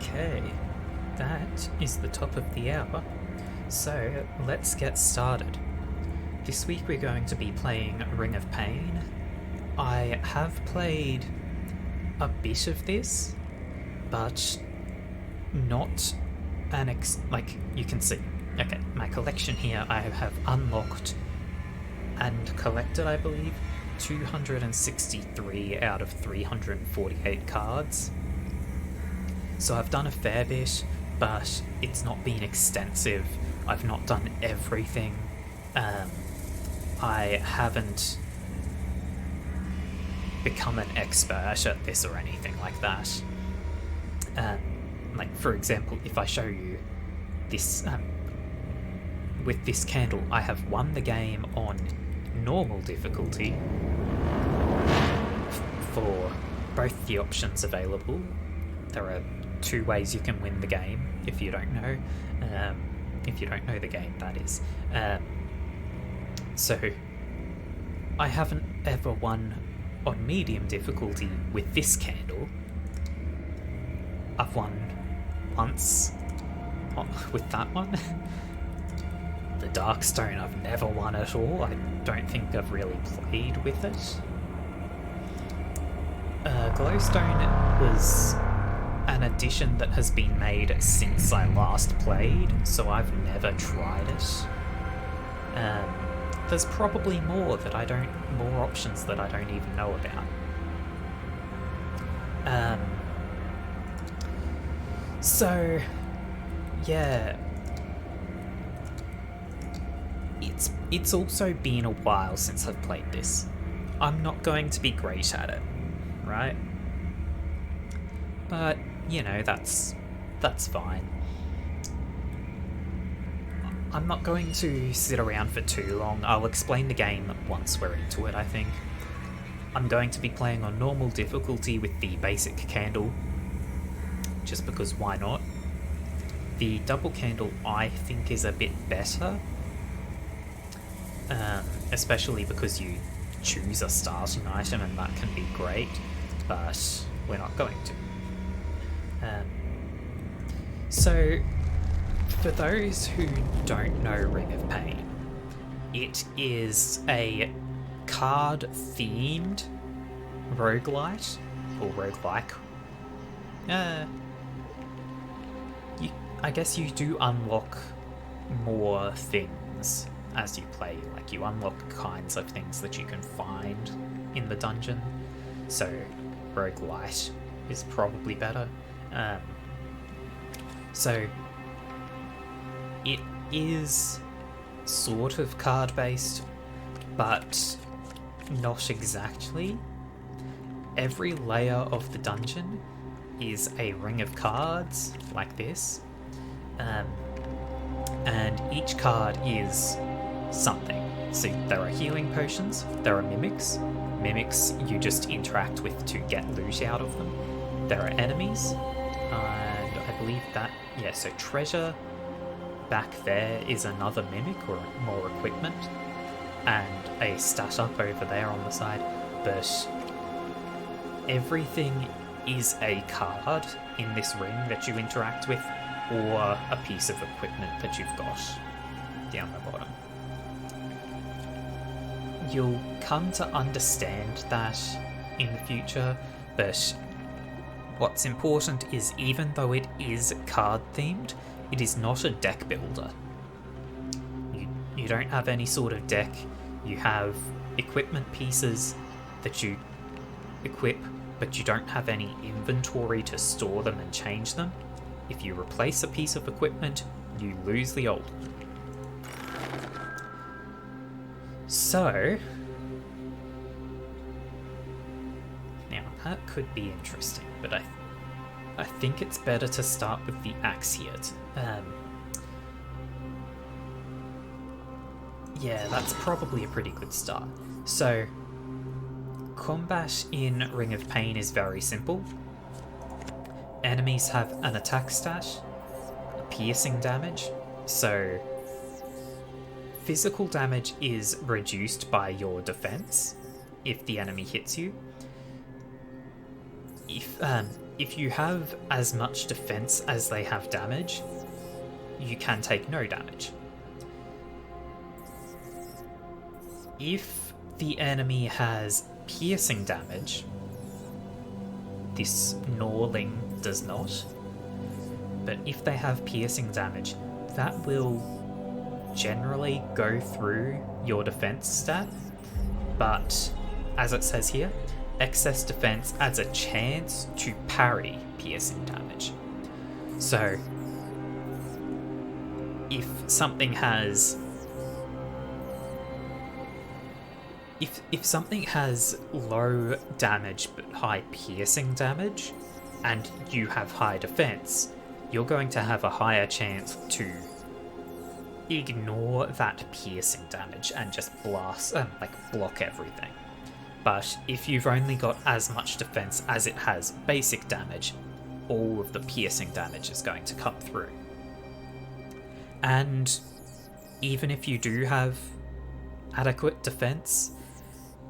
Okay, that is the top of the hour, so let's get started. This week we're going to be playing Ring of Pain. I have played a bit of this, but not like you can see. Okay, my collection here, I have unlocked and collected, I believe, 263 out of 348 cards. So I've done a fair bit, but it's not been extensive. I've not done everything. I haven't become an expert at this or anything like that. Like, for example, if I show you this, with this candle, I have won the game on normal difficulty for both the options available. There are two ways you can win the game if you don't know. If you don't know the game, that is. So, I haven't ever won on medium difficulty with this candle. I've won once with that one. The Darkstone, I've never won at all. I don't think I've really played with it. Glowstone was an addition that has been made since I last played, so I've never tried it. There's probably more options that I don't even know about. So, yeah. It's also been a while since I've played this. I'm not going to be great at it, right? But, you know, that's fine. I'm not going to sit around for too long. I'll explain the game once we're into it, I think. I'm going to be playing on normal difficulty with the basic candle, just because why not? The double candle I think is a bit better, especially because you choose a starting item and that can be great, but we're not going to. So, for those who don't know Ring of Pain, it is a card-themed roguelite, or roguelike. I guess you do unlock more things as you play. Like, you unlock kinds of things that you can find in the dungeon. So, roguelite is probably better. So, it is sort of card-based, but not exactly. Every layer of the dungeon is a ring of cards, like this. And each card is something. So there are healing potions, there are mimics. Mimics you just interact with to get loot out of them. There are enemies, and I believe that, yeah, so treasure back there is another mimic or more equipment, and a stat up over there on the side, but everything is a card in this ring that you interact with, or a piece of equipment that you've got down the bottom. You'll come to understand that in the future, but what's important is, even though it is card themed, it is not a deck builder. You don't have any sort of deck. You have equipment pieces that you equip, but you don't have any inventory to store them and change them. If you replace a piece of equipment, you lose the old one. So, now that could be interesting, but I think it's better to start with the axe here. Yeah, that's probably a pretty good start. So, combat in Ring of Pain is very simple. Enemies have an attack stat, a piercing damage, so physical damage is reduced by your defense if the enemy hits you. if you have as much defense as they have damage, you can take no damage. If the enemy has piercing damage, this gnawing does not. But if they have piercing damage, that will generally go through your defense stat. But as it says here, excess defense adds a chance to parry piercing damage. So if something has if something has low damage but high piercing damage and you have high defense, you're going to have a higher chance to ignore that piercing damage and just block everything. But if you've only got as much defense as it has basic damage, all of the piercing damage is going to come through. And even if you do have adequate defense,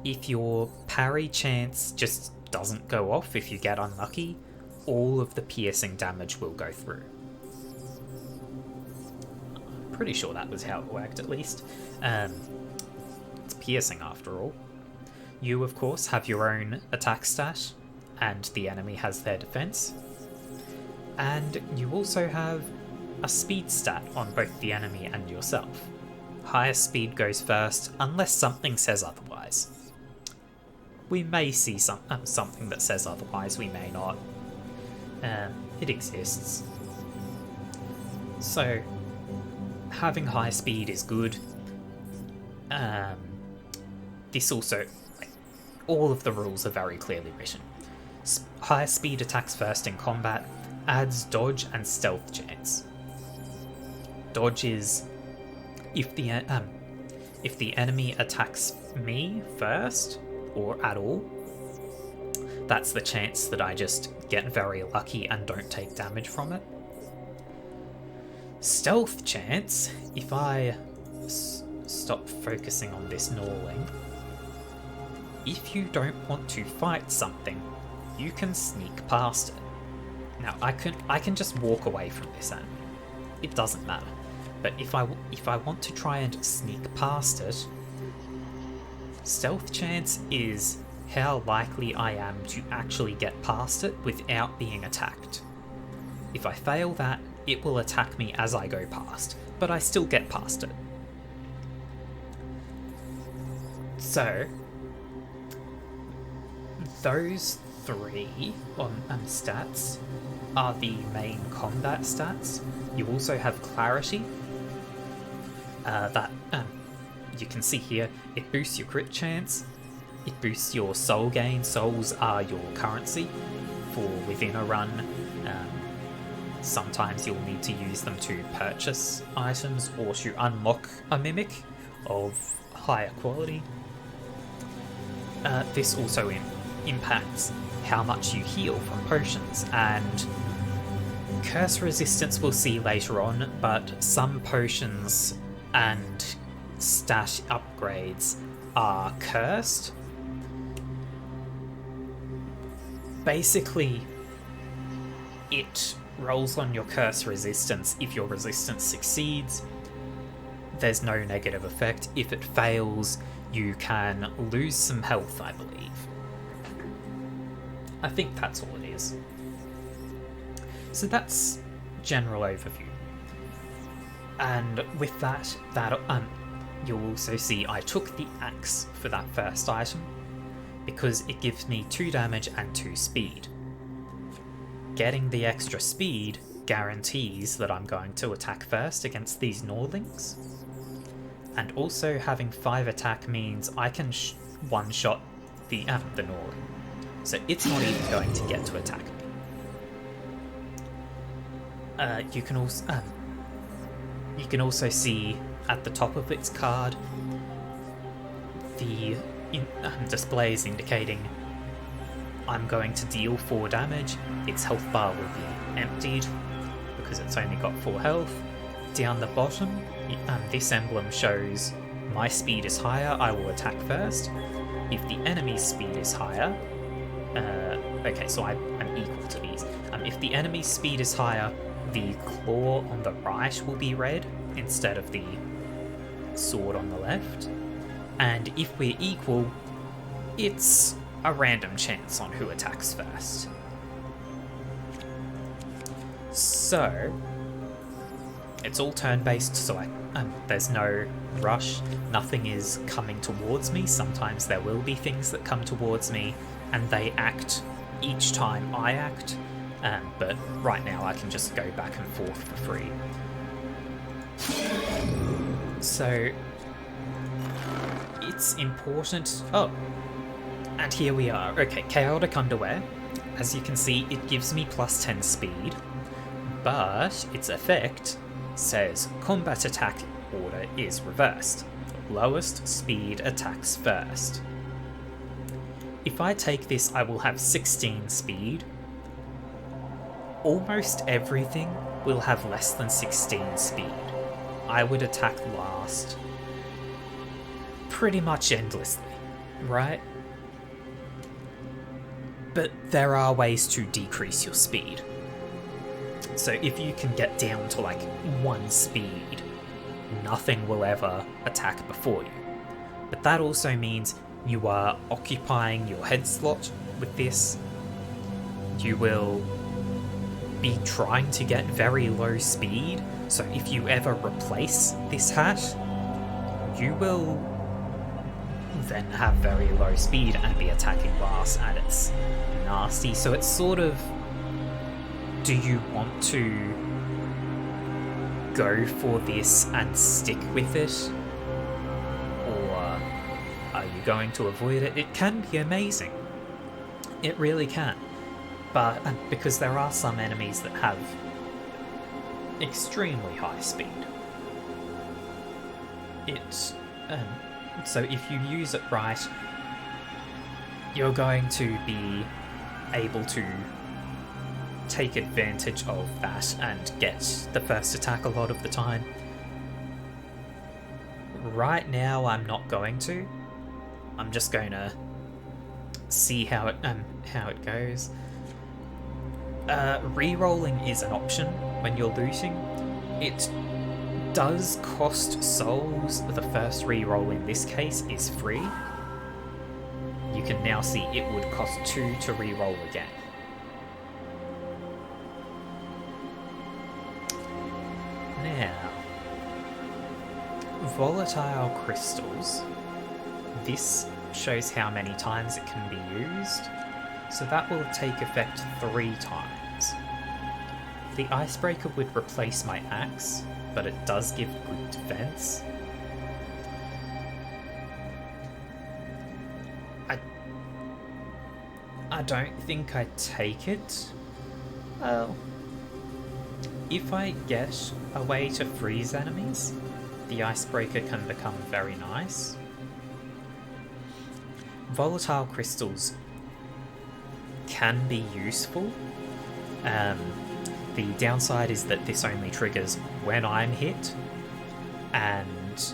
if your parry chance just doesn't go off, if you get unlucky, all of the piercing damage will go through. I'm pretty sure that was how it worked, at least. It's piercing after all. You, of course, have your own attack stat, and the enemy has their defense. And you also have a speed stat on both the enemy and yourself. Highest speed goes first, unless something says otherwise. We may see something that says otherwise, we may not. It exists. So, having high speed is good. This also, all of the rules are very clearly written. High speed attacks first in combat, adds dodge and stealth chance. Dodge is if the enemy attacks me first, or at all, that's the chance that I just get very lucky and don't take damage from it. Stealth chance, if I stop focusing on this gnawing, if you don't want to fight something, you can sneak past it. Now I can just walk away from this enemy. It doesn't matter. But if I want to try and sneak past it, stealth chance is how likely I am to actually get past it without being attacked. If I fail that, it will attack me as I go past, but I still get past it. So, those three on stats are the main combat stats. You also have clarity. That you can see here, it boosts your crit chance, it boosts your soul gain. Souls are your currency for within a run. Sometimes you'll need to use them to purchase items or to unlock a mimic of higher quality. This also impacts how much you heal from potions, and curse resistance we'll see later on, but some potions and stat upgrades are cursed. Basically, it rolls on your curse resistance. If your resistance succeeds, there's no negative effect. If it fails, you can lose some health, I believe. I think that's all it is. So that's general overview. And with that you'll also see I took the axe for that first item because it gives me 2 damage and 2 speed. Getting the extra speed guarantees that I'm going to attack first against these Gnawlings. And also having 5 attack means I can one-shot the Gnawling. So it's not even going to get to attack me. You can also see at the top of its card the displays indicating I'm going to deal 4 damage. Its health bar will be emptied because it's only got 4 health. Down the bottom, this emblem shows my speed is higher, I will attack first. If the enemy's speed is higher, okay, so I'm equal to these. If the enemy's speed is higher, the claw on the right will be red instead of the sword on the left. And if we're equal, it's a random chance on who attacks first. So, it's all turn-based, so there's no rush. Nothing is coming towards me. Sometimes there will be things that come towards me, and they act each time I act. But right now I can just go back and forth for free. So, it's important... Oh, and here we are. Okay, Chaotic Underwear. As you can see, it gives me plus 10 speed, but its effect says combat attack order is reversed. Lowest speed attacks first. If I take this, I will have 16 speed. Almost everything will have less than 16 speed. I would attack last pretty much endlessly, right? But there are ways to decrease your speed. So if you can get down to like 1 speed, nothing will ever attack before you. But that also means you are occupying your head slot with this. You will be trying to get very low speed, so if you ever replace this hat, you will then have very low speed and be attacking last, and it's nasty. So it's sort of, do you want to go for this and stick with it, or are you going to avoid it? It can be amazing, it really can, but because there are some enemies that have extremely high speed, it's so if you use it right, you're going to be able to take advantage of that and get the first attack a lot of the time. Right now I'm not going to. I'm just going to see how it goes. Re-rolling is an option when you're looting. It does cost souls. The first re-roll in this case is free. You can now see it would cost 2 to re-roll again. Now, volatile crystals. This shows how many times it can be used. So that will take effect 3 times. The icebreaker would replace my axe, but it does give good defense. I don't think I take it. Well, if I get a way to freeze enemies, the icebreaker can become very nice. Volatile crystals can be useful. The downside is that this only triggers when I'm hit, and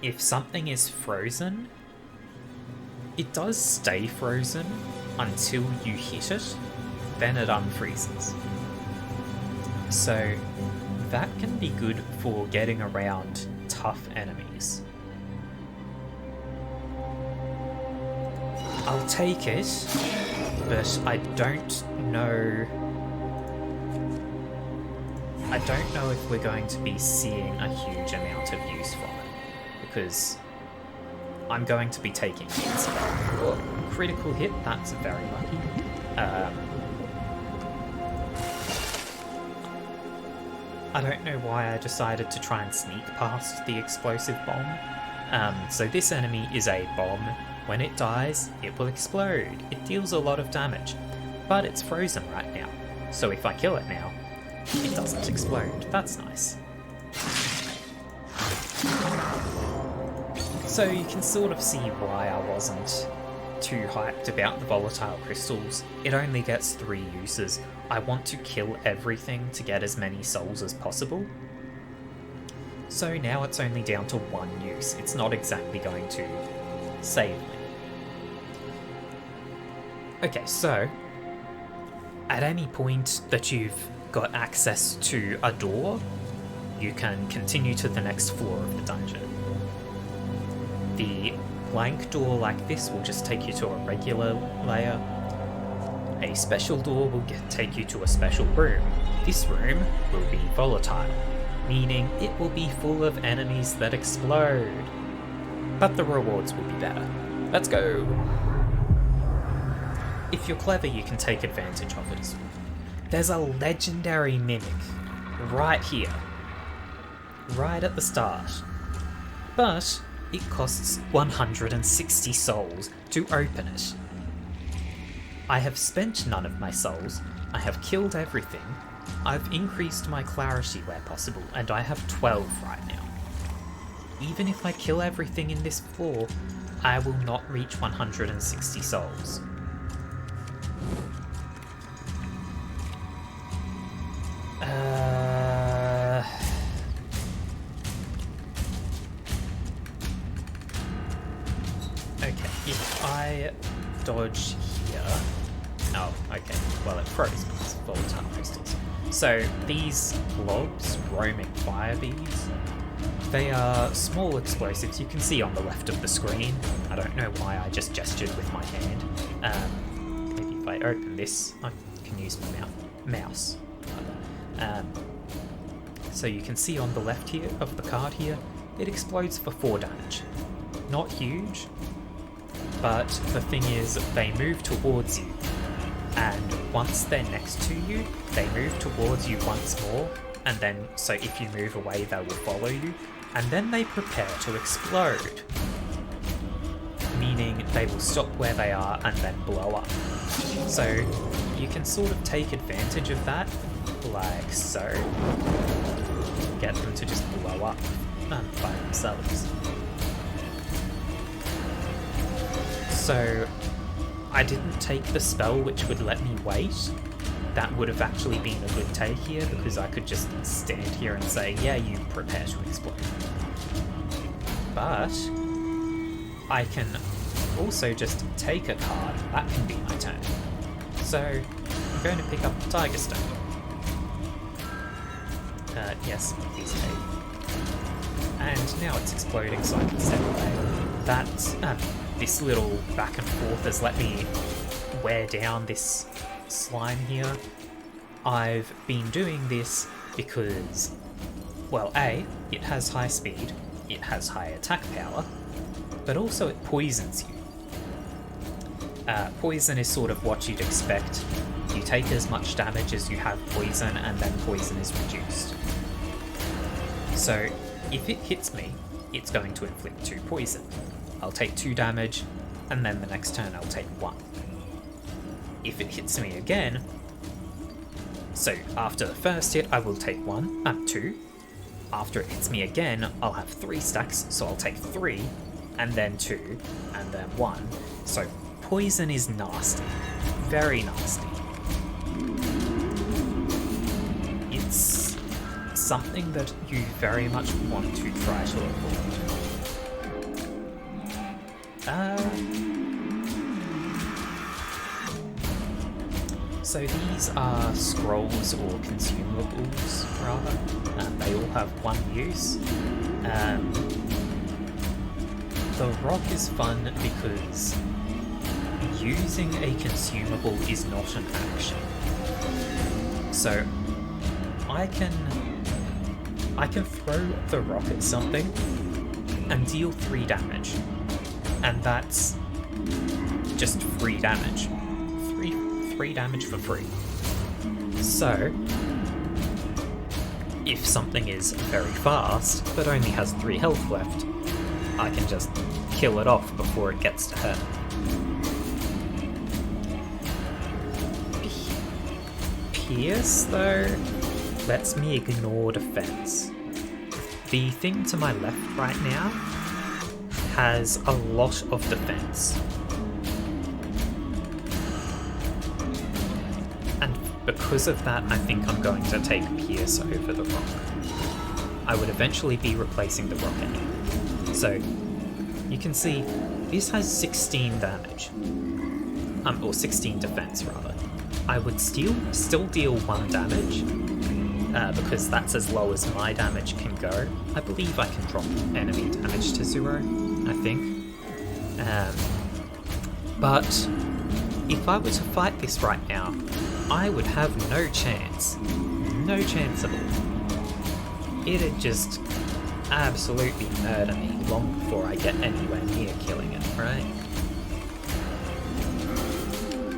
if something is frozen, it does stay frozen until you hit it, then it unfreezes. So that can be good for getting around tough enemies. I'll take it, but I don't know if we're going to be seeing a huge amount of use from it, because I'm going to be taking hits. Oh, critical hit, that's very lucky. I don't know why I decided to try and sneak past the explosive bomb. So this enemy is a bomb. When it dies, it will explode. It deals a lot of damage, but it's frozen right now. So if I kill it now, it doesn't explode. That's nice. So you can sort of see why I wasn't too hyped about the volatile crystals. It only gets 3 uses. I want to kill everything to get as many souls as possible. So now it's only down to 1 use. It's not exactly going to save me. Okay, so At any point that you've got access to a door, you can continue to the next floor of the dungeon. The blank door like this will just take you to a regular layer. A special door will take you to a special room. This room will be volatile, meaning it will be full of enemies that explode. But the rewards will be better. Let's go! If you're clever, you can take advantage of it as well. There's a legendary mimic right here, right at the start. But it costs 160 souls to open it. I have spent none of my souls, I have killed everything, I've increased my clarity where possible, and I have 12 right now. Even if I kill everything in this floor, I will not reach 160 souls. Okay, if I dodge here... Oh, okay. Well, it froze because of volatile crystals. So these blobs, roaming fire bees, they are small explosives you can see on the left of the screen. I don't know why I just gestured with my hand. Maybe if I open this, I can use my mouse. So you can see on the left here of the card here, it explodes for 4 damage. Not huge, but the thing is they move towards you, and once they're next to you, they move towards you once more, and then so if you move away they will follow you, and then they prepare to explode. Meaning they will stop where they are and then blow up. So you can sort of take advantage of that, like so. Get them to just blow up by themselves. So I didn't take the spell which would let me wait. That would have actually been a good take here, because I could just stand here and say, yeah, you prepare to explode. But I can also just take a card. That can be my turn. So I'm going to pick up the Tiger Stone. Yes, please take. And now it's exploding, so I can step away. That this little back and forth has let me wear down this slime here. I've been doing this because, well, A, it has high speed, it has high attack power, but also it poisons you. Poison is sort of what you'd expect. You take as much damage as you have poison, and then poison is reduced. So if it hits me, it's going to inflict 2 poison. I'll take 2 damage, and then the next turn I'll take 1. If it hits me again, so after the first hit I will take 2. After it hits me again, I'll have 3 stacks, so I'll take 3, and then 2, and then 1. So poison is nasty. Very nasty. It's something that you very much want to try to avoid. So these are scrolls or consumables, rather. They all have one use. The rock is fun because using a consumable is not an action. So I can throw the rock at something and deal 3 damage. And that's just free damage. 3 damage for free. So if something is very fast but only has 3 health left, I can just kill it off before it gets to her. Pierce, though, lets me ignore defense. The thing to my left right now has a lot of defense. And because of that, I think I'm going to take Pierce over the rock. I would eventually be replacing the rock anyway. So, you can see, this has 16 damage. Or 16 defense, rather. I would still deal 1 damage, because that's as low as my damage can go. I believe I can drop enemy damage to 0, I think. But if I were to fight this right now, I would have no chance. No chance at all. It'd just absolutely murder me long before I get anywhere near killing it, right?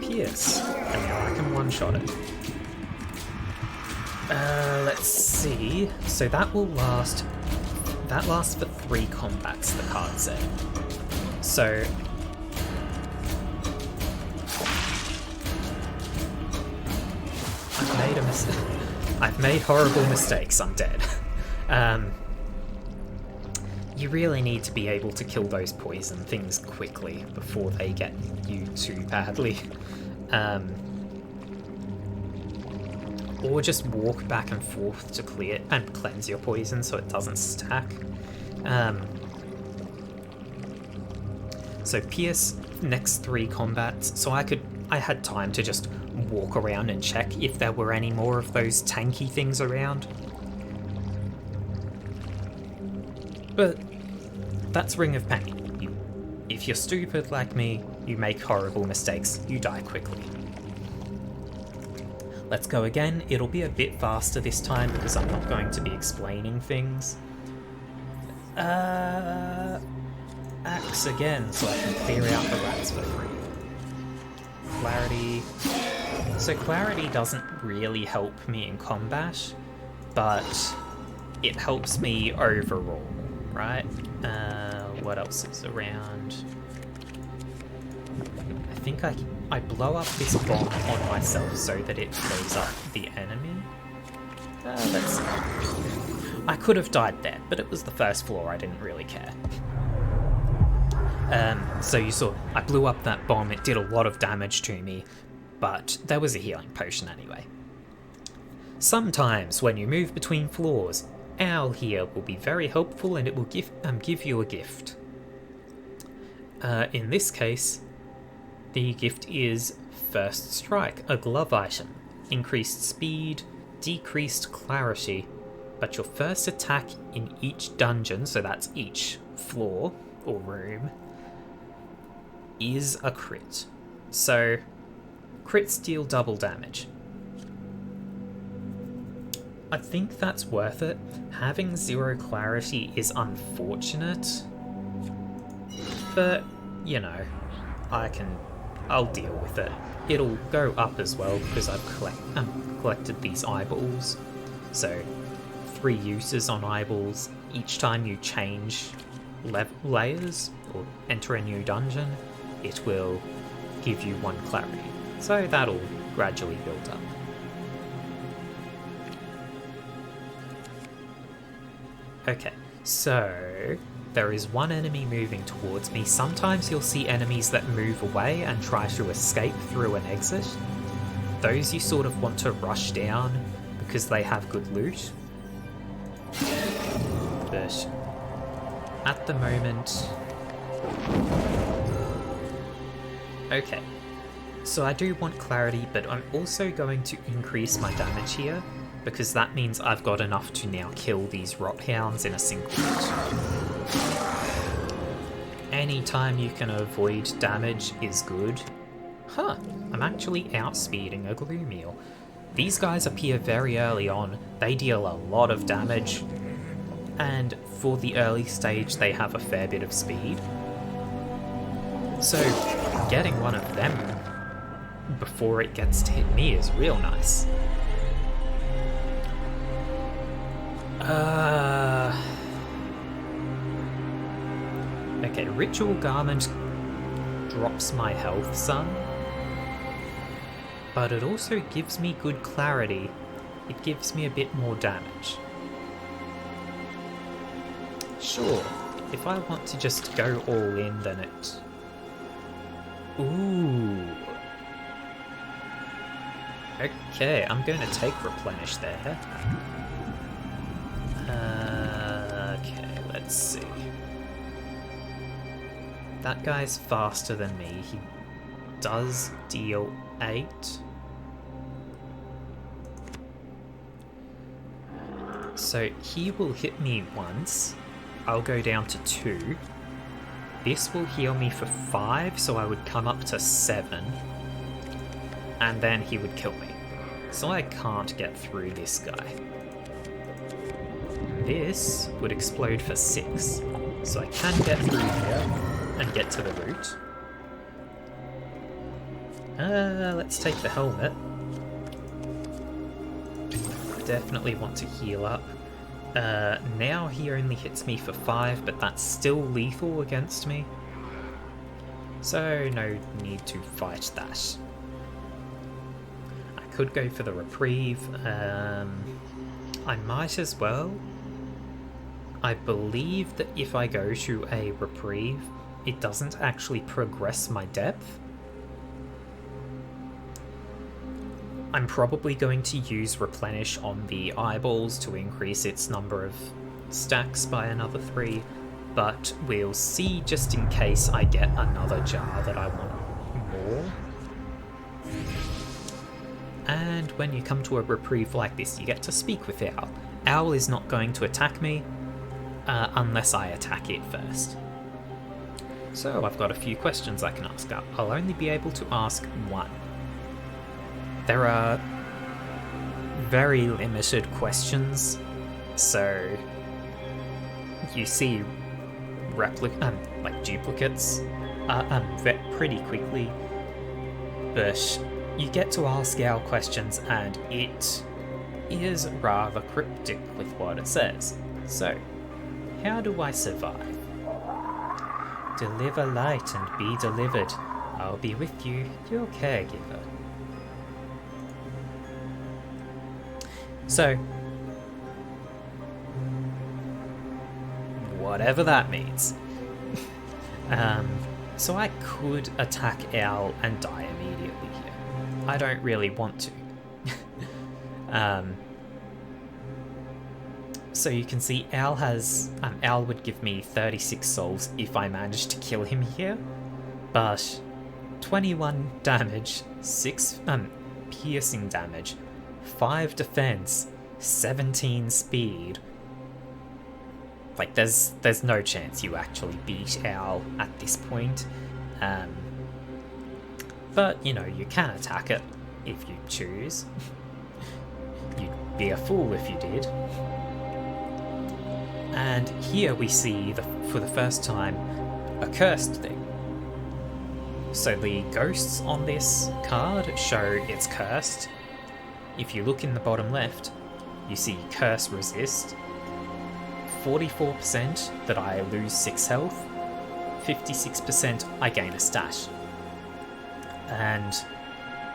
Pierce. And now I can one-shot it. Let's see. So that will last... That lasts for 3 combats, the card said. So... I've made a mistake. I've made horrible mistakes, I'm dead. You really need to be able to kill those poison things quickly before they get you too badly. Or just walk back and forth to clear and cleanse your poison so it doesn't stack. So Pierce next 3 combats, so I had time to just walk around and check if there were any more of those tanky things around. But that's Ring of Pain. If you're stupid like me, you make horrible mistakes, you die quickly. Let's go again. It'll be a bit faster this time because I'm not going to be explaining things. Axe again, so I can clear out the rats for free. Clarity. So Clarity doesn't really help me in combat, but it helps me overall, right? What else is around? I think I blow up this bomb on myself so that it blows up the enemy. Let's see. I could have died there, but it was the first floor, I didn't really care. So you saw, I blew up that bomb, it did a lot of damage to me, but there was a healing potion anyway. Sometimes when you move between floors, Owl here will be very helpful and it will give you a gift. In this case, the gift is First Strike, a glove item. Increased speed, decreased clarity, but your first attack in each dungeon, so that's each floor or room, is a crit. So, crits deal double damage. I think that's worth it. Having 0 clarity is unfortunate, but, you know, I'll deal with it. It'll go up as well because I've collected these eyeballs. So, 3 uses on eyeballs. Each time you change layers or enter a new dungeon, it will give you 1 clarity. So that'll gradually build up. Okay, so there is 1 enemy moving towards me. Sometimes you'll see enemies that move away and try to escape through an exit. Those you sort of want to rush down because they have good loot. But at the moment... Okay, so I do want clarity, but I'm also going to increase my damage here, because that means I've got enough to now kill these rot hounds in a single hit. Anytime you can avoid damage is good. Huh, I'm actually outspeeding a Gloomeal. These guys appear very early on, they deal a lot of damage, and for the early stage they have a fair bit of speed. So getting one of them before it gets to hit me is real nice. Okay, Ritual Garment drops my health some, but it also gives me good clarity. It gives me a bit more damage. Sure, if I want to just go all in, then it... Ooh. Okay, I'm going to take Replenish there. Okay, let's see. That guy's faster than me. He does deal 8. So he will hit me once. I'll go down to 2. This will heal me for 5, so I would come up to 7. And then he would kill me. So I can't get through this guy. This would explode for 6. So I can get through here and get to the root. Let's take the helmet. Definitely want to heal up. Now he only hits me for 5, but that's still lethal against me. So no need to fight that. I could go for the reprieve. I might as well. I believe that if I go to a reprieve, it doesn't actually progress my depth. I'm probably going to use Replenish on the eyeballs to increase its number of stacks by another 3, but we'll see just in case I get another jar that I want more. And when you come to a reprieve like this, you get to speak with Owl. Owl is not going to attack me unless I attack it first. So I've got a few questions I can ask. I'll only be able to ask one. There are very limited questions, so you see duplicates pretty quickly, but you get to ask Owl questions and it is rather cryptic with what it says. So, how do I survive? Deliver light and be delivered. I'll be with you, your caregiver. So, whatever that means. So I could attack Owl and die immediately here. I don't really want to. So you can see Owl has... Owl would give me 36 souls if I managed to kill him here, but 21 damage, 6 piercing damage, 5 defense, 17 speed. Like, there's no chance you actually beat Owl at this point. But, you know, you can attack it if you choose. You'd be a fool if you did. And here we see, for the first time, a cursed thing. So the ghosts on this card show it's cursed. If you look in the bottom left, you see curse resist. 44% that I lose 6 health. 56% I gain a stat. And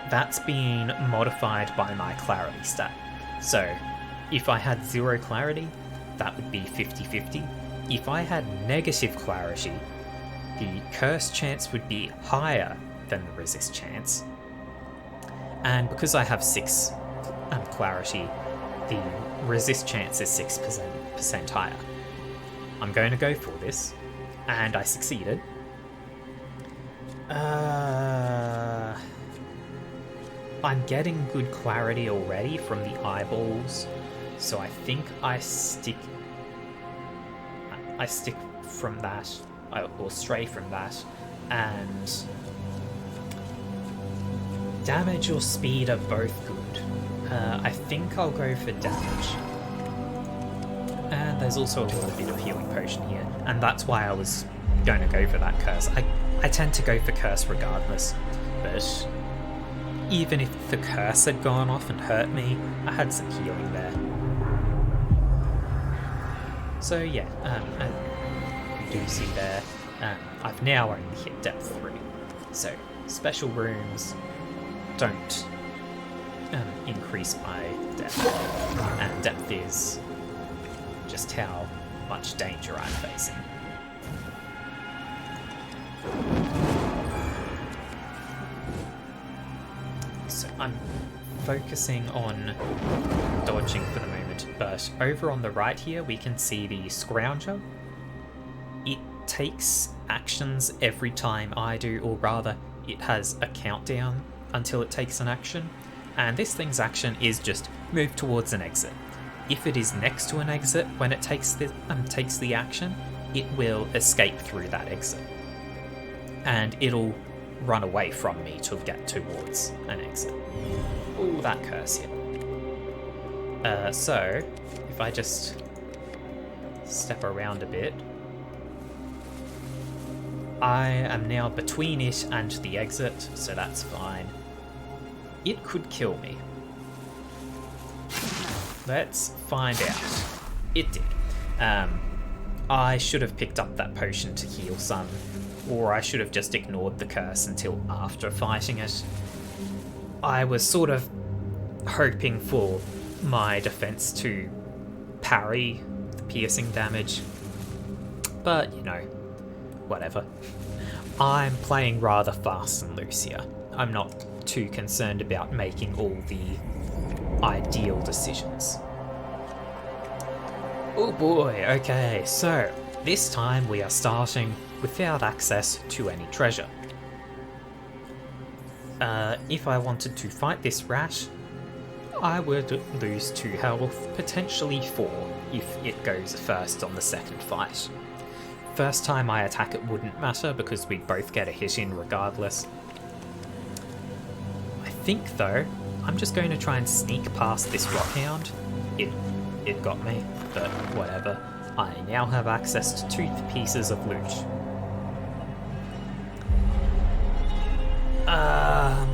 that's being modified by my clarity stat. So if I had 0 clarity, that would be 50-50. If I had negative clarity, the curse chance would be higher than the resist chance. And because I have 6 clarity, the resist chance is 6% higher. I'm going to go for this, and I succeeded. I'm getting good clarity already from the eyeballs, so I think I stick from that, or stray from that, and damage or speed are both good. I think I'll go for damage. And there's also a little bit of healing potion here, and that's why I was going to go for that curse. I tend to go for curse regardless, but even if the curse had gone off and hurt me, I had some healing there. So yeah, you do see there, I've now only hit depth 3. So special rooms don't increase my depth, and depth is just how much danger I'm facing. So I'm focusing on dodging for the moment, but over on the right here we can see the Scrounger. It takes actions every time I do, or rather it has a countdown until it takes an action, and this thing's action is just move towards an exit. if it is next to an exit when it takes the action, it will escape through that exit. And it'll run away from me to get towards an exit. Ooh, that curse hit. So, if I just step around a bit, I am now between it and the exit, so that's fine. It could kill me. Let's find out. It did. I should have picked up that potion to heal some, or I should have just ignored the curse until after fighting it. I was sort of hoping for my defense to parry the piercing damage, but you know, whatever. I'm playing rather fast and loose here. I'm not too concerned about making all the ideal decisions. Oh boy, okay, so this time we are starting without access to any treasure. If I wanted to fight this rat, I would lose 2 health, potentially 4 if it goes first on the second fight. First time I attack it wouldn't matter because we'd both get a hit in regardless. I think though, I'm just going to try and sneak past this rockhound. It got me, but whatever. I now have access to 2 pieces of loot. I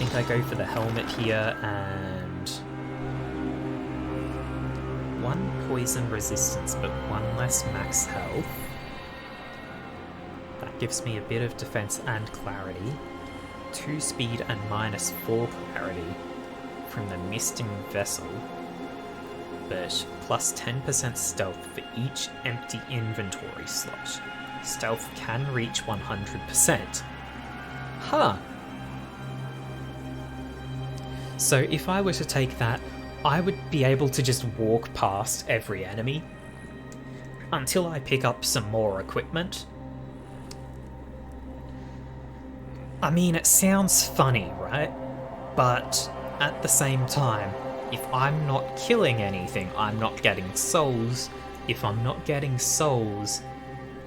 think I go for the helmet here and 1 poison resistance, but 1 less max health. That gives me a bit of defense and clarity. 2 speed and -4 clarity from the misting vessel, but plus 10% stealth for each empty inventory slot. Stealth can reach 100%. Huh. So if I were to take that, I would be able to just walk past every enemy until I pick up some more equipment. I mean, it sounds funny, right? But at the same time, if I'm not killing anything, I'm not getting souls. If I'm not getting souls,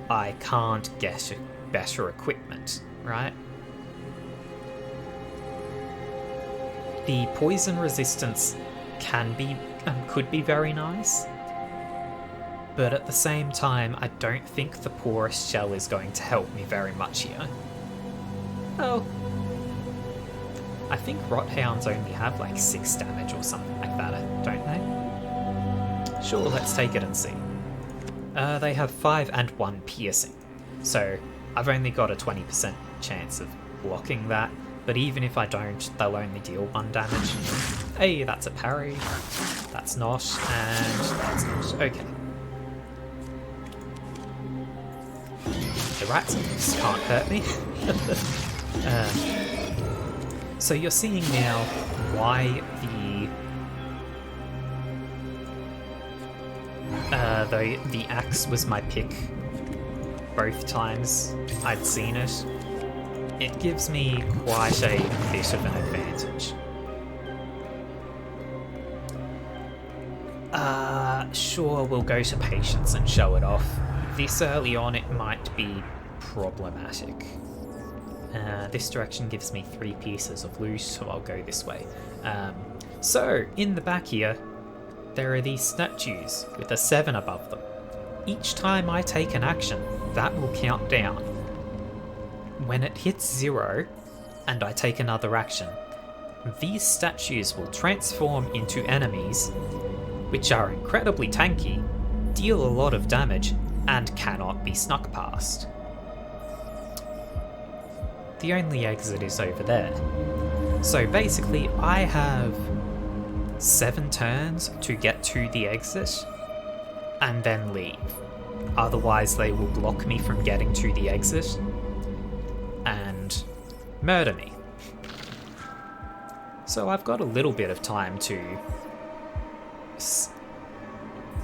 I can't get better equipment, right? The poison resistance could be very nice, but at the same time, I don't think the porous shell is going to help me very much here. Oh, I think rothounds only have like 6 damage or something like that, don't they? Sure, let's take it and see. They have 5 and 1 piercing, so I've only got a 20% chance of blocking that. But even if I don't, they'll only deal 1 damage. Hey, that's a parry. That's not, and that's not. Okay. The rats can't hurt me. So you're seeing now why the axe was my pick both times I'd seen it. It gives me quite a bit of an advantage. Sure, we'll go to patience and show it off. This early on it might be problematic. This direction gives me 3 pieces of loot, so I'll go this way. So, in the back here, there are these statues with a 7 above them. Each time I take an action, that will count down. When it hits 0, and I take another action, these statues will transform into enemies, which are incredibly tanky, deal a lot of damage, and cannot be snuck past. The only exit is over there. So basically, I have 7 turns to get to the exit, and then leave. Otherwise, they will block me from getting to the exit and murder me. So I've got a little bit of time to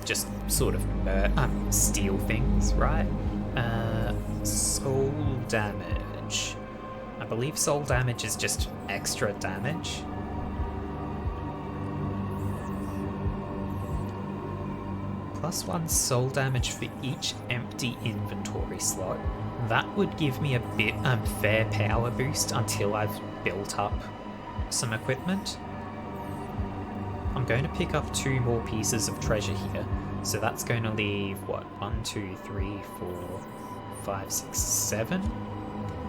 just sort of steal things, right? Soul damage. I believe soul damage is just extra damage. +1 soul damage for each empty inventory slot. That would give me a bit unfair power boost until I've built up some equipment. I'm going to pick up 2 more pieces of treasure here, so that's going to leave, what, 1, 2, 3, 4, 5, 6, 7?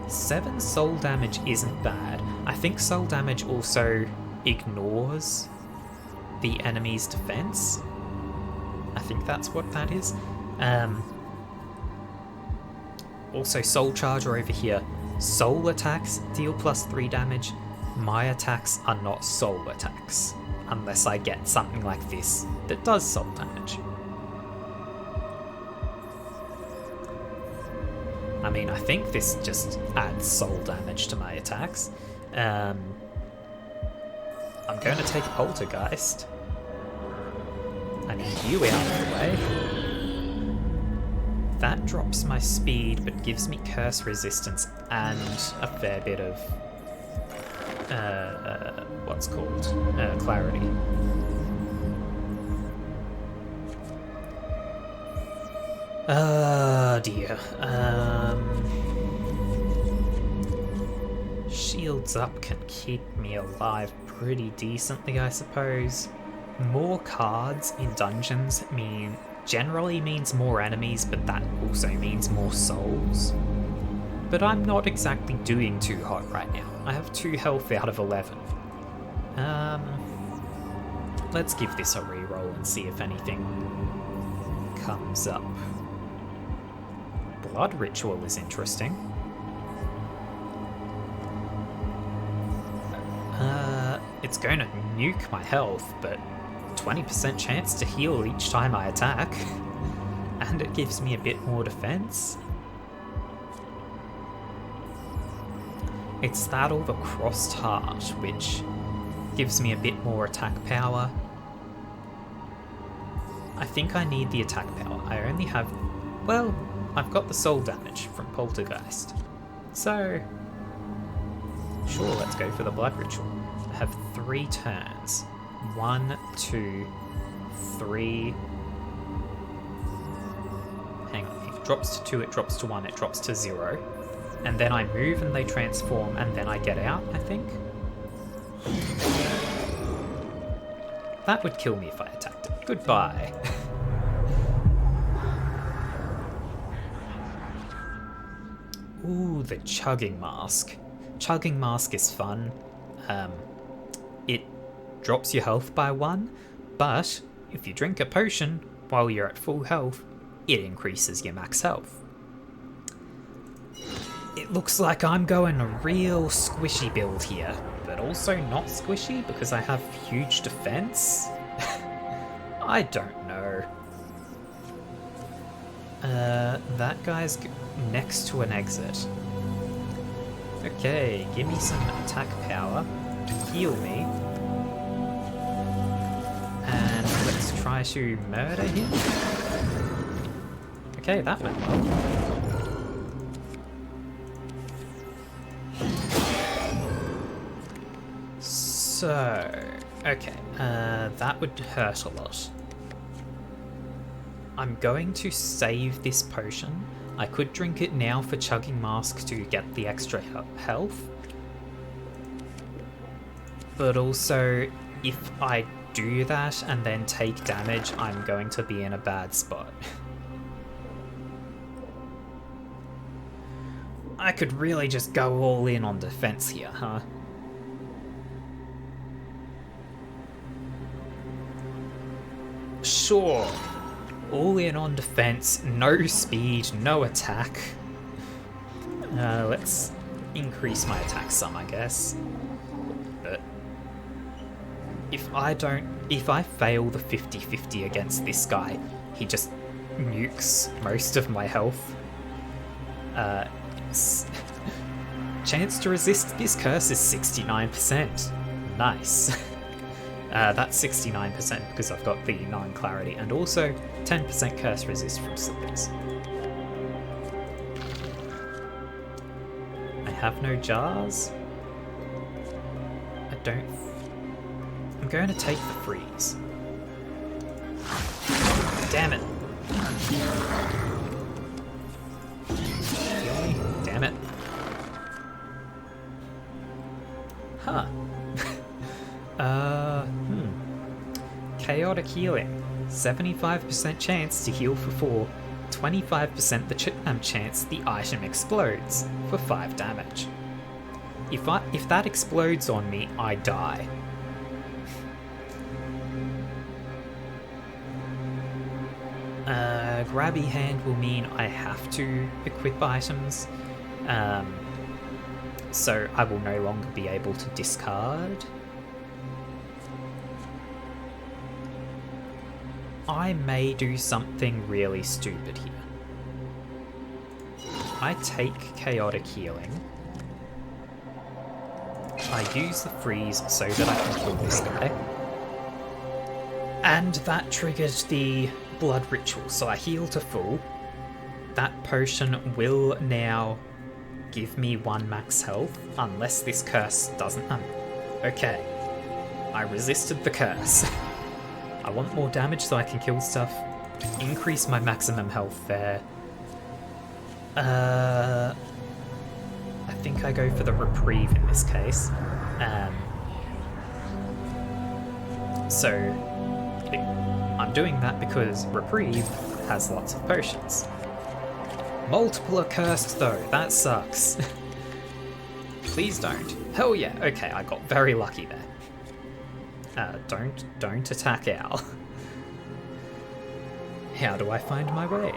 7 soul damage isn't bad. I think soul damage also ignores the enemy's defense. I think that's what that is. Also, soul charger over here. Soul attacks deal +3 damage. My attacks are not soul attacks, unless I get something like this that does soul damage. I mean, I think this just adds soul damage to my attacks. I'm going to take Poltergeist. I need you out of the way. That drops my speed, but gives me curse resistance and a fair bit of what's called clarity. Oh dear. Shields up can keep me alive pretty decently, I suppose. More cards in dungeons generally means more enemies, but that also means more souls. But I'm not exactly doing too hot right now. I have 2 health out of 11. Let's give this a reroll and see if anything comes up. Blood Ritual is interesting. It's going to nuke my health, but 20% chance to heal each time I attack. And it gives me a bit more defense. It's that or the Crossed Heart, which gives me a bit more attack power. I think I need the attack power. I only have... well, I've got the soul damage from Poltergeist. So... sure, let's go for the Blood Ritual. I have 3 turns. 1, 2, 3... hang on, if it drops to 2, it drops to 1, it drops to 0. And then I move and they transform, and then I get out, I think? That would kill me if I attacked it. Goodbye. Ooh, the Chugging Mask. Chugging Mask is fun. It drops your health by 1, but if you drink a potion while you're at full health, it increases your max health. It looks like I'm going a real squishy build here, but also not squishy because I have huge defense. I don't know. That guy's next to an exit. Okay, give me some attack power to heal me. And let's try to murder him. Okay, that went well. So, okay, that would hurt a lot. I'm going to save this potion. I could drink it now for Chugging Mask to get the extra health. But also, if I do that and then take damage, I'm going to be in a bad spot. I could really just go all in on defense here, huh? Sure. All in on defense, no speed, no attack. Let's increase my attack some, I guess. But if I fail the 50-50 against this guy, he just nukes most of my health. Chance to resist this curse is 69%. Nice. That's 69% because I've got the 9 clarity, and also 10% curse resist from slippers. I have no jars. I'm going to take the freeze. Damn it. Heal me. Damn it. Huh. Chaotic healing. 75% chance to heal for 4. 25% the chance the item explodes for 5 damage. If that explodes on me, I die. Grabby hand will mean I have to equip items, so I will no longer be able to discard. I may do something really stupid here. I take chaotic healing. I use the freeze so that I can kill this guy. And that triggered the blood ritual, so I heal to full. That potion will now give me 1 max health, unless this curse doesn't... okay. I resisted the curse. I want more damage so I can kill stuff. Increase my maximum health there. I think I go for the reprieve in this case. I'm doing that because reprieve has lots of potions. Multiple are cursed though, that sucks. Please don't. Hell yeah, okay, I got very lucky there. Don't attack Owl. How do I find my way?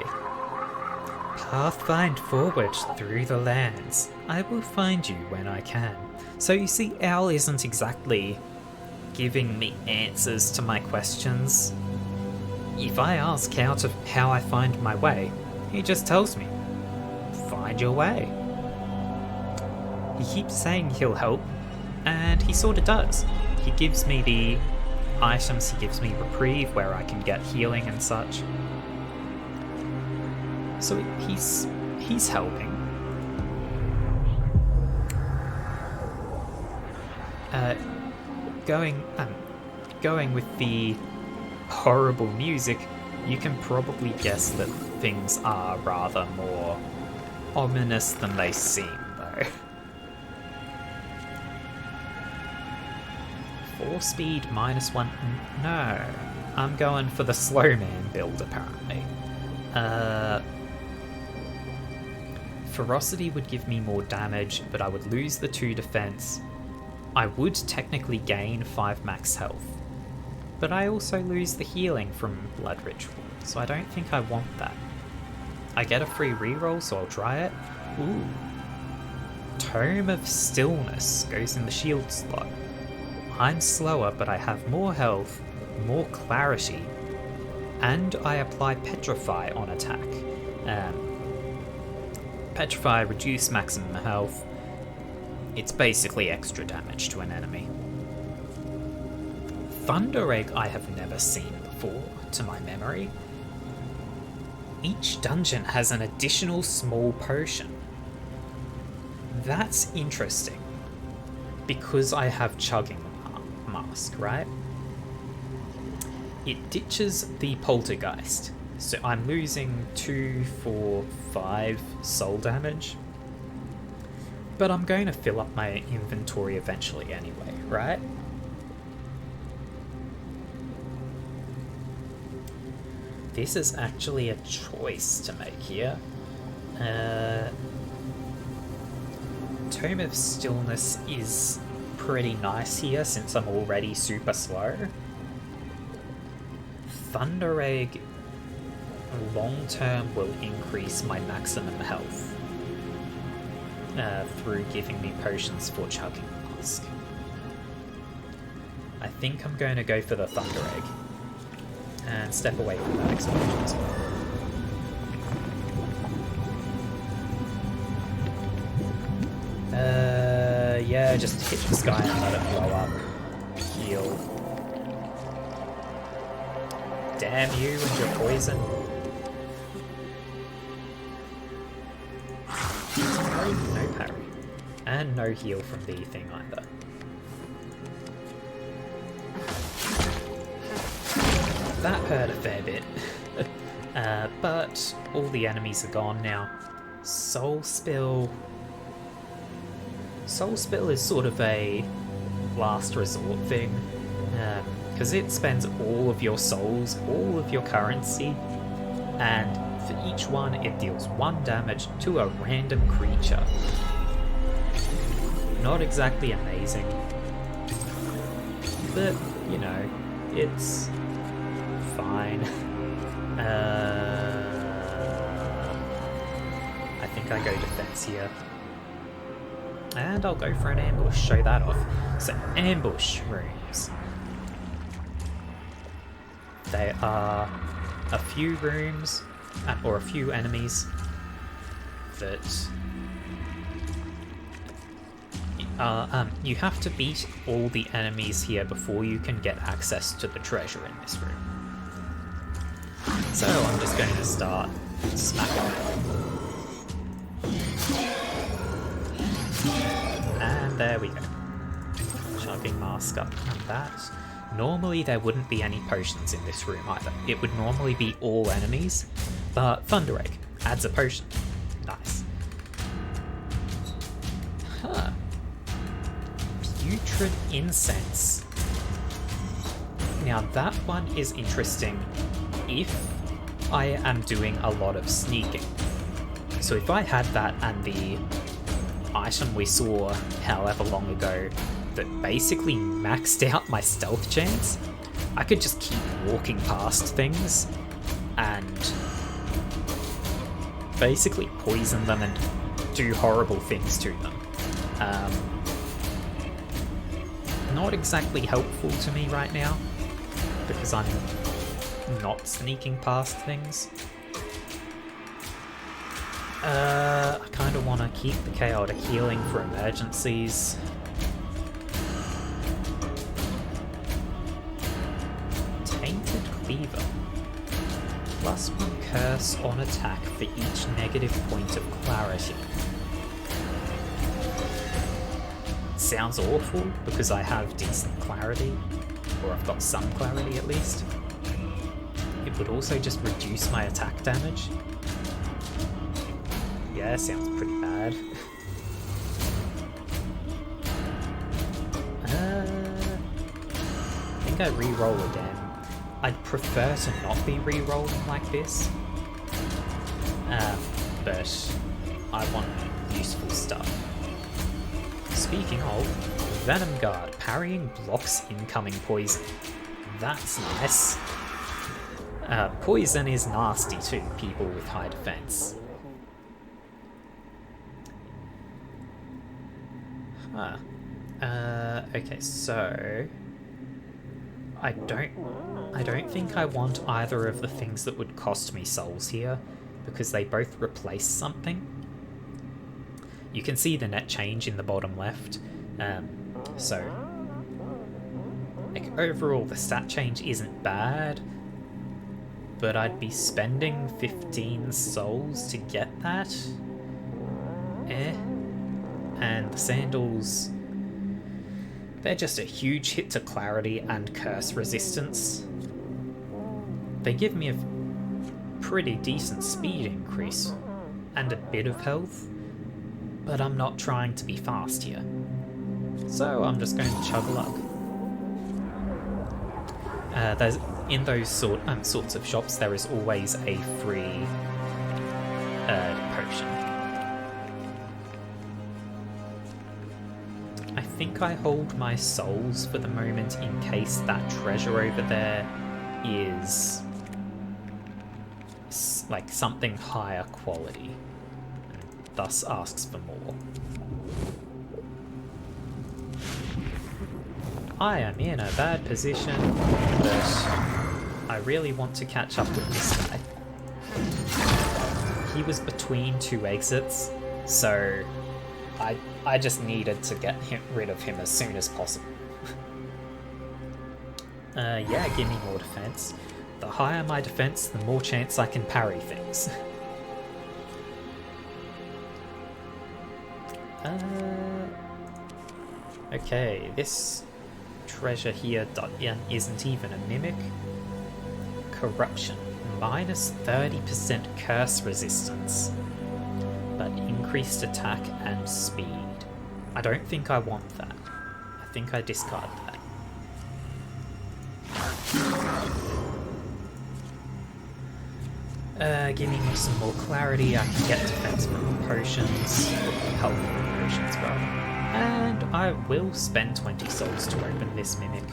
Pathfind forward through the lands. I will find you when I can. So you see, Owl isn't exactly giving me answers to my questions. If I ask how I find my way, he just tells me, find your way. He keeps saying he'll help, and he sort of does. He gives me the items, he gives me reprieve where I can get healing and such. So he's helping. Going with the horrible music, you can probably guess that things are rather more ominous than they seem, though. 4 speed -1. No, I'm going for the slow man build apparently. Ferocity would give me more damage, but I would lose the 2 defense. I would technically gain 5 max health, but I also lose the healing from Blood Ritual, so I don't think I want that. I get a free reroll, so I'll try it. Ooh. Tome of Stillness goes in the shield slot. I'm slower, but I have more health, more clarity, and I apply Petrify on attack. Petrify, reduce maximum health. It's basically extra damage to an enemy. Thunder Egg I have never seen before, to my memory. Each dungeon has an additional small potion. That's interesting, because I have Chugging Mask, right? It ditches the Poltergeist, so I'm losing 2, 4, 5 soul damage. But I'm going to fill up my inventory eventually anyway, right? This is actually a choice to make here. Tome of Stillness is pretty nice here since I'm already super slow. Thunder Egg long term will increase my maximum health through giving me potions for Chugging Mask. I think I'm going to go for the Thunder Egg and step away from that explosion as well. Yeah, just hit this guy and let it blow up. Heal. Damn you and your poison. No parry. And no heal from the thing either. That hurt a fair bit. But all the enemies are gone now. Soul Spill. Soul Spill is sort of a last resort thing, because it spends all of your souls, all of your currency, and for each one it deals 1 damage to a random creature. Not exactly amazing, but you know, it's fine. I think I go defense here. And I'll go for an ambush, show that off. So, ambush rooms. They are a few rooms, or a few enemies that you have to beat all the enemies here before you can get access to the treasure in this room. So I'm just going to start smacking them. And there we go. Chugging mask up and that. Normally there wouldn't be any potions in this room either. It would normally be all enemies, but Thunder Egg adds a potion. Nice. Huh. Putrid Incense. Now that one is interesting if I am doing a lot of sneaking. So if I had that and the item we saw however long ago that basically maxed out my stealth chance, I could just keep walking past things and basically poison them and do horrible things to them. Not exactly helpful to me right now because I'm not sneaking past things. I kind of want to keep the chaotic healing for emergencies. Tainted Cleaver. +1 curse on attack for each negative point of clarity. Sounds awful because I have decent clarity, or I've got some clarity at least. It would also just reduce my attack damage. Yeah, sounds pretty bad. I think I re-roll again. I'd prefer to not be re-rolling like this. But I want useful stuff. Speaking of, Venom Guard, parrying blocks incoming poison. That's nice. Poison is nasty to people with high defense. Huh. Okay, so I don't think I want either of the things that would cost me souls here, because they both replace something. You can see the net change in the bottom left. So like, overall the stat change isn't bad, but I'd be spending 15 souls to get that. And the sandals, they're just a huge hit to clarity and curse resistance. They give me a pretty decent speed increase and a bit of health, but I'm not trying to be fast here. So I'm just going to chug along. There's in those sorts of shops, there is always a free potion. I think I hold my souls for the moment in case that treasure over there is like something higher quality, and thus asks for more. I am in a bad position, but I really want to catch up with this guy. He was between 2 exits, so I just needed to get rid of him as soon as possible. Yeah, give me more defense. The higher my defense, the more chance I can parry things. Okay, this treasure here isn't even a mimic. Corruption. minus 30% curse resistance, but increased attack and speed. I don't think I want that. I think I discard that. Giving me some more clarity, I can get defense from potions, health from potions rather. And I will spend 20 souls to open this mimic.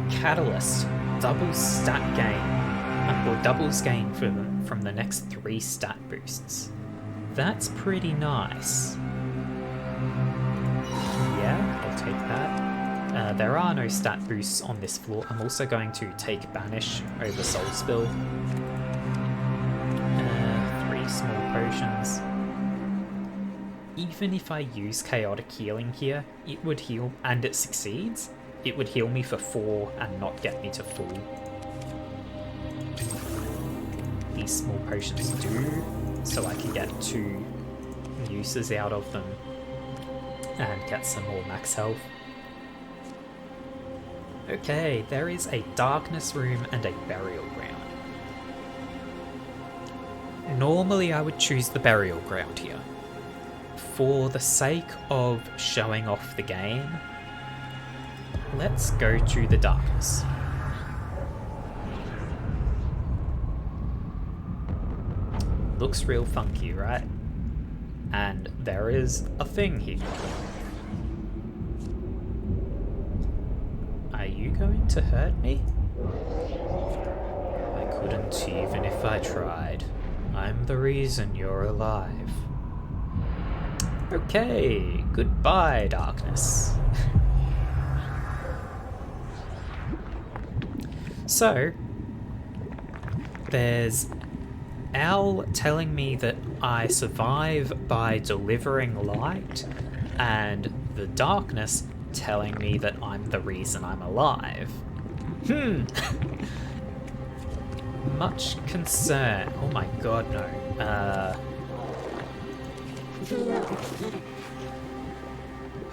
Catalyst, double stat gain, or doubles gain from the next 3 stat boosts. That's pretty nice. Yeah, I'll take that. There are no stat boosts on this floor. I'm also going to take Banish over Soul Spill. 3 small potions. Even if I use Chaotic Healing here, it would heal, and it succeeds, it would heal me for 4 and not get me to full. These small potions do, so I can get 2 uses out of them and get some more max health. Okay, there is a darkness room and a burial ground. Normally I would choose the burial ground here. For the sake of showing off the game, let's go to the darkness. Looks real funky, right? And there is a thing here. Are you going to hurt me? I couldn't even if I tried. I'm the reason you're alive. Okay, goodbye, darkness. So, there's Al telling me that I survive by delivering light, and the darkness telling me that I'm the reason I'm alive. Much concern. Oh my god, no.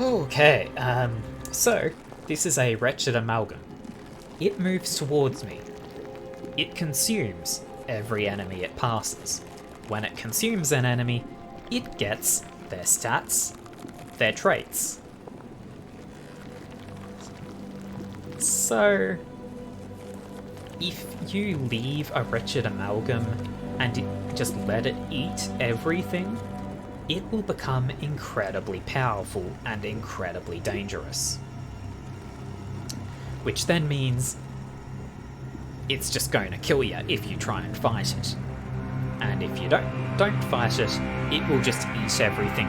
Okay, so this is a wretched amalgam. It moves towards me. It consumes every enemy it passes. When it consumes an enemy, it gets their stats, their traits. So, if you leave a wretched amalgam and just let it eat everything, it will become incredibly powerful and incredibly dangerous. Which then means it's just going to kill you if you try and fight it. And if you don't fight it, it will just eat everything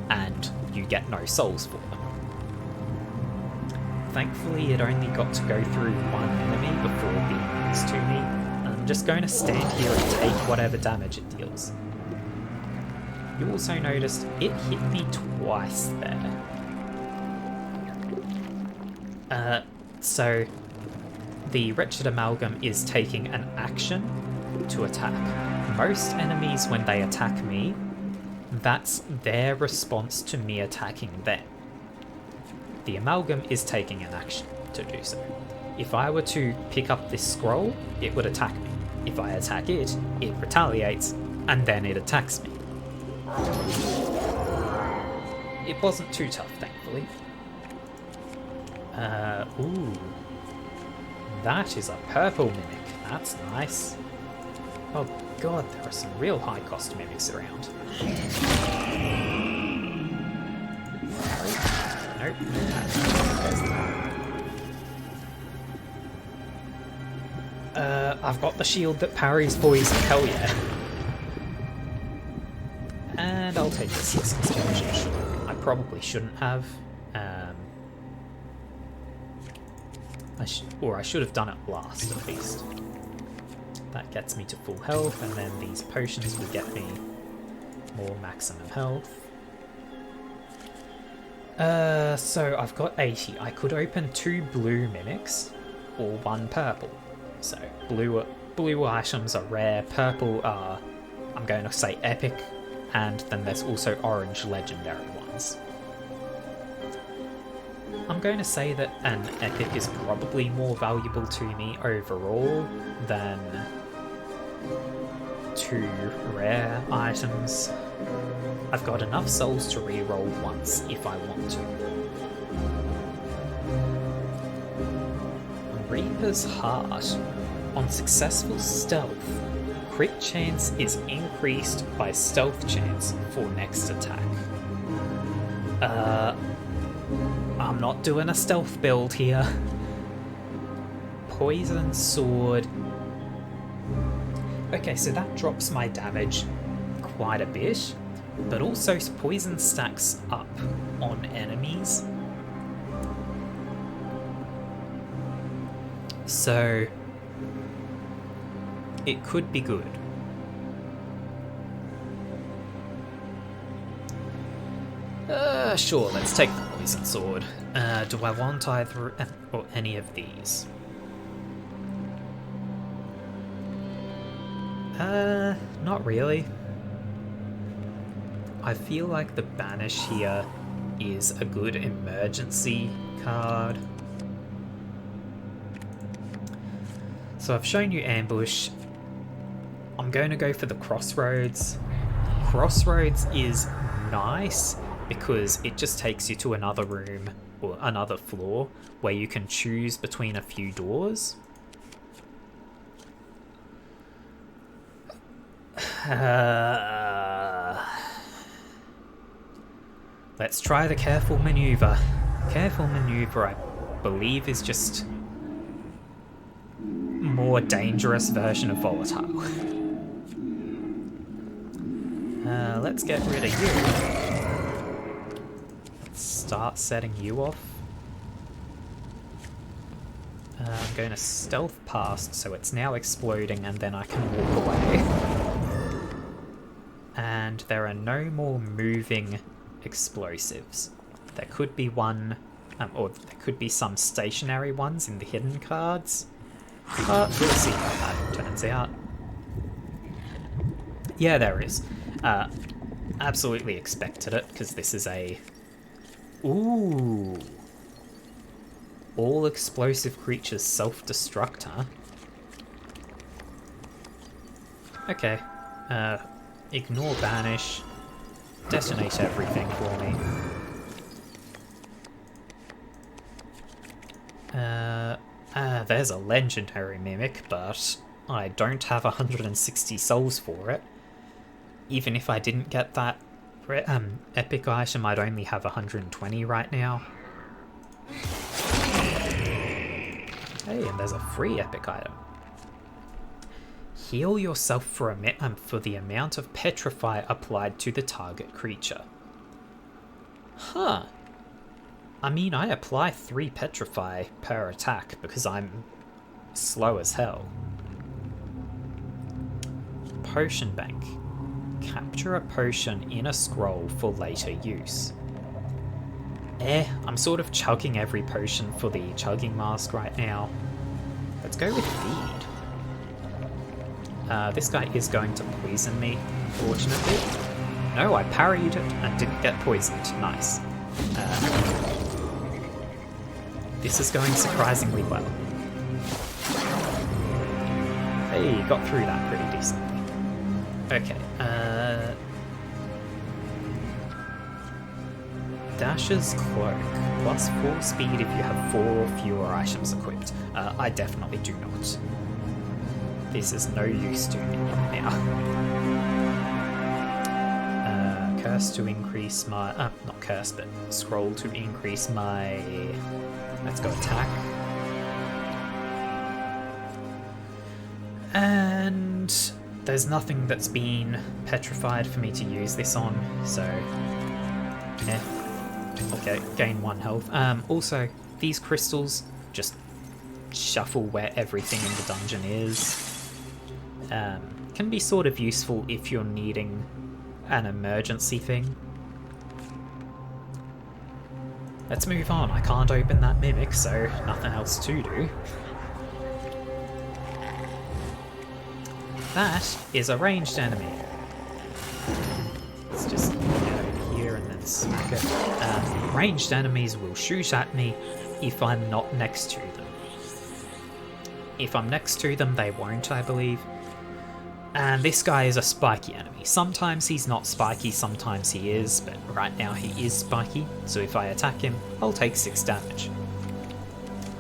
and you get no souls for them. Thankfully, it only got to go through one enemy before being used to me. I'm just going to stand here and take whatever damage it deals. You also noticed it hit me twice there. So the Wretched Amalgam is taking an action to attack. Most enemies, when they attack me, that's their response to me attacking them. The Amalgam is taking an action to do so. If I were to pick up this scroll, it would attack me. If I attack it, it retaliates, and then it attacks me. It wasn't too tough, thankfully. Ooh. That is a purple mimic. That's nice. Oh god, there are some real high-cost mimics around. Nope. I've got the shield that parries poison, hell yeah. And I'll take this explosion. I probably shouldn't have. I should have done it last, at least. That gets me to full health, and then these potions will get me more maximum health. So I've got 80. I could open 2 blue mimics, or 1 purple. So blue items are rare, purple are, I'm going to say, epic, and then there's also orange legendary ones. I'm going to say that an epic is probably more valuable to me overall than 2 rare items. I've got enough souls to reroll once if I want to. Reaper's Heart. On successful stealth, crit chance is increased by stealth chance for next attack. I'm not doing a stealth build here. Poison Sword. Okay, so that drops my damage quite a bit, but also poison stacks up on enemies. So it could be good. Sure, let's take the Poison Sword. Do I want either or any of these? Not really. I feel like the Banish here is a good emergency card. So I've shown you Ambush. I'm going to go for the Crossroads. Crossroads is nice because it just takes you to another room or another floor where you can choose between a few doors. Let's try the Careful Maneuver. Careful Maneuver, I believe, is just more dangerous version of Volatile. Let's get rid of you. Let's start setting you off. I'm going to stealth past, so it's now exploding and then I can walk away. And there are no more moving explosives. There could be one, or there could be some stationary ones in the hidden cards. But we'll see how that turns out. Yeah, there is. Absolutely expected it, because this is a... Ooh. All explosive creatures self-destruct, huh? Okay. Ignore Banish. Detonate everything for me. There's a legendary Mimic, but I don't have 160 souls for it. Even if I didn't get that epic item, I'd only have 120 right now. Hey, and there's a free epic item. Heal yourself for the amount of Petrify applied to the target creature. Huh. I mean, I apply 3 Petrify per attack because I'm slow as hell. Potion Bank. Capture a potion in a scroll for later use. I'm sort of chugging every potion for the chugging mask right now. Let's go with Feed. This guy is going to poison me, unfortunately. No, I parried it and didn't get poisoned. Nice. This is going surprisingly well. Hey, got through that pretty decently. Okay, Dasher's Cloak. Plus 4 speed if you have 4 or fewer items equipped. I definitely do not. This is no use to me now. Curse to increase my... not curse, but scroll to increase my... Let's go attack. And there's nothing that's been petrified for me to use this on, so... yeah. Okay, gain 1 health. Also, these crystals just shuffle where everything in the dungeon is. Can be sort of useful if you're needing an emergency thing. Let's move on. I can't open that Mimic, so nothing else to do. That is a ranged enemy. Let's just get over here and then points. Okay. Ranged enemies will shoot at me if I'm not next to them. If I'm next to them, they won't, I believe. And this guy is a spiky enemy. Sometimes he's not spiky, sometimes he is, but right now he is spiky, so if I attack him, I'll take 6 damage.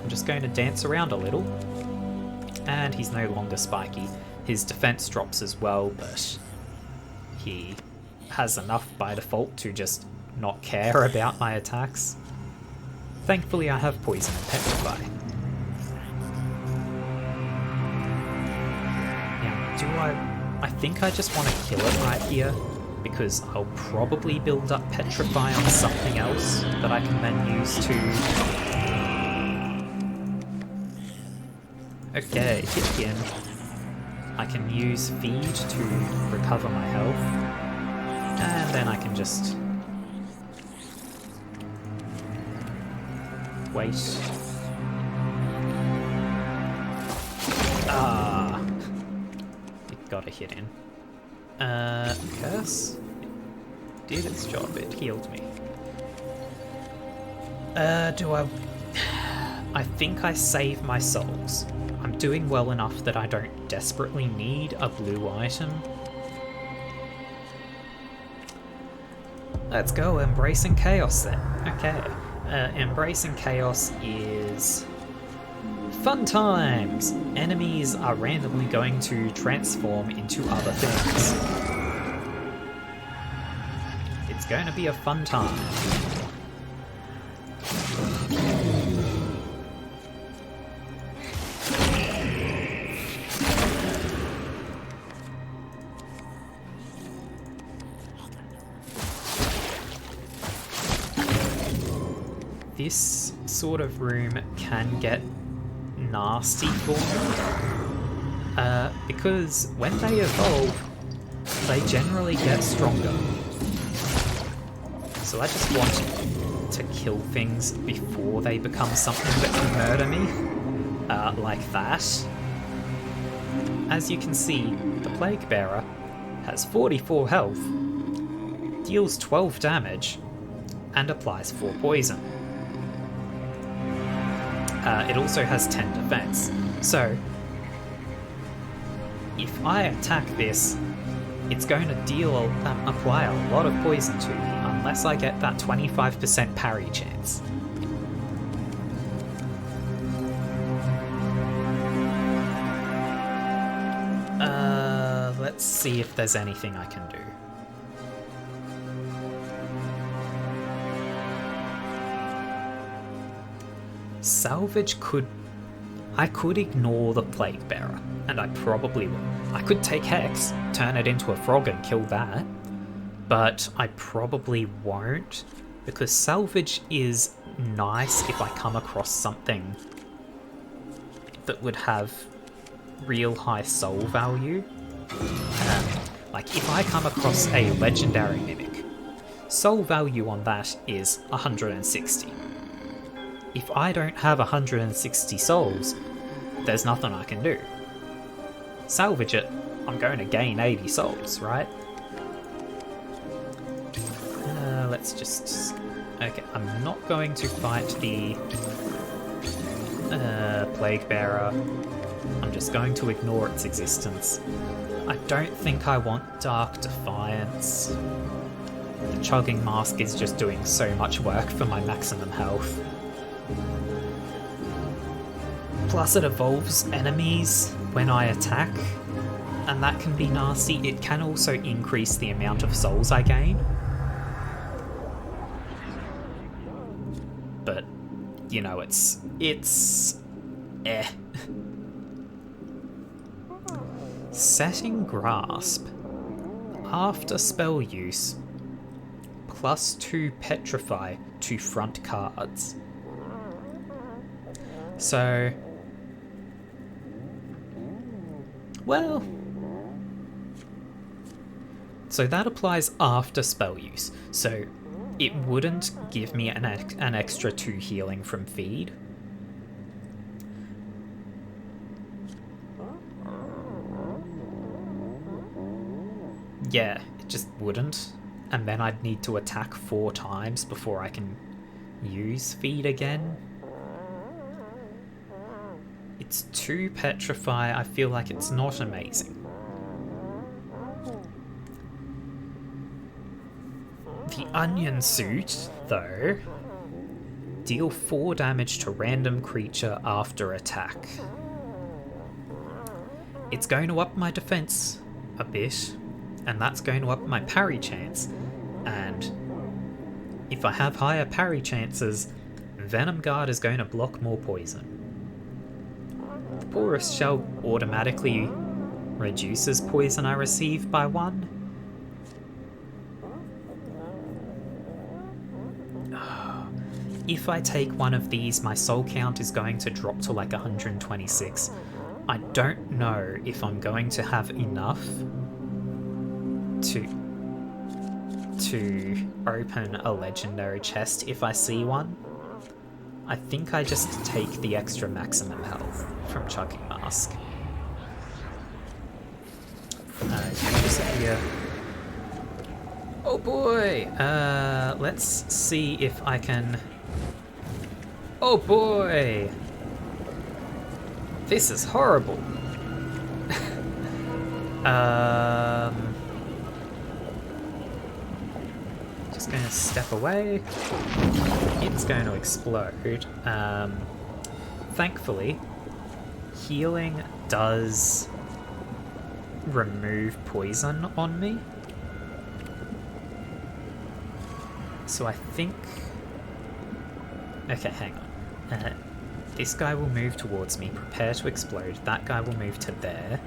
I'm just going to dance around a little, and he's no longer spiky. His defense drops as well, but he has enough by default to just not care about my attacks. Thankfully I have poison and petrify. I think I just want to kill it right here, because I'll probably build up Petrify on something else that I can then use to... Okay, hit him. I can use Feed to recover my health, and then I can just... wait. Got a hit in. Curse? It did its job, it healed me. I think I save my souls. I'm doing well enough that I don't desperately need a blue item. Let's go, Embracing Chaos then. Okay. Embracing Chaos is... fun times! Enemies are randomly going to transform into other things. It's going to be a fun time. This sort of room can get nasty for me, because when they evolve, they generally get stronger. So I just want to kill things before they become something that can murder me, like that. As you can see, the Plague Bearer has 44 health, deals 12 damage, and applies 4 poison. It also has 10 defense, so if I attack this, it's going to apply a lot of poison to me unless I get that 25% parry chance. Let's see if there's anything I can do. Salvage I could ignore the Plague Bearer, and I probably will. I could take Hex, turn it into a frog and kill that, but I probably won't, because Salvage is nice if I come across something that would have real high soul value. Like if I come across a Legendary Mimic, soul value on that is 160. If I don't have 160 souls, there's nothing I can do. Salvage it, I'm going to gain 80 souls, right? Let's just... Okay, I'm not going to fight the Plague Bearer. I'm just going to ignore its existence. I don't think I want Dark Defiance. The Chugging Mask is just doing so much work for my maximum health. Plus it evolves enemies when I attack, and that can be nasty. It can also increase the amount of souls I gain. But, you know, it's eh. Setting Grasp. After spell use, +2 Petrify to front cards. So... well... so that applies after spell use, so it wouldn't give me an extra 2 healing from Feed. Yeah, it just wouldn't. and then I'd need to attack 4 times before I can use feed again. It's 2 petrify. I feel like it's not amazing. The onion suit, though, deal 4 damage to random creature after attack. It's going to up my defense a bit, and that's going to up my parry chance. And if I have higher parry chances, Venom Guard is going to block more poison. The Porous Shell automatically reduces poison I receive by 1. If I take one of these, my soul count is going to drop to like 126. I don't know if I'm going to have enough to open a legendary chest if I see one. I think I just take the extra maximum health from Chucking Mask. Disappear. Oh boy! Let's see if I can... Oh boy! This is horrible. Just gonna step away. It's going to explode. Thankfully, healing does remove poison on me. So I think... Okay, hang on. This guy will move towards me, prepare to explode. That guy will move to there.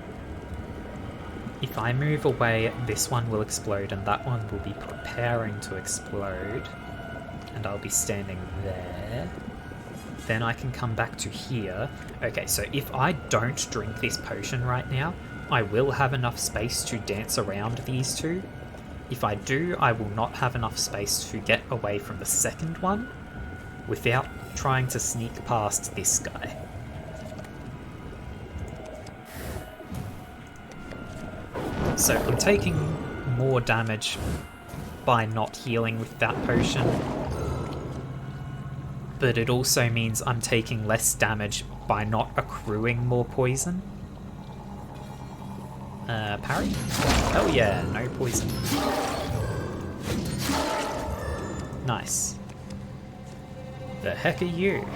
If I move away, this one will explode and that one will be preparing to explode. And I'll be standing there. Then I can come back to here. Okay, so if I don't drink this potion right now, I will have enough space to dance around these two. If I do, I will not have enough space to get away from the second one without trying to sneak past this guy. So I'm taking more damage by not healing with that potion, but it also means I'm taking less damage by not accruing more poison. Parry? Oh yeah, no poison. Nice. The heck are you?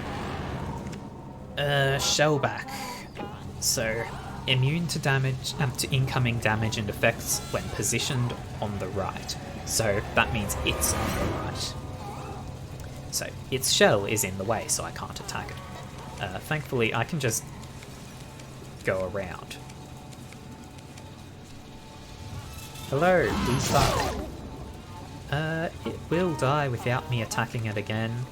Shellback. So, immune to damage, to incoming damage and effects when positioned on the right. So that means it's on the right. So its shell is in the way, so I can't attack it. Thankfully, I can just go around. Hello, please die. It will die without me attacking it again.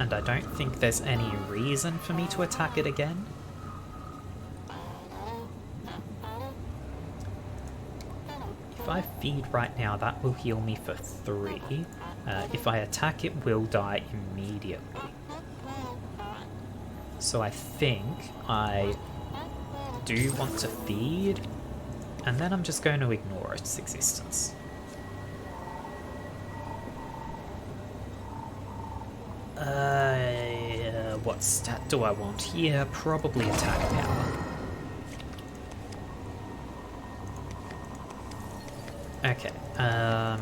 And I don't think there's any reason for me to attack it again. If I feed right now, that will heal me for 3. If I attack, it will die immediately. So I think I do want to feed, and then I'm just going to ignore its existence. What stat do I want here? Probably attack power. Okay, I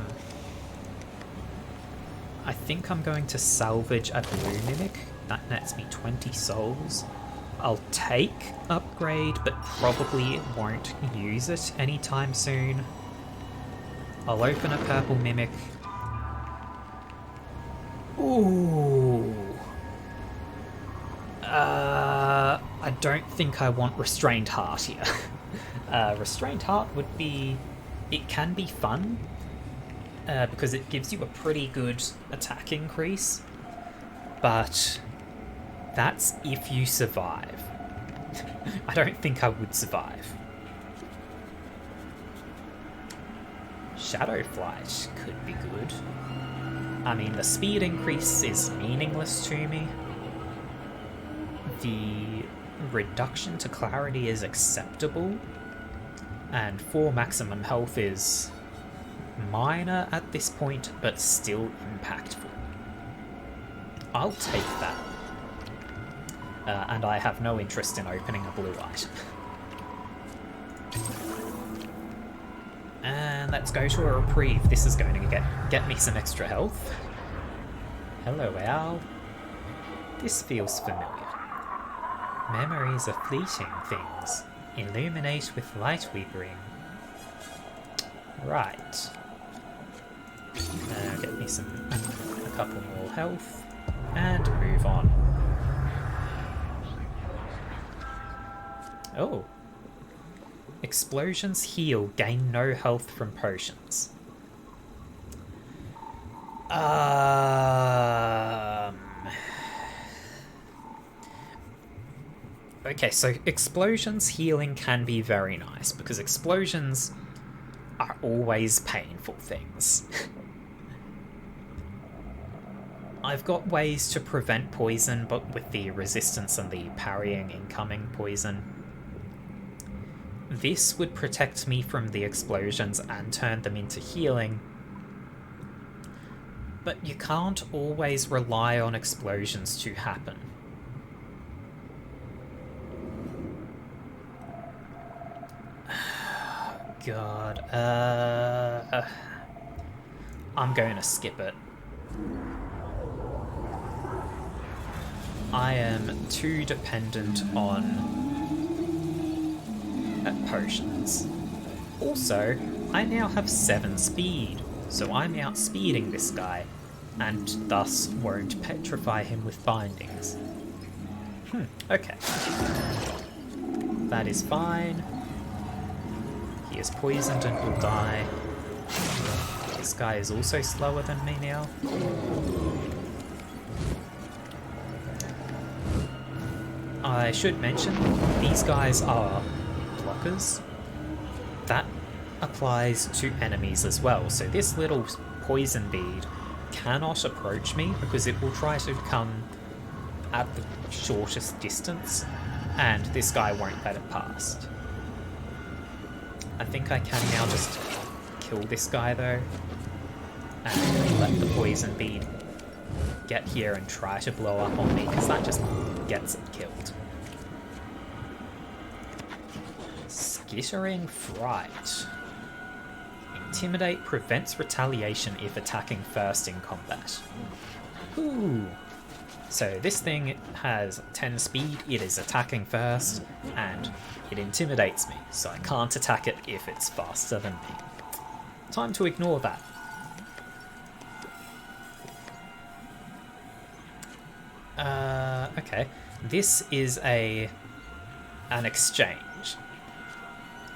think I'm going to salvage a blue mimic. That nets me 20 souls. I'll take upgrade, but probably won't use it anytime soon. I'll open a purple mimic. Ooh. I don't think I want Restrained Heart here. Restrained Heart would be... It can be fun, because it gives you a pretty good attack increase, but that's if you survive. I don't think I would survive. Shadow Flight could be good. I mean, the speed increase is meaningless to me. The reduction to clarity is acceptable. And 4 maximum health is minor at this point, but still impactful. I'll take that. And I have no interest in opening a blue item. And let's go to a reprieve. This is going to get me some extra health. Hello, Owl. This feels familiar. Memories are fleeting things. Illuminate with light we bring. Right. Get me a couple more health. And move on. Oh. Explosions heal, gain no health from potions. Okay, so explosions healing can be very nice, because explosions are always painful things. I've got ways to prevent poison, but with the resistance and the parrying incoming poison. This would protect me from the explosions and turn them into healing. But you can't always rely on explosions to happen. God, I'm going to skip it. I am too dependent on potions. Also, I now have 7 speed, so I'm outspeeding this guy, and thus won't petrify him with bindings. Okay. That is fine. He is poisoned and will die. This guy is also slower than me now. I should mention, these guys are blockers. That applies to enemies as well, so this little poison bead cannot approach me because it will try to come at the shortest distance, and this guy won't let it past. I think I can now just kill this guy though, and let the poison bead get here and try to blow up on me, because that just gets it killed. Skittering Fright. Intimidate prevents retaliation if attacking first in combat. Ooh. So this thing has 10 speed, it is attacking first, and it intimidates me, so I can't attack it if it's faster than me. Time to ignore that. Okay. This is an exchange.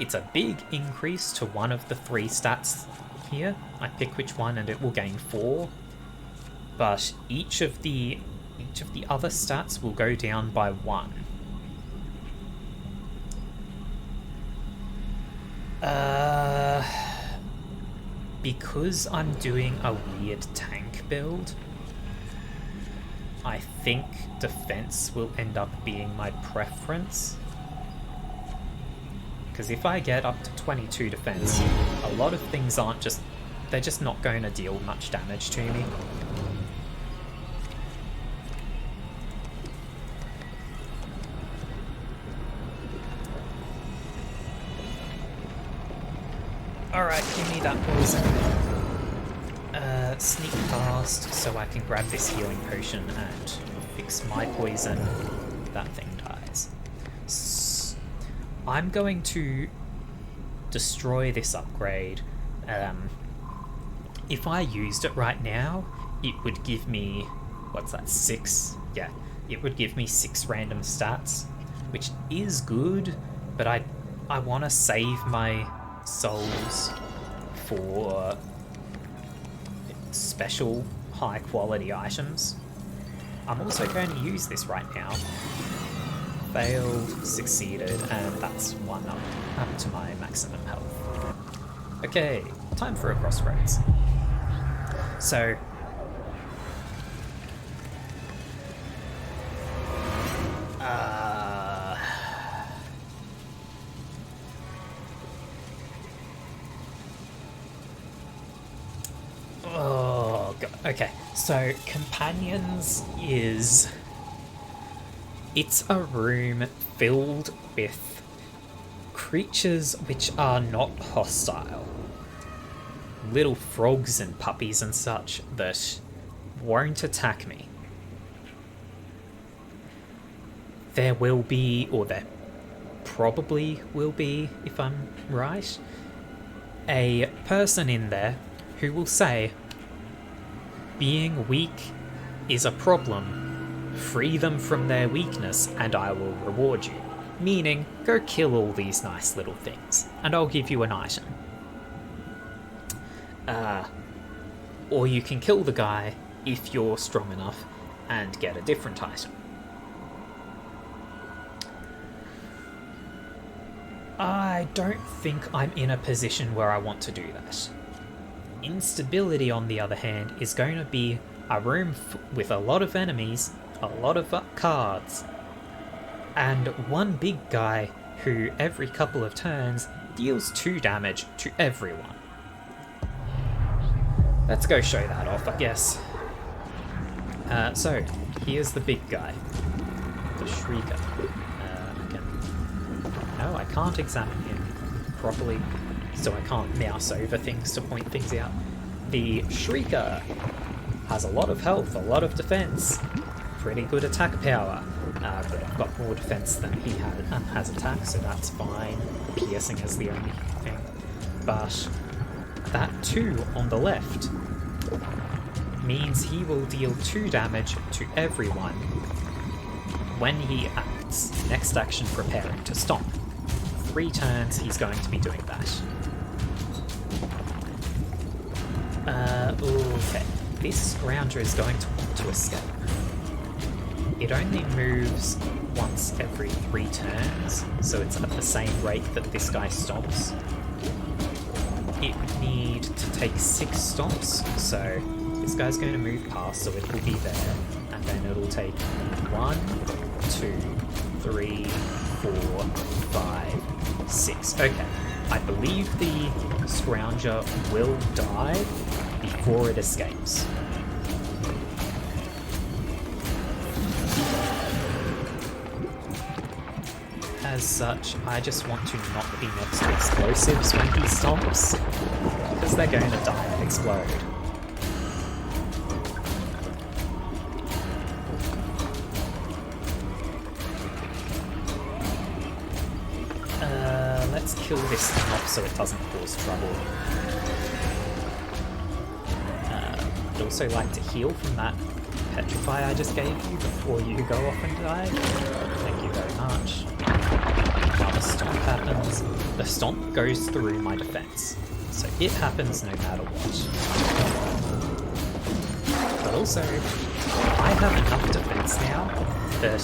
It's a big increase to one of the 3 stats here. I pick which one and it will gain 4. But each of the other stats will go down by 1. Because I'm doing a weird tank build, I think defense will end up being my preference. Because if I get up to 22 defense, a lot of things they're just not going to deal much damage to me. Alright, give me that poison. Sneak past so I can grab this healing potion and fix my poison. That thing dies. I'm going to destroy this upgrade. If I used it right now, it would give me, what's that, 6? Yeah, it would give me 6 random stats, which is good, but I want to save my souls for special high quality items. I'm also going to use this right now. Failed, succeeded, and that's 1 up to my maximum health. Okay, time for a crossroads. So Okay, so Companions is... It's a room filled with creatures which are not hostile. Little frogs and puppies and such that won't attack me. There will be, or there probably will be, if I'm right, a person in there who will say, being weak is a problem. Free them from their weakness and I will reward you. Meaning, go kill all these nice little things and I'll give you an item. Or you can kill the guy if you're strong enough and get a different item. I don't think I'm in a position where I want to do that. Instability, on the other hand, is going to be a room with a lot of enemies, a lot of cards, and one big guy who every couple of turns deals 2 damage to everyone. Let's go show that off, I guess. So, here's the big guy. The Shrieker. No, I can't examine him properly, so I can't mouse over things to point things out. The Shrieker has a lot of health, a lot of defense, pretty good attack power, but I've got more defense than he has attack, so that's fine. Piercing is the only thing. But that 2 on the left means he will deal 2 damage to everyone when he acts. Next action, preparing to stomp. 3 turns, he's going to be doing that. Okay. This Scrounger is going to want to escape. It only moves once every 3 turns, so it's at the same rate that this guy stomps. It would need to take 6 stomps, so this guy's going to move past, so it will be there, and then it'll take 1, 2, 3, 4, 5, 6. Okay, I believe the Scrounger will die before it escapes. As such, I just want to not be next to explosives when he stomps, because they're going to die and explode. Let's kill this thing off so it doesn't cause trouble. I'd also like to heal from that petrify I just gave you before you go off and die. Thank you very much. Now the stomp happens. The stomp goes through my defense, so it happens no matter what. But also, I have enough defense now that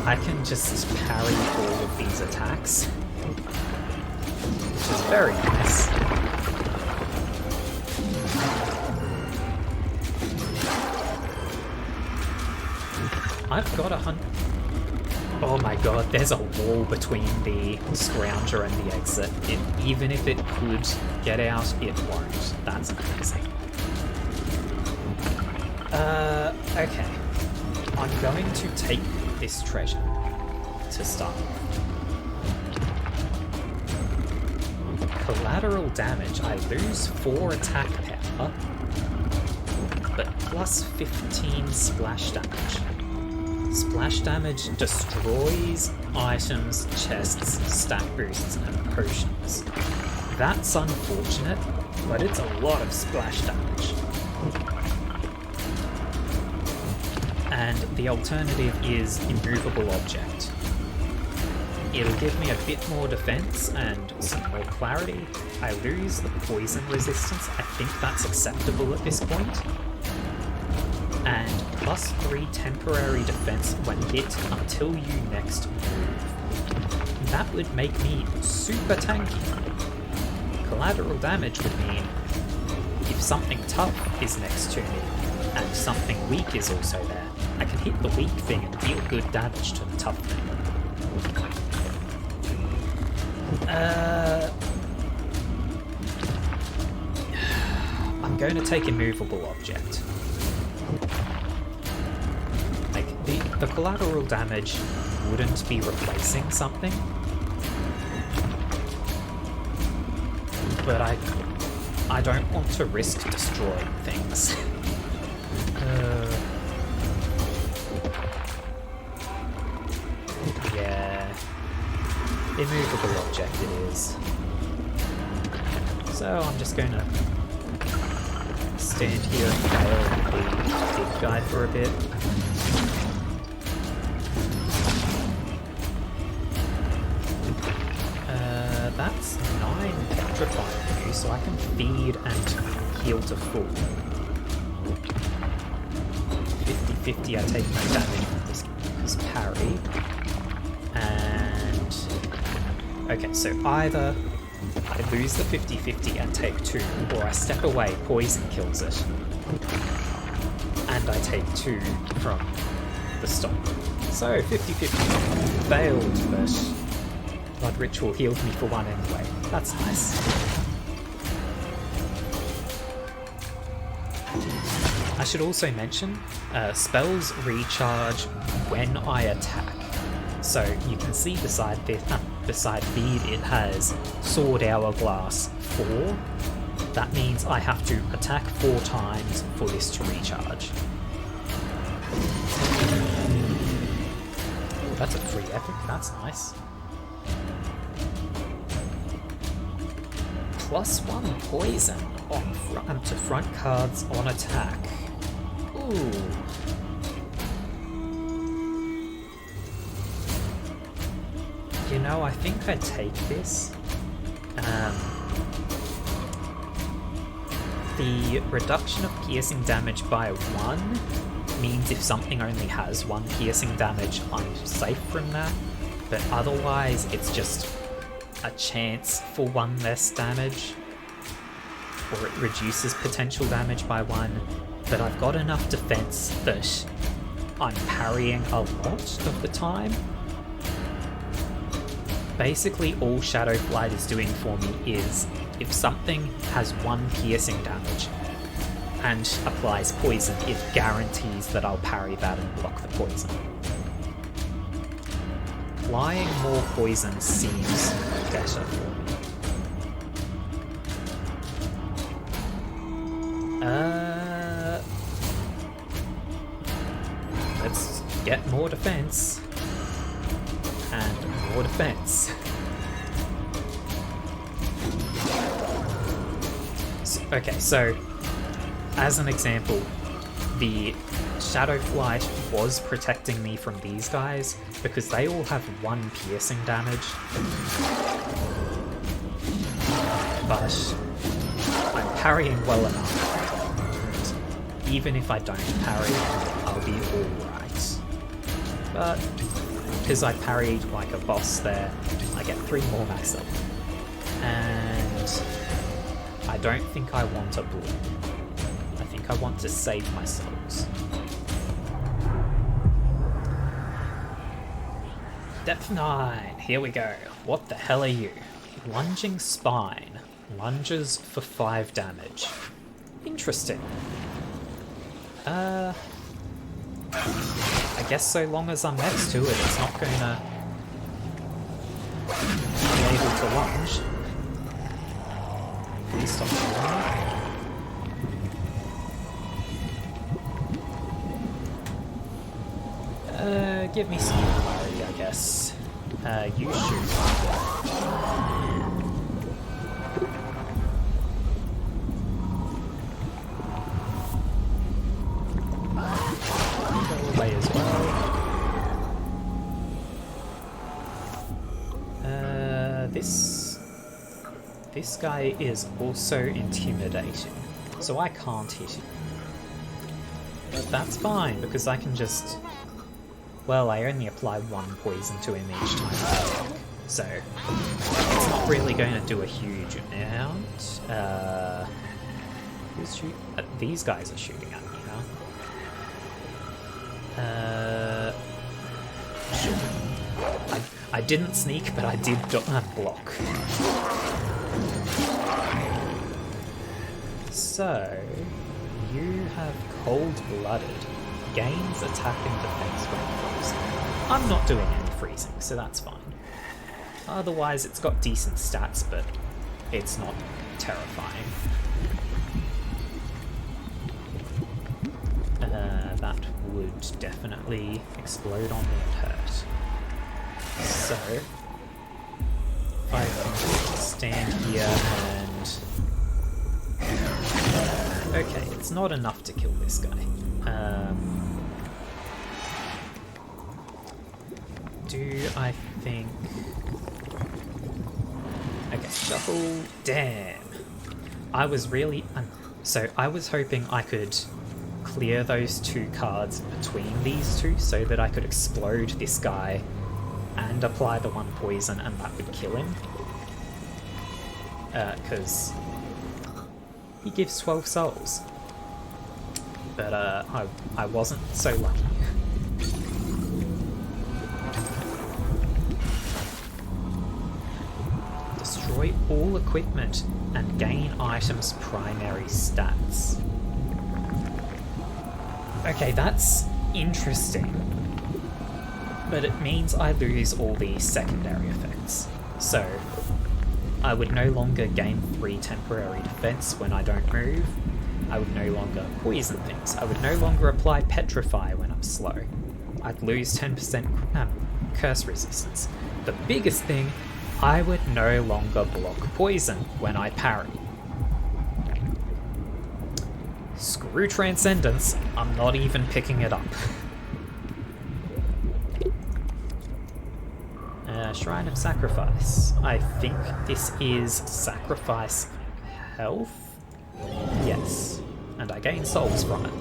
I can just parry all of these attacks, which is very nice. I've got 100... Oh my god, there's a wall between the Scrounger and the exit. Even if it could get out, it won't. That's amazing. Okay. I'm going to take this treasure to start. Collateral damage. I lose 4 attack power, but plus 15 splash damage. Splash damage destroys items, chests, stat boosts, and potions. That's unfortunate, but it's a lot of splash damage. And the alternative is immovable object. It'll give me a bit more defense and some more clarity. I lose the poison resistance. I think that's acceptable at this point. And plus 3 temporary defense when hit until you next move. That would make me super tanky. Collateral damage would mean if something tough is next to me and something weak is also there, I can hit the weak thing and deal good damage to the tough thing. I'm I'm going to take immovable object. Like, the collateral damage wouldn't be replacing something, but I don't want to risk destroying things. Yeah, immovable object it is. So I'm just going to stand here and fail the big guy for a bit. That's 9 petrifying you, so I can feed and heal to full. 50-50, I take no damage from this parry. And... okay, so either I lose the 50-50 and take 2, or I step away, poison kills it, and I take 2 from the stop. So 50-50 failed, but Blood Ritual healed me for 1 anyway. That's nice. I should also mention, spells recharge when I attack. So you can see beside feed it has Sword Hourglass 4. That means I have to attack 4 times for this to recharge. Oh, that's a free epic, that's nice. +1 poison on to front cards on attack. Ooh. You know, I think I'd take this. The reduction of piercing damage by 1 means if something only has 1 piercing damage, I'm safe from that. But otherwise, it's just a chance for 1 less damage, or it reduces potential damage by 1, but I've got enough defense that I'm parrying a lot of the time. Basically all Shadow Flight is doing for me is, if something has 1 piercing damage and applies poison, it guarantees that I'll parry that and block the poison. Applying more poison seems better for me. Let's get more defense. And more defense. Okay, so as an example, the Shadow Flight was protecting me from these guys because they all have 1 piercing damage. But I'm parrying well enough. And even if I don't parry, I'll be alright. But because I parried like a boss there, I get 3 more max up. And I don't think I want a blue. I think I want to save my souls. Depth 9, here we go. What the hell are you? Lunging Spine. Lunges for 5 damage. Interesting. I guess so long as I'm next to it, it's not gonna be able to lunge. Please stop doing that. Give me some clarity, I guess. You shoot. Away as well. This guy is also intimidating, so I can't hit him. But that's fine, because I can just... well, I only apply 1 poison to him each time I attack, so it's not really going to do a huge amount. Who's shooting? These guys are shooting at me now. I didn't sneak, but I did block. So, you have cold-blooded, gains attack and defense when frozen. I'm not doing any freezing, so that's fine. Otherwise, it's got decent stats, but it's not terrifying. That would definitely explode on me and hurt. So, I can stand here and... Okay, it's not enough to kill this guy. Do I think... Okay, shuffle. Damn. I was really... So I was hoping I could clear those two cards between these two so that I could explode this guy and apply the one poison and that would kill him. Because he gives 12 souls. But I wasn't so lucky. Destroy all equipment and gain items' primary stats. Okay, that's interesting. But it means I lose all these secondary effects. So, I would no longer gain 3 temporary defense when I don't move. I would no longer poison things. I would no longer apply petrify when I'm slow. I'd lose 10% curse resistance. The biggest thing, I would no longer block poison when I parry. Screw Transcendence, I'm not even picking it up. Shrine of Sacrifice. I think this is Sacrifice Health? Yes. And I gain souls from it.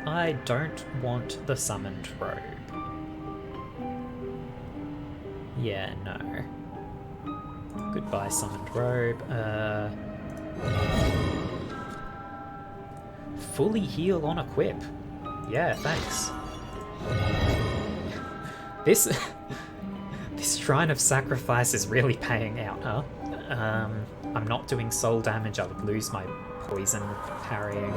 I don't want the Summoned Robe. Yeah, no. Goodbye, Summoned Robe. Fully heal on equip. Yeah, thanks. This Shrine of Sacrifice is really paying out, huh? I'm not doing soul damage, I would lose my poison parrying.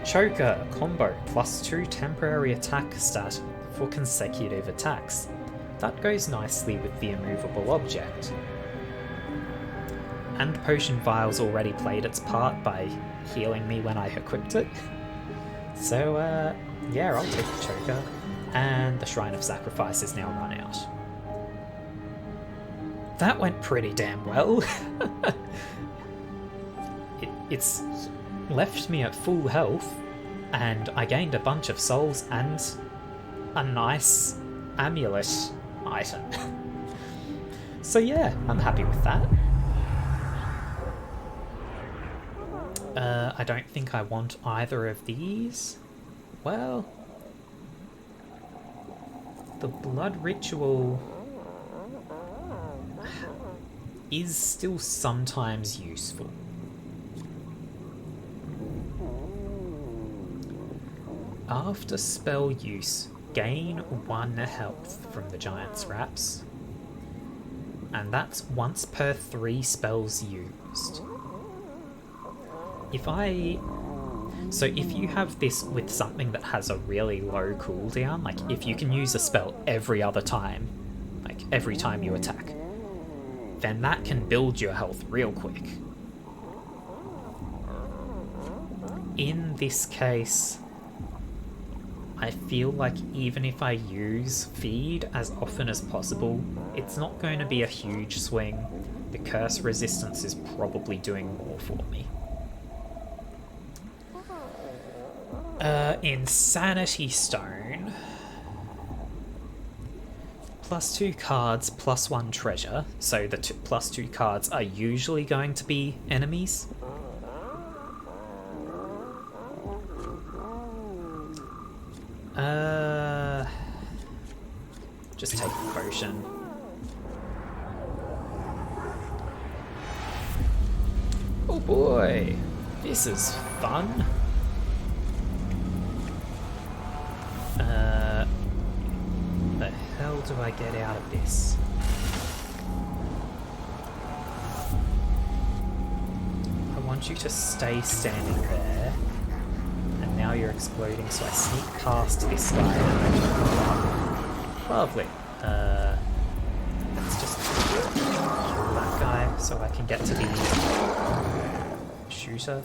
Choker, combo, +2 temporary attack stat for consecutive attacks. That goes nicely with the immovable object. And Potion Vials already played its part by healing me when I equipped it. So, yeah, I'll take the Choker. And the Shrine of Sacrifice is now run out. That went pretty damn well. It's left me at full health, and I gained a bunch of souls and a nice amulet item. So yeah, I'm happy with that. I don't think I want either of these. Well, the blood ritual is still sometimes useful. After spell use, gain 1 health from the Giant's Wraps, and that's once per 3 spells used. So if you have this with something that has a really low cooldown, like if you can use a spell every other time, like every time you attack, then that can build your health real quick. In this case, I feel like even if I use feed as often as possible, it's not going to be a huge swing. The curse resistance is probably doing more for me. Insanity Stone. +2 cards, +1 treasure. So the +2 cards are usually going to be enemies. Just take the potion. Oh boy, this is fun. The hell do I get out of this? I want you to stay standing there. And now you're exploding, so I sneak past this guy and I jump up. Lovely. Let's just kill that guy so I can get to the shooter.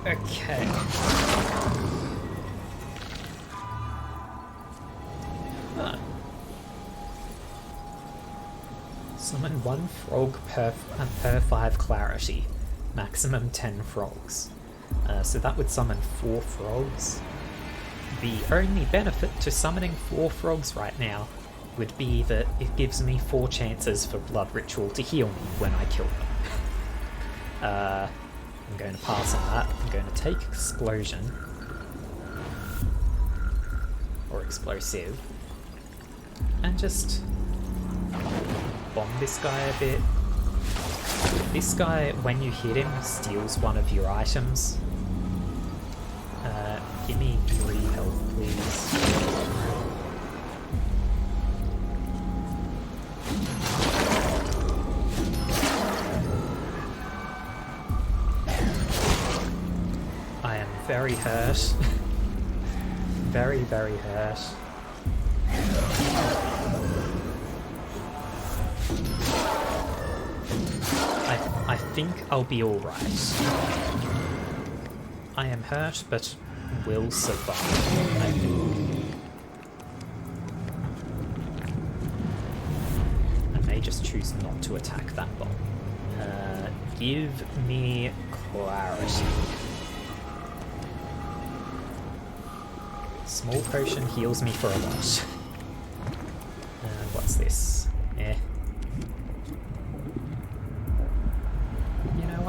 Okay. Summon 1 frog per 5 clarity. Maximum 10 frogs. So that would summon 4 frogs. The only benefit to summoning 4 frogs right now would be that it gives me 4 chances for Blood Ritual to heal me when I kill them. I'm going to pass on that. I'm going to take Explosion. Or Explosive. And just bomb this guy a bit. This guy, when you hit him, steals one of your items. Give me 3 health, please. I am very hurt. Very, very hurt. I think I'll be alright. I am hurt, but will survive, I think. I may just choose not to attack that bomb. Give me clarity. Small potion heals me for a lot. What's this? Eh. You know,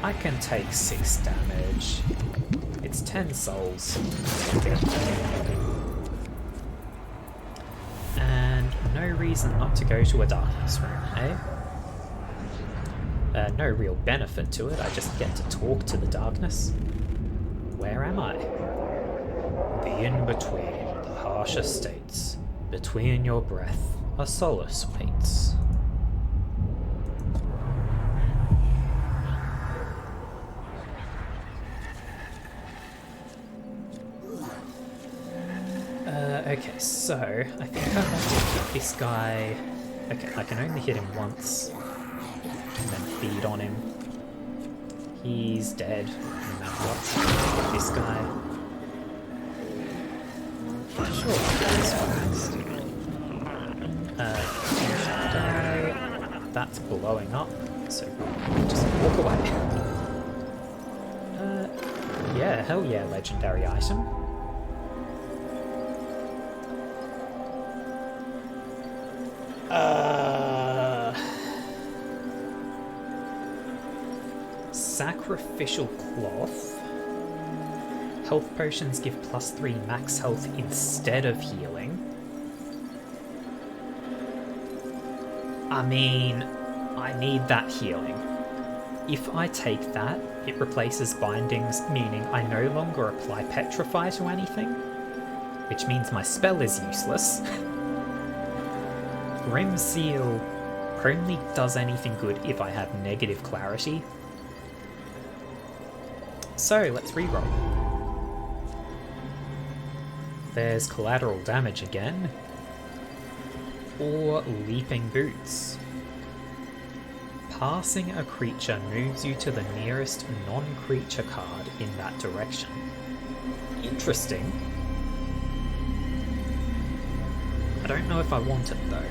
I can take 6 damage. It's 10 souls. And no reason not to go to a darkness room, eh? No real benefit to it, I just get to talk to the darkness. Where am I? The in-between, the harsher states. Between your breath, a solace waits. Okay, so I think I want to hit this guy. Okay, I can only hit him once. And then feed on him. He's dead, no matter what. This guy. Sure, this die. That's blowing up, so just walk away. Yeah, hell yeah, legendary item. Sacrificial Cloth. Health potions give +3 max health instead of healing. I mean, I need that healing. If I take that, it replaces bindings, meaning I no longer apply Petrify to anything, which means my spell is useless. Grim Seal only does anything good if I have negative clarity. So, let's reroll. There's collateral damage again. Or Leaping Boots. Passing a creature moves you to the nearest non-creature card in that direction. Interesting. I don't know if I want it though.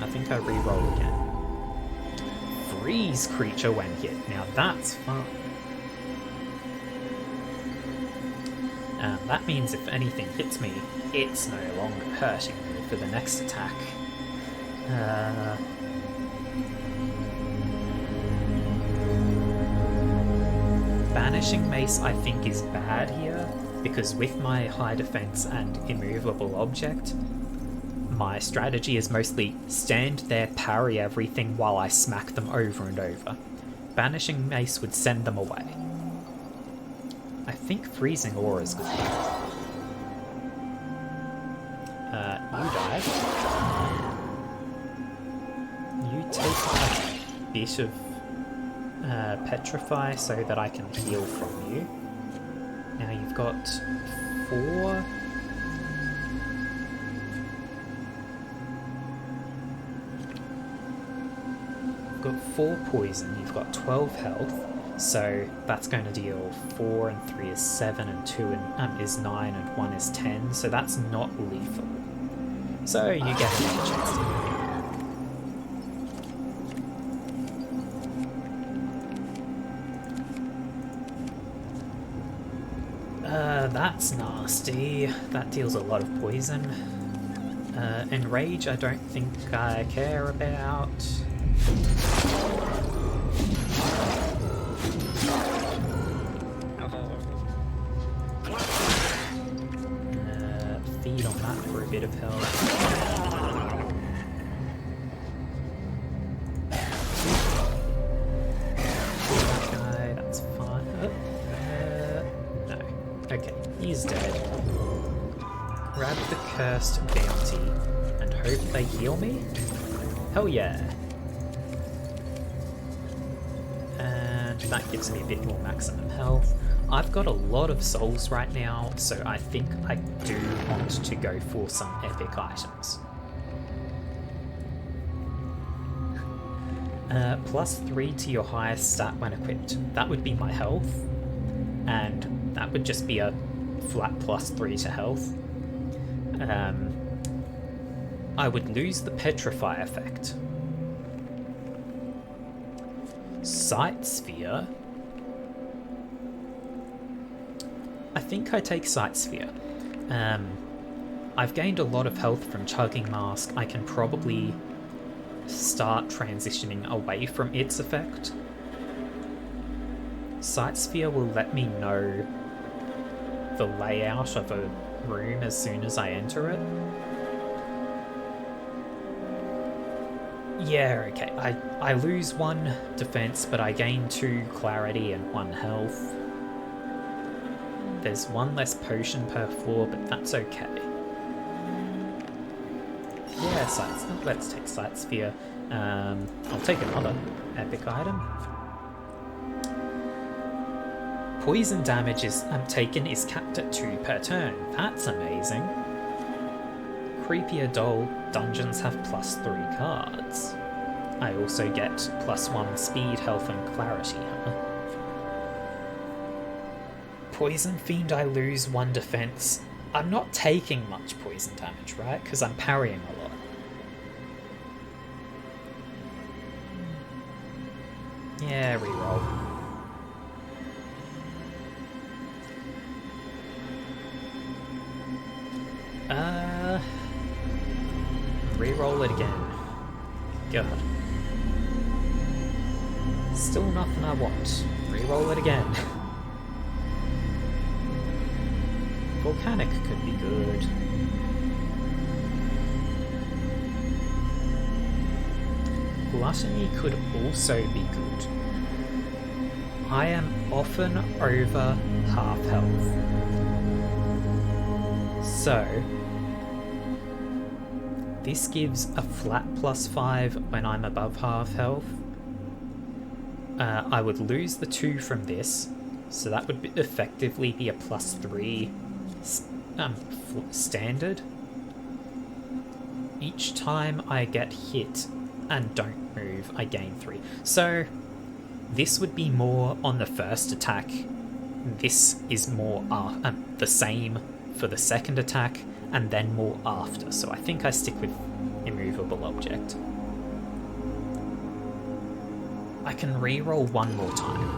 I think I reroll again. Freeze creature when hit. Now that's fun. And that means if anything hits me, it's no longer hurting me for the next attack. Banishing Mace I think is bad here, because with my high defense and immovable object, my strategy is mostly stand there, parry everything while I smack them over and over. Banishing Mace would send them away. I think Freezing Aura is good. You died. You take a bit of Petrify so that I can heal from you. Now you've got 4. You've got 4 poison, you've got 12 health, so that's going to deal 4 and 3 is 7 and 2 is 9 and 1 is 10, so that's not lethal. So you get another chance to heal. That's nasty. That deals a lot of poison. Enrage I don't think I care about. Feed on that for a bit of health. He's dead. Grab the cursed bounty and hope they heal me? Hell yeah. And that gives me a bit more maximum health. I've got a lot of souls right now, so I think I do want to go for some epic items. +3 to your highest stat when equipped. That would be my health, and that would just be a flat +3 to health. I would lose the Petrify effect. Sight Sphere. I think I take Sight Sphere. I've gained a lot of health from Chugging Mask. I can probably start transitioning away from its effect. Sight Sphere will let me know the layout of a room as soon as I enter it. Yeah, okay. I lose 1 defense, but I gain 2 clarity and 1 health. There's 1 less potion per floor, but that's okay. Yeah, let's take Sight Sphere. I'll take another epic item. Poison damage taken is capped at 2 per turn. That's amazing. Creepier Doll dungeons have +3 cards. I also get +1 speed, health, and clarity. Poison Fiend, I lose 1 defense. I'm not taking much poison damage, right? Because I'm parrying a lot. Yeah, reroll. Reroll it again. God. Still nothing I want. Reroll it again. Volcanic could be good. Gluttony could also be good. I am often over half health. So, this gives a flat +5 when I'm above half health. I would lose the 2 from this, so that would effectively be a +3 standard. Each time I get hit and don't move, I gain 3. So this would be more on the first attack. This is more the same for the second attack, and then more after. So I think I stick with Immovable Object. I can reroll 1 more time.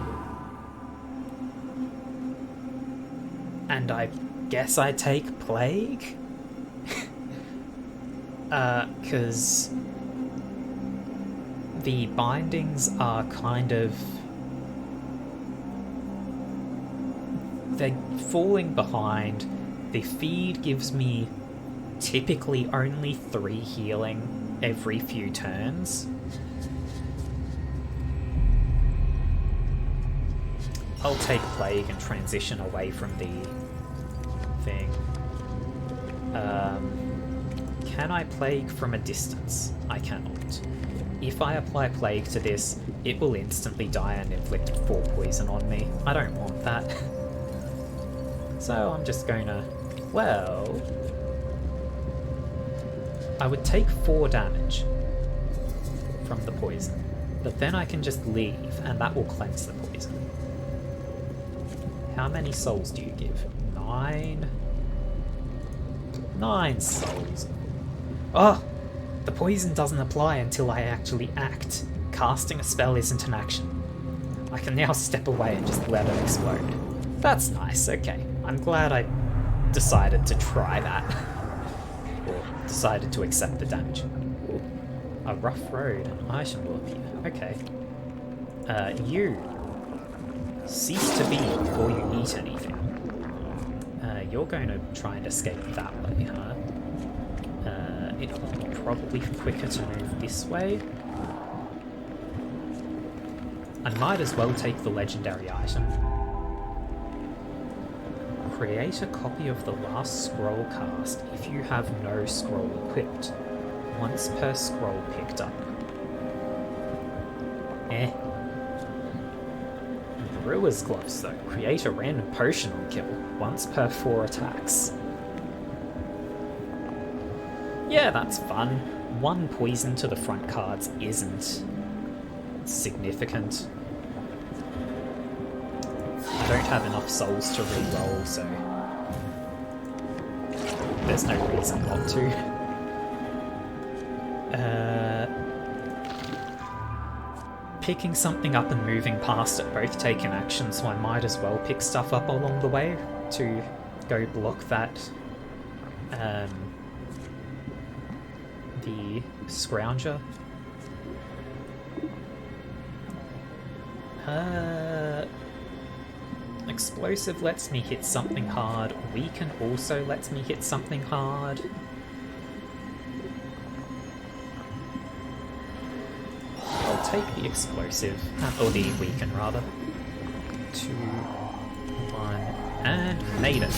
And I guess I take Plague? Because the bindings are kind of... they're falling behind. The feed gives me typically only 3 healing every few turns. I'll take Plague and transition away from the thing. Can I Plague from a distance? I cannot. If I apply Plague to this, it will instantly die and inflict 4 poison on me. I don't want that. So I'm just gonna... well... I would take 4 damage from the poison, but then I can just leave and that will cleanse the poison. How many souls do you give? 9? 9 souls. Oh! The poison doesn't apply until I actually act. Casting a spell isn't an action. I can now step away and just let it explode. That's nice, okay. I'm glad I decided to try that. Or decided to accept the damage. Ooh, a rough road, an item will appear. Okay. You. Cease to be before you eat anything. You're going to try and escape that way, huh? It'll be probably quicker to move this way. I might as well take the legendary item. Create a copy of the last scroll cast if you have no scroll equipped. Once per scroll picked up. Brewer's gloves though. Create a random potion on kill. Once per 4 attacks. Yeah, that's fun. 1 poison to the front cards isn't significant. I don't have enough souls to re-roll, so there's no reason not to. Picking something up and moving past it both take an action, so I might as well pick stuff up along the way to go block that the Scrounger. Explosive lets me hit something hard. Weaken also lets me hit something hard. I'll take the explosive, or the weaken rather. 2, 1, and made it.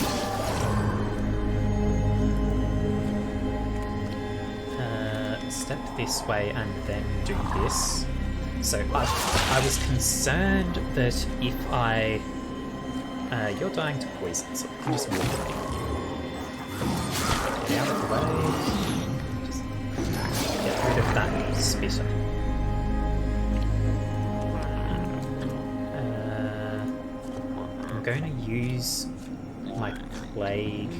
Step this way and then do this. So I was concerned that if I... you're dying to poison, so I can just walk away. Get out of the way. Just get rid of that spitter. I'm going to use my plague.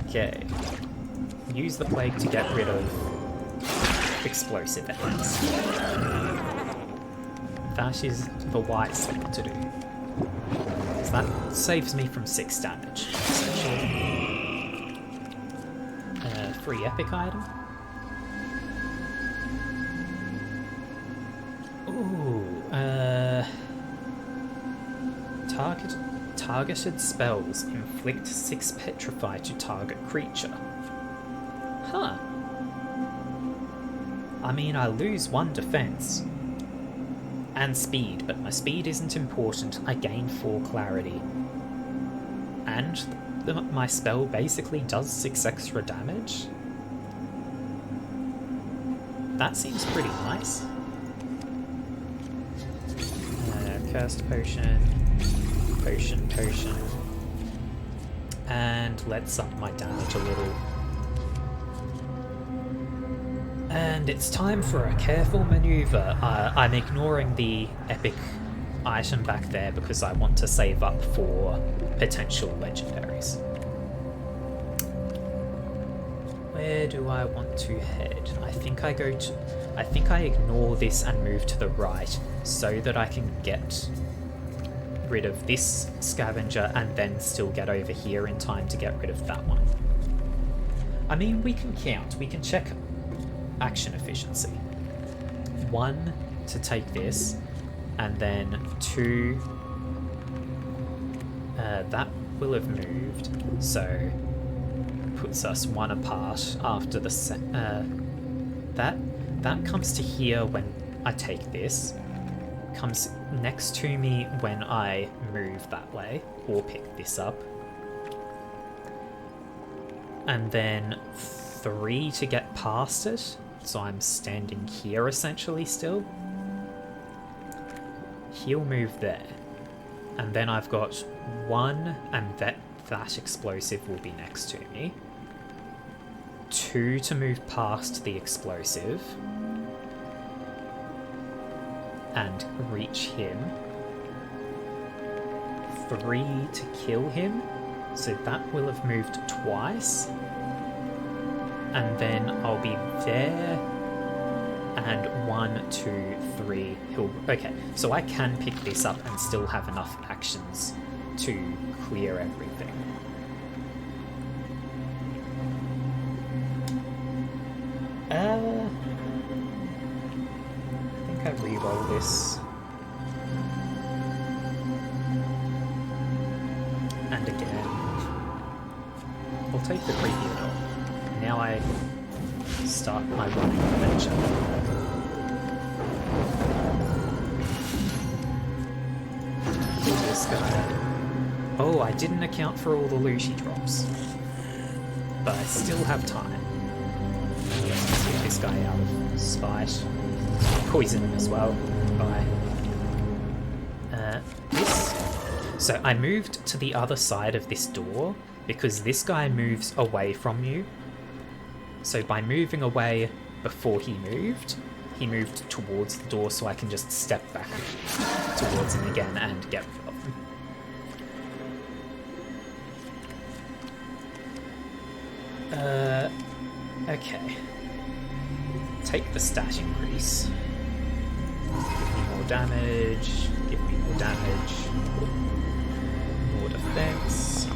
Okay. Use the plague to get rid of explosive enemies. That is the wise thing to do. So that saves me from 6 damage, essentially. Free epic item. Ooh, targeted spells inflict 6 petrify to target creature. Huh. I mean, I lose 1 defense and speed, but my speed isn't important. I gain 4 clarity. And my spell basically does 6 extra damage. That seems pretty nice. Cursed potion. Potion. And let's up my damage a little. And it's time for a careful maneuver. I'm ignoring the epic item back there because I want to save up for potential legendaries. Where do I want to head? I think I ignore this and move to the right so that I can get rid of this scavenger and then still get over here in time to get rid of that one. I mean, we can count. We can check action efficiency. 1 to take this, and then 2. That will have moved, so puts us one apart after the that comes to here when I take this, comes next to me when I move that way or pick this up, and then 3 to get past it, so I'm standing here essentially still. He'll move there, and then I've got 1, and that explosive will be next to me. 2 to move past the explosive and reach him. 3 to kill him, so that will have moved twice. And then I'll be there, and 1, 2, 3, he'll... Okay, so I can pick this up and still have enough actions to clear everything. I think I re-roll this. And again. I'll take the preview off. Now I start my running adventure. This guy. Oh, I didn't account for all the loot he drops. But I still have time. Let's get this guy out of spite. Poison him as well. Bye. This. So I moved to the other side of this door because this guy moves away from you. So by moving away before he moved towards the door, so I can just step back towards him again and get rid of him. Okay. Take the stat increase. Give me more damage. Give me more damage. More defense.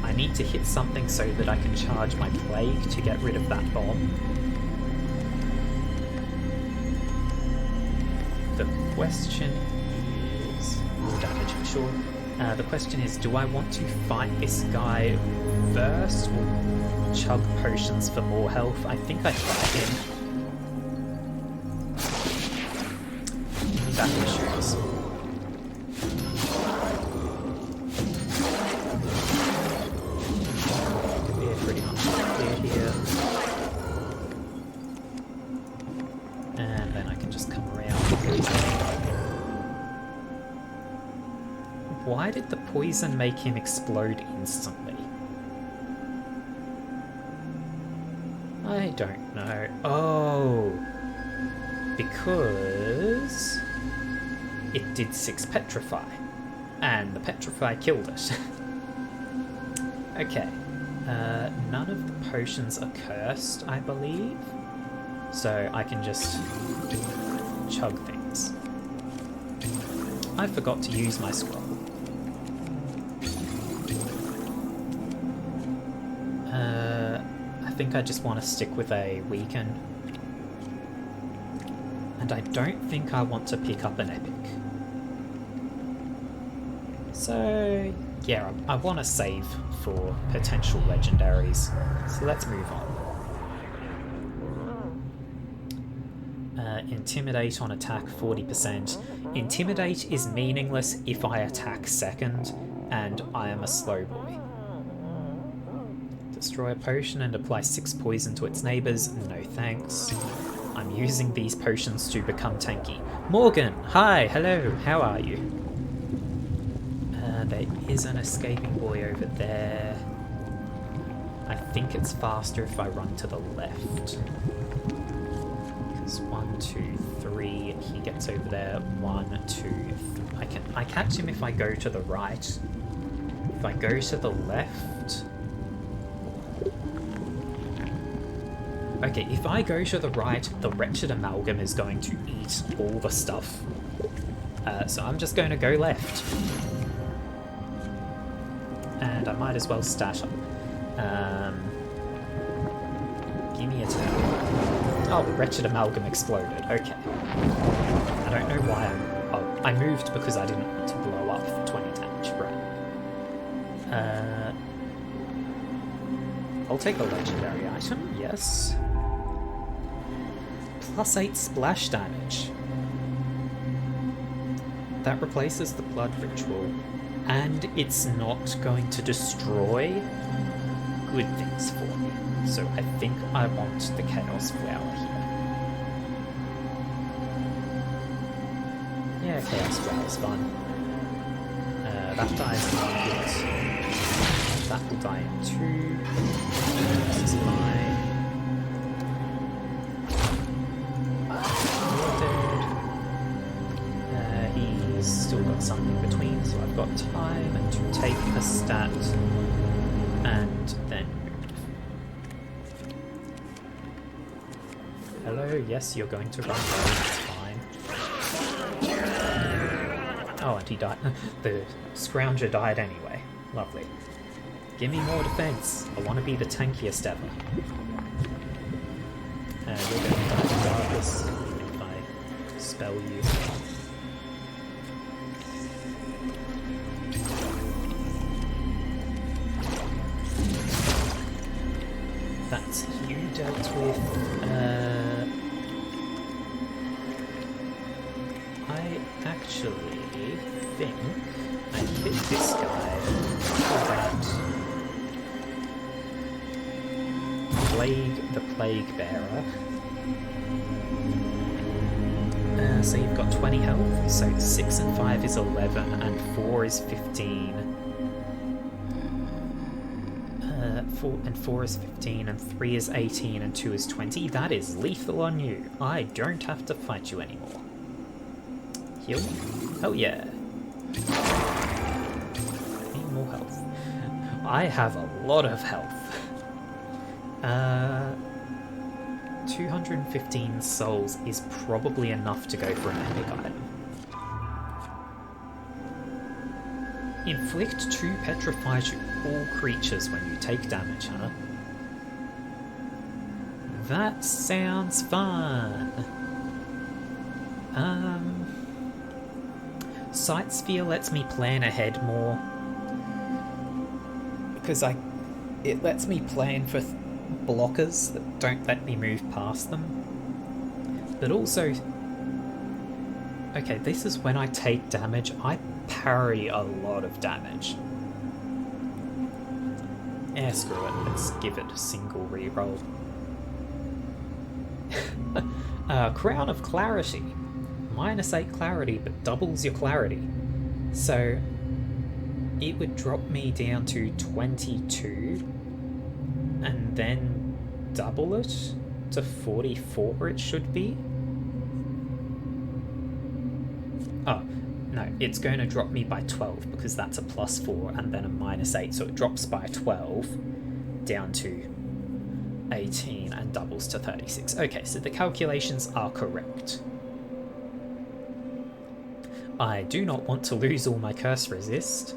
I need to hit something so that I can charge my plague to get rid of that bomb. The question is... more damage for sure. The question is, do I want to fight this guy first or chug potions for more health? I think I fight him. That issues. Yeah, pretty much clear here. And then I can just come around. Why did the poison make him explode instantly? I don't know. Oh, because it did 6 petrify, and the petrify killed it. Okay, none of the potions are cursed, I believe, so I can just chug things. I forgot to use my scroll. I think I just want to stick with a weaken. And I don't think I want to pick up an epic. So, yeah, I want to save for potential legendaries. So let's move on. Intimidate on attack 40%. Intimidate is meaningless if I attack second, and I am a slow boy. Destroy a potion and apply 6 poison to its neighbours. No thanks. I'm using these potions to become tanky. Morgan! Hi! Hello! How are you? There is an escaping boy over there. I think it's faster if I run to the left. Because 1, 2, 3, he gets over there. 1, 2, 3. I catch him if I go to the right. If I go to the left... Okay, if I go to the right, the wretched amalgam is going to eat all the stuff. So I'm just going to go left. And I might as well stash up. Give me a turn. Oh, the wretched amalgam exploded. Okay. I don't know why I moved because I didn't want to blow up for 20 damage, right? I'll take a legendary item, yes. +8 splash damage. That replaces the blood ritual, and it's not going to destroy good things for me. So I think I want the Chaos Flower here. Yeah, Chaos Flower's fun. That dies in 1 hit. That will die in 2. This is fine. You're dead. He's still got something between, so I've got time to take a stat and then move. Hello, yes, you're going to run away, that's fine. Oh, and he died. The Scrounger died anyway. Lovely. Give me more defense. I want to be the tankiest ever. You're going to die regardless, even if I spell you. That's you dealt with. I actually think I hit this guy for that the Plague Bearer. So you've got 20 health, so 6 and 5 is 11, and 4 is 15. 4 is 15, and 3 is 18, and 2 is 20. That is lethal on you. I don't have to fight you anymore. Heal? Oh yeah. I need more health. I have a lot of health. 215 souls is probably enough to go for an epic item. Inflict 2 petrify to all creatures when you take damage, huh? That sounds fun. Sight Sphere lets me plan ahead more. Because it lets me plan for blockers that don't let me move past them. But also, okay, this is when I take damage, I parry a lot of damage. Screw it, let's give it a single reroll. Crown of Clarity. -8 clarity, but doubles your clarity. So it would drop me down to 22 and then double it to 44 it should be. Oh, no, it's going to drop me by 12 because that's a +4 and then a -8, so it drops by 12 down to 18 and doubles to 36. Okay, so the calculations are correct. I do not want to lose all my curse resist.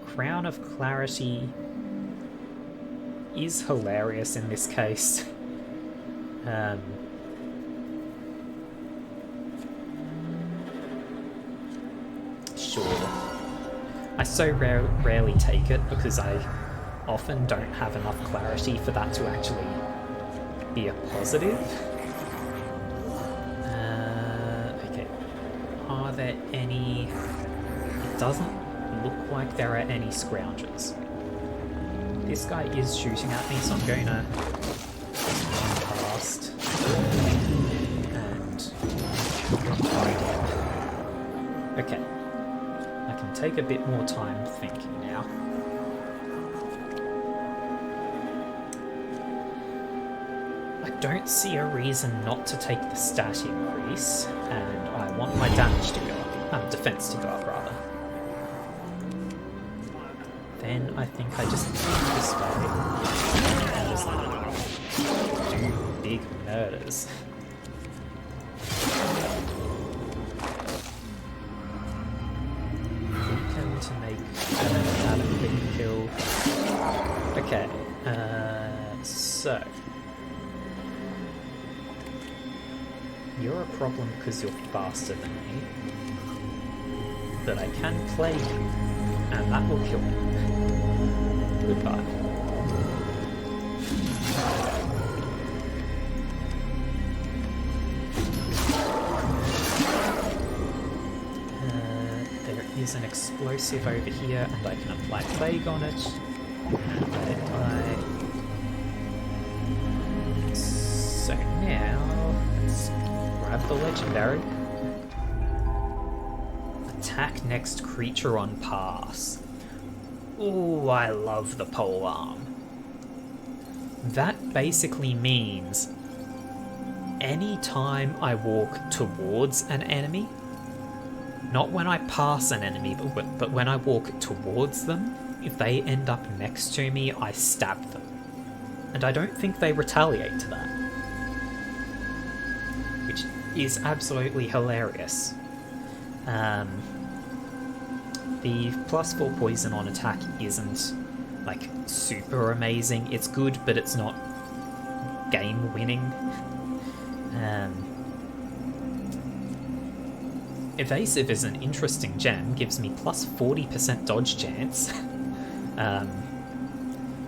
Crown of Clarity is hilarious in this case. Sure. I so rarely take it because I often don't have enough clarity for that to actually be a positive. Okay. Are there any... It doesn't look like there are any Scroungers. This guy is shooting at me, so I'm going to run past and find him. Okay. I can take a bit more time thinking now. I don't see a reason not to take the stat increase, and I want my damage to go up. Defense to go up, rather. Then I think I just keep this way and just do big murders. Weaken to make that a quick kill. Okay, so you're a problem because you're faster than me, but I can play you. and that will kill him. Goodbye. There is an explosive over here, and I can apply plague on it, and let it die. So now, let's grab the legendary. Attack next creature on pass. Ooh, I love the polearm. That basically means any time I walk towards an enemy, not when I pass an enemy, but when I walk towards them, if they end up next to me, I stab them. And I don't think they retaliate to that. Which is absolutely hilarious. The +4 poison on attack isn't, like, super amazing. It's good, but it's not game-winning. Evasive is an interesting gem, gives me +40% dodge chance.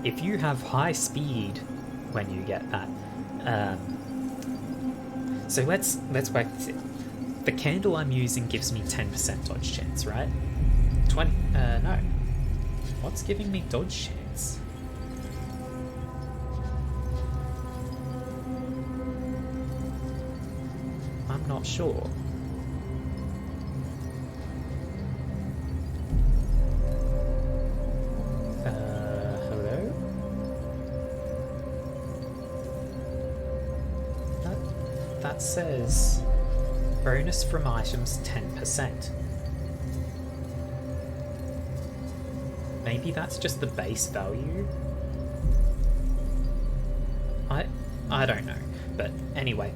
If you have high speed when you get that, so let's work this out. The candle I'm using gives me 10% dodge chance, right? 20, no. What's giving me dodge chance? I'm not sure. Hello? That says bonus from items 10%. Maybe that's just the base value? I don't know. But anyway,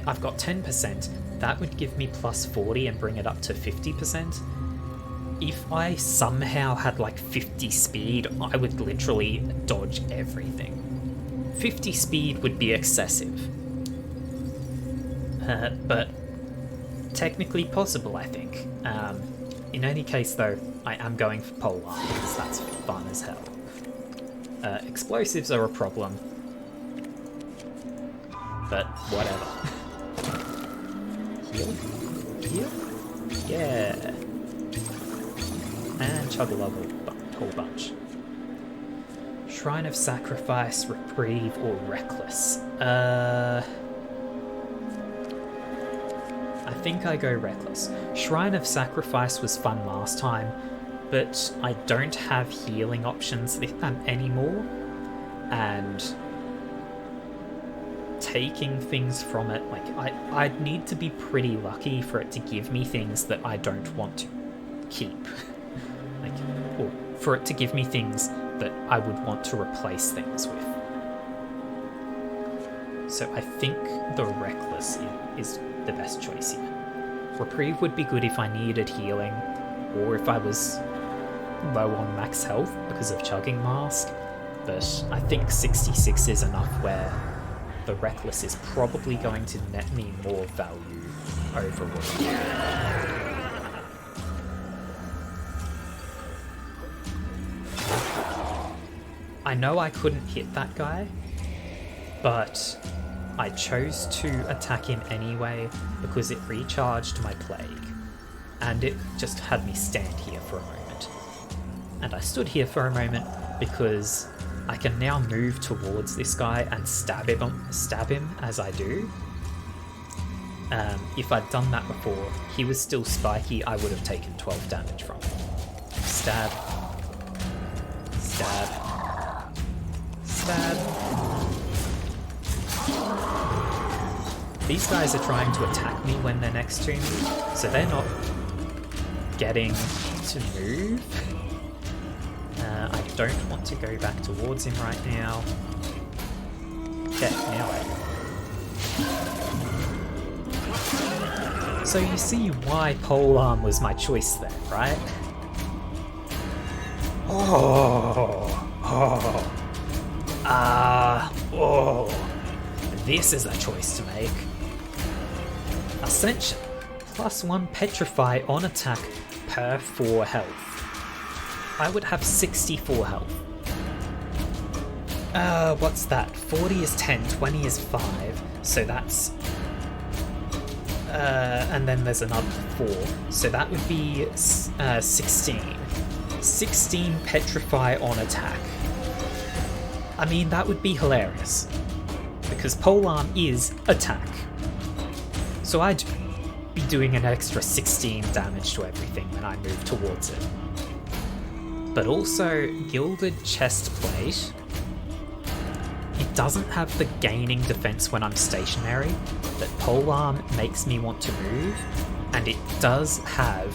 I've got 10%. That would give me +40 and bring it up to 50%. If I somehow had like 50 speed, I would literally dodge everything. 50 speed would be excessive. But technically possible, I think. In any case, though, I am going for polearm because that's fun as hell. Explosives are a problem, but whatever. Heal? Yeah. And chug a whole bunch. Shrine of Sacrifice, Reprieve, or Reckless? I think I go Reckless. Shrine of Sacrifice was fun last time, but I don't have healing options anymore, and taking things from it, like, I'd need to be pretty lucky for it to give me things that I don't want to keep. Like, or for it to give me things that I would want to replace things with. So I think the Reckless is the best choice here. Reprieve would be good if I needed healing, or if I was low on max health because of Chugging Mask, but I think 66 is enough where the Reckless is probably going to net me more value overall. I know I couldn't hit that guy, but I chose to attack him anyway because it recharged my plague, and it just had me stand here for a moment. And I stood here for a moment because I can now move towards this guy and stab him as I do. If I'd done that before, he was still spiky, I would have taken 12 damage from him. Stab. Stab. Stab. These guys are trying to attack me when they're next to me, so they're not getting to move. I don't want to go back towards him right now. Okay, now So you see why polearm was my choice there, right? This is a choice to make. Ascension, +1 petrify on attack per 4 health. I would have 64 health. What's that? 40 is 10, 20 is 5, so that's... and then there's another 4, so that would be 16. 16 petrify on attack. I mean, that would be hilarious, because polearm is attack. So I'd be doing an extra 16 damage to everything when I move towards it. But also, Gilded Chestplate, it doesn't have the gaining defense when I'm stationary, but polearm makes me want to move, and it does have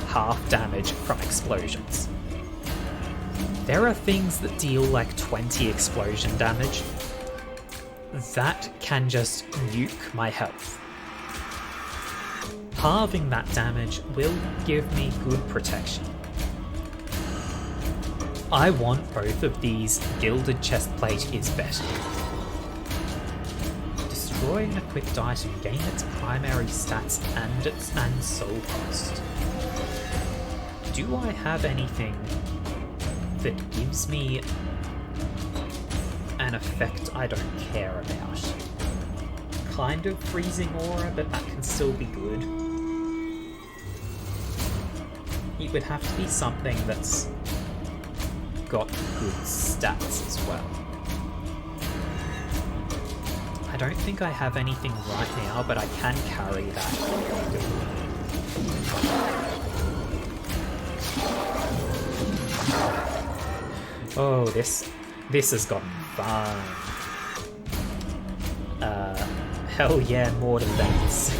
half damage from explosions. There are things that deal like 20 explosion damage. That can just nuke my health. Halving that damage will give me good protection. I want both of these. Gilded Chestplate is better. Destroy an equipped item, gain its primary stats and soul cost. Do I have anything that gives me an effect I don't care about? Kind of freezing aura, but that can still be good. It would have to be something that's got good stats as well. I don't think I have anything right now, but I can carry that. Oh, this has gotten fun. Hell yeah, more defense.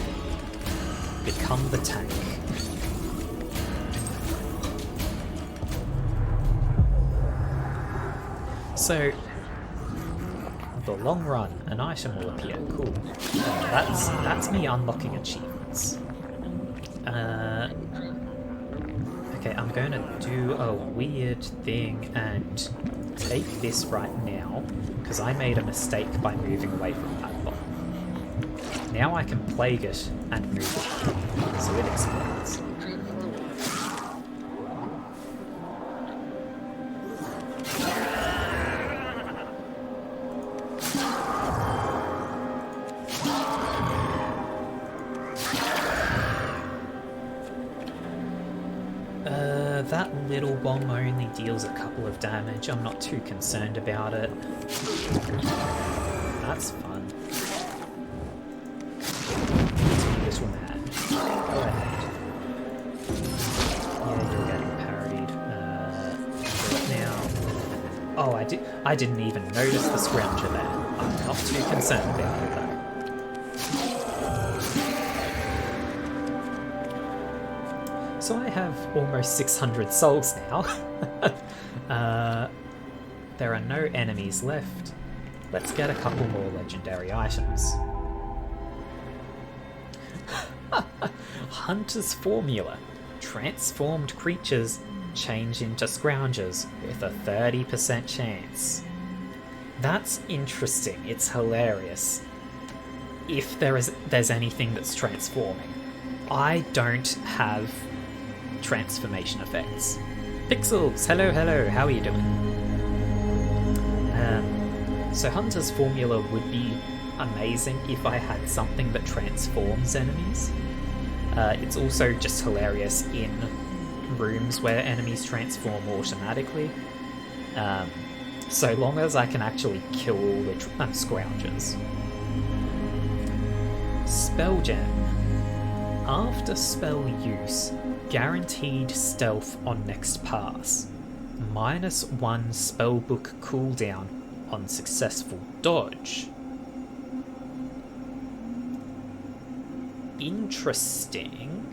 Become the tank. So, the long run, an item will appear. Cool. That's me unlocking achievements. Okay, I'm going to do a weird thing and take this right now, because I made a mistake by moving away from that block. Now I can plague it and move it, so it explodes. That little bomb only deals a couple of damage. I'm not too concerned about it. That's fun. Little man. Go ahead. Yeah, you're getting parried. Do it now. Oh, I didn't even notice the scrounger there. I'm not too concerned about it though. So I have almost 600 souls now. There are no enemies left. Let's get a couple more legendary items. Hunter's Formula. Transformed creatures change into scroungers with a 30% chance. That's interesting. It's hilarious. If there's anything that's transforming. I don't have transformation effects. Pixels, hello, how are you doing? So Hunter's Formula would be amazing if I had something that transforms enemies. It's also just hilarious in rooms where enemies transform automatically. So long as I can actually kill all the scroungers. Spell Gem. After spell use, guaranteed stealth on next pass. -1 spellbook cooldown on successful dodge. Interesting.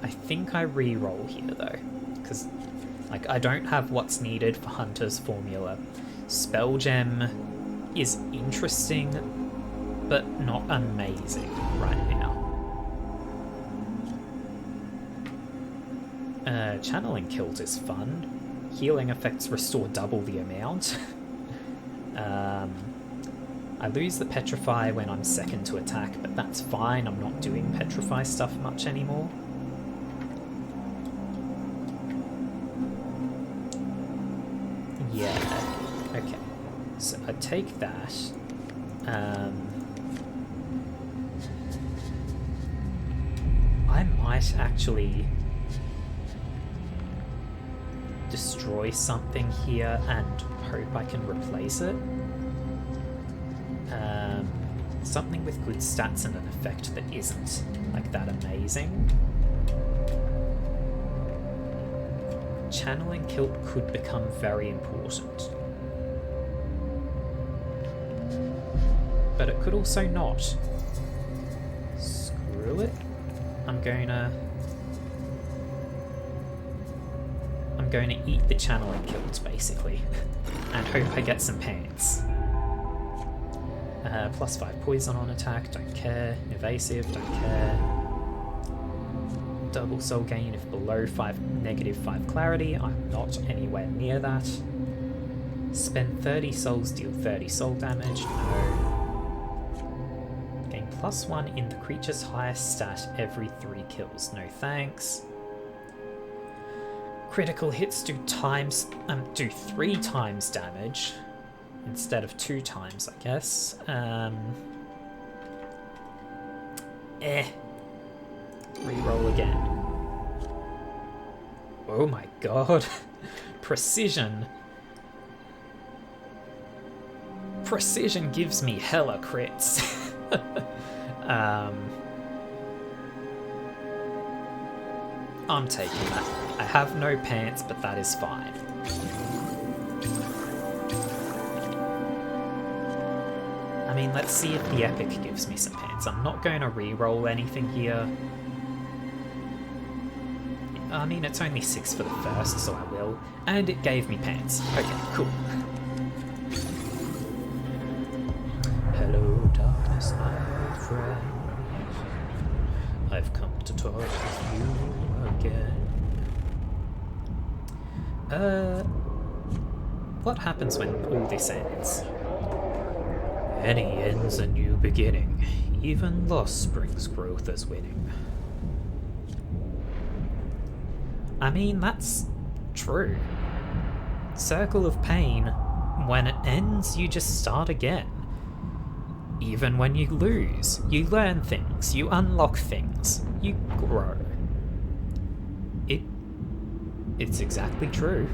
I think I re-roll here though, because I don't have what's needed for Hunter's Formula. Spell Gem is interesting, but not amazing right now. Channeling Kilt is fun. Healing effects restore double the amount. I lose the Petrify when I'm second to attack, but that's fine. I'm not doing Petrify stuff much anymore. I'd take that. I might actually destroy something here and hope I can replace it. Something with good stats and an effect that isn't like that amazing. Channeling Kilt could become very important. But it could also not. Screw it. I'm going to eat the Channeling Kilt, basically, and hope I get some pants. +5 poison on attack, don't care. Evasive, don't care. Double soul gain if below -5 clarity. I'm not anywhere near that. Spend 30 souls, deal 30 soul damage. No. Gain +1 in the creature's highest stat every 3 kills. No thanks. Critical hits do 3 times damage instead of 2 times, I guess. Reroll again. Oh my god. Precision. Precision gives me hella crits. I'm taking that. I have no pants, but that is fine. I mean, let's see if the epic gives me some pants. I'm not going to re-roll anything here. I mean, it's only 6 for the first, so I will. And it gave me pants. Okay, cool. Hello, darkness, my old friend. I've come to talk with you again. What happens when all this ends? Any end's a new beginning. Even loss brings growth as winning. I mean, that's true. Circle of Pain, when it ends, you just start again. Even when you lose, you learn things, you unlock things, you grow. It's exactly true.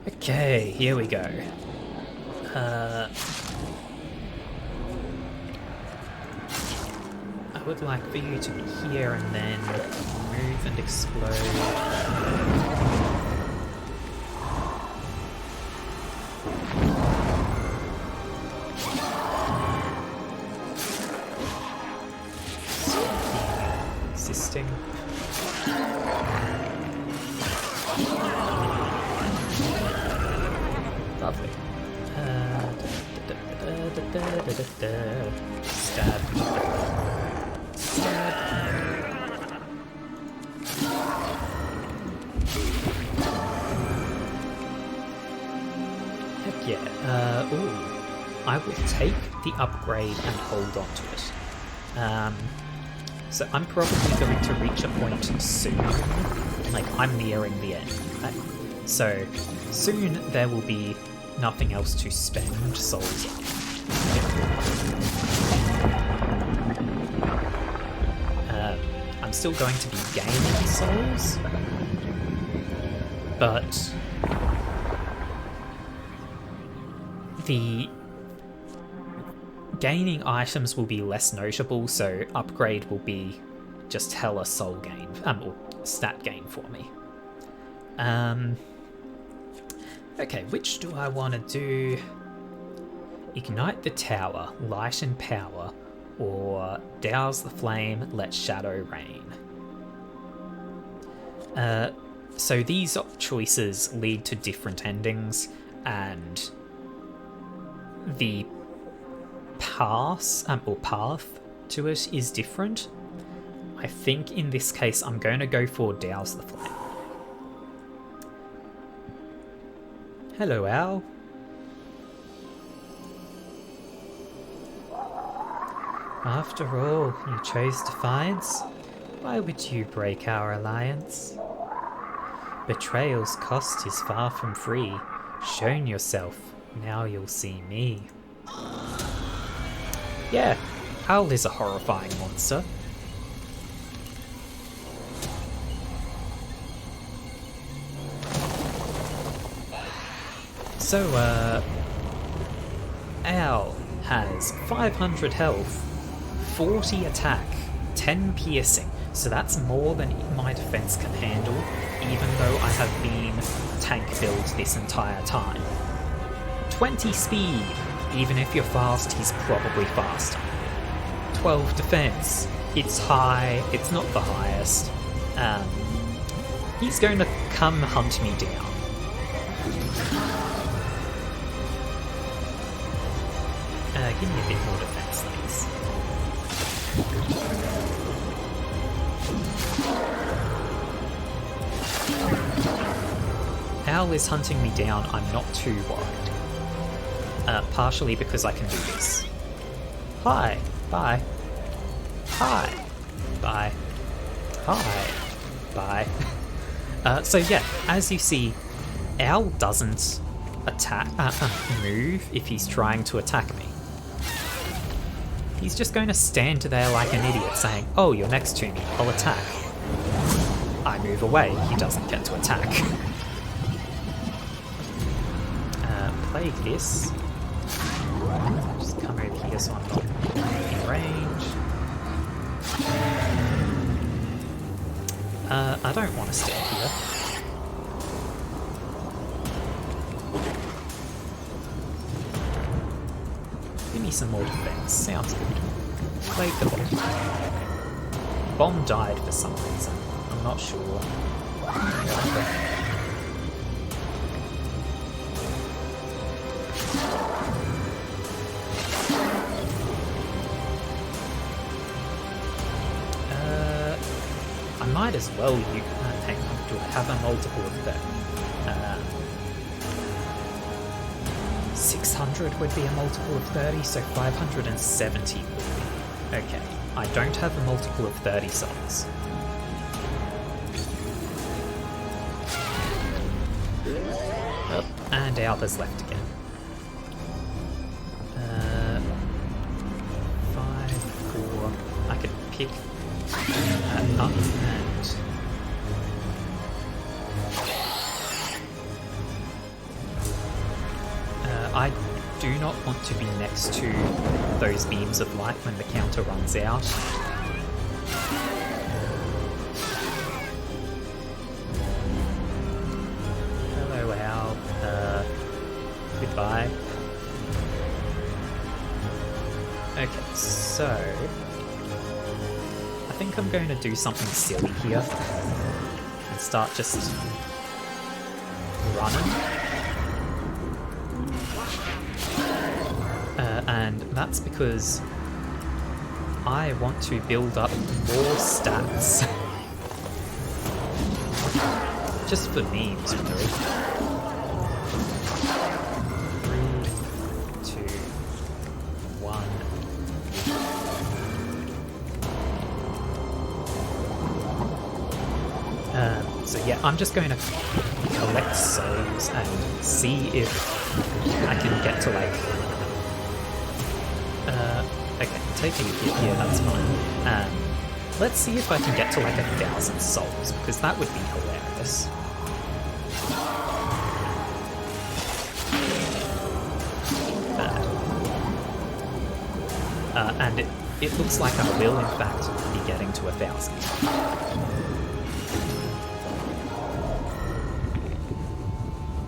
Okay, here we go. I would like for you to be here and then move and explode. Existing. Lovely. Stab. Stab. Heck yeah. Ooh. I will take the upgrade and hold on to it. So I'm probably going to reach a point soon. Like, I'm nearing the end. So soon there will be nothing else to spend souls on. I'm still going to be gaining souls, but the gaining items will be less notable, so upgrade will be just hella soul gain, or stat gain for me. Okay, which do I want to do? Ignite the tower, lighten power, or douse the flame, let shadow rain. So these choices lead to different endings, and the path to it is different. I think in this case I'm going to go for douse the flame. Hello, Owl. After all, you chose defiance. Why would you break our alliance? Betrayal's cost is far from free. Shown yourself, now you'll see me. Yeah, Owl is a horrifying monster. So, Owl has 500 health, 40 attack, 10 piercing, so that's more than my defense can handle, even though I have been tank build this entire time. 20 speed, even if you're fast, he's probably faster. 12 defense, it's high, it's not the highest. He's going to come hunt me down. Give me a bit more defense, please. Owl is hunting me down, I'm not too worried. Partially because I can do this. Hi, bye. Hi, bye. Hi, bye. So yeah, as you see, Owl doesn't move if he's trying to attack me. He's just going to stand there like an idiot saying, oh, you're next to me, I'll attack. I move away, he doesn't get to attack. Play this. Just come over here so I'm not in range. I don't want to stand here. Give me some more defense. Sounds good. Play the bomb. Bomb died for some reason. I'm not sure. I might as well use... hang on, do I have a multiple of that? 600 would be a multiple of 30, so 570 would be. Okay, I don't have a multiple of 30 souls. Oh, and Alba's left again. 5, 4... I could pick up and... I do not want to be next to those beams of light when the counter runs out. Hello, Owl. Goodbye. Okay, so... I think I'm going to do something silly here. And start just... running. And that's because I want to build up more stats. Just for memes, really. 3, 2, 1. So yeah, I'm just going to collect souls and see if I can get to like... okay, taking a hit here, that's fine. Let's see if I can get to like 1,000 souls, because that would be hilarious. And it looks like I will, in fact, be getting to 1,000.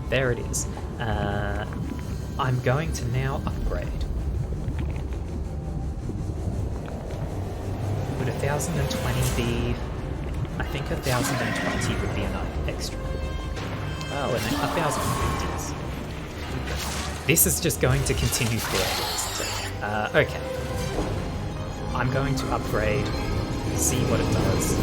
There it is. I'm going to now upgrade. Would 1,020 be... I think 1,020 would be enough extra. Oh, and 1,050 is... This is just going to continue forever, isn't it? Okay. I'm going to upgrade, see what it does.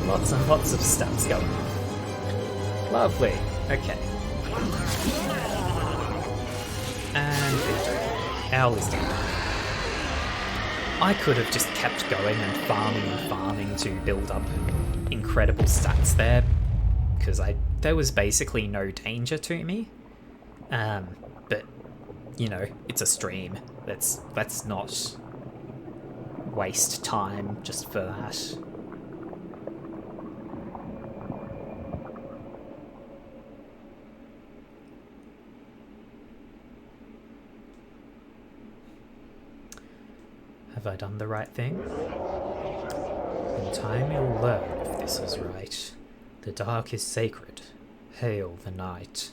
Lots and lots of stats going on. Lovely. Okay. And victory. Owl is dead. I could have just kept going and farming to build up incredible stats there, because there was basically no danger to me. But you know, it's a stream. Let's not waste time just for that. Have I done the right thing? In time you'll learn if this is right. The dark is sacred. Hail the night.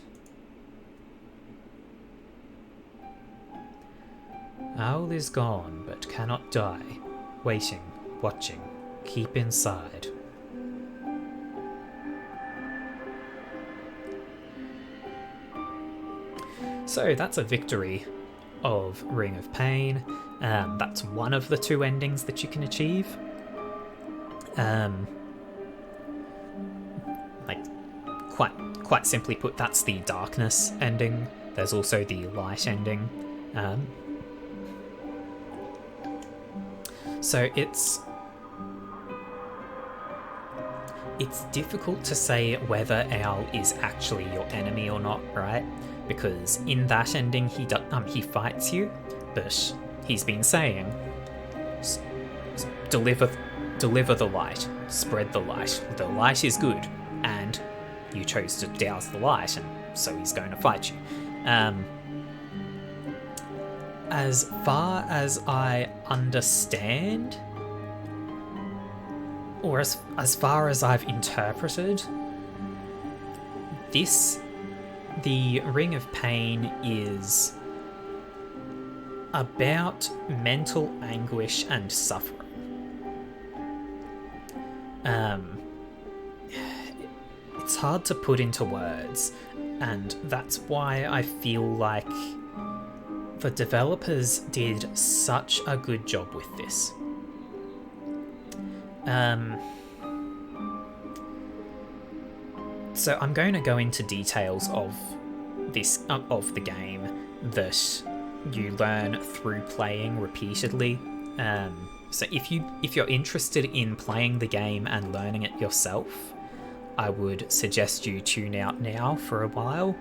Owl is gone, but cannot die. Waiting, watching, keep inside. So that's a victory of Ring of Pain. That's one of the two endings that you can achieve. Like, quite simply put, that's the darkness ending. There's also the light ending. So it's difficult to say whether Owl is actually your enemy or not, right? Because in that ending, he fights you, but he's been saying, deliver the light, spread the light. The light is good, and you chose to douse the light, and so he's going to fight you. As far as I understand, or as far as I've interpreted, the Ring of Pain is about mental anguish and suffering. It's hard to put into words, and that's why I feel like the developers did such a good job with this. So I'm going to go into details of the game that you learn through playing repeatedly. So if you're interested in playing the game and learning it yourself, I would suggest you tune out now for a while.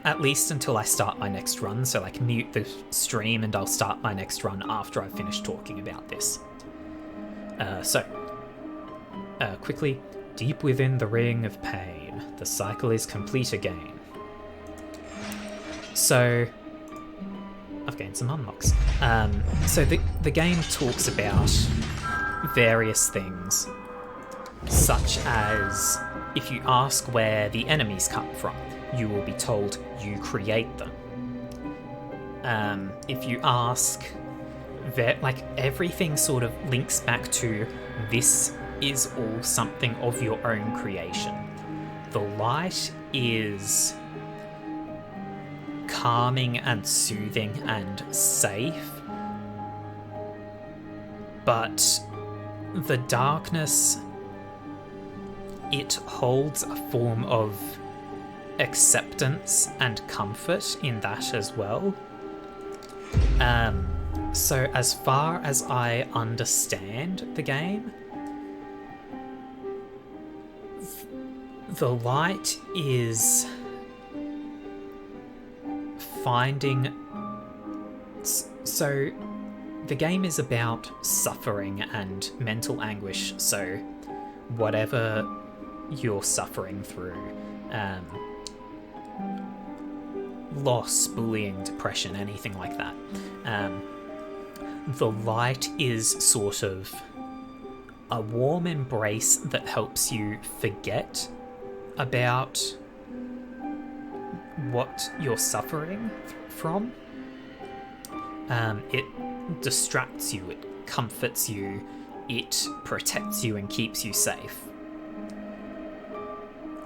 At least until I start my next run, so like mute the stream and I'll start my next run after I've finished talking about this. Quickly, deep within the Ring of Pain, the cycle is complete again. So, I've gained some unlocks. So the game talks about various things, such as if you ask where the enemies come from, you will be told you create them. If you ask, like, everything sort of links back to this is all something of your own creation. The light is calming and soothing and safe, but the darkness, it holds a form of acceptance and comfort in that as well. So as far as I understand the game, the light is finding... So the game is about suffering and mental anguish, so whatever you're suffering through, loss, bullying, depression, anything like that, the light is sort of a warm embrace that helps you forget about what you're suffering from. It distracts you, it comforts you, it protects you and keeps you safe.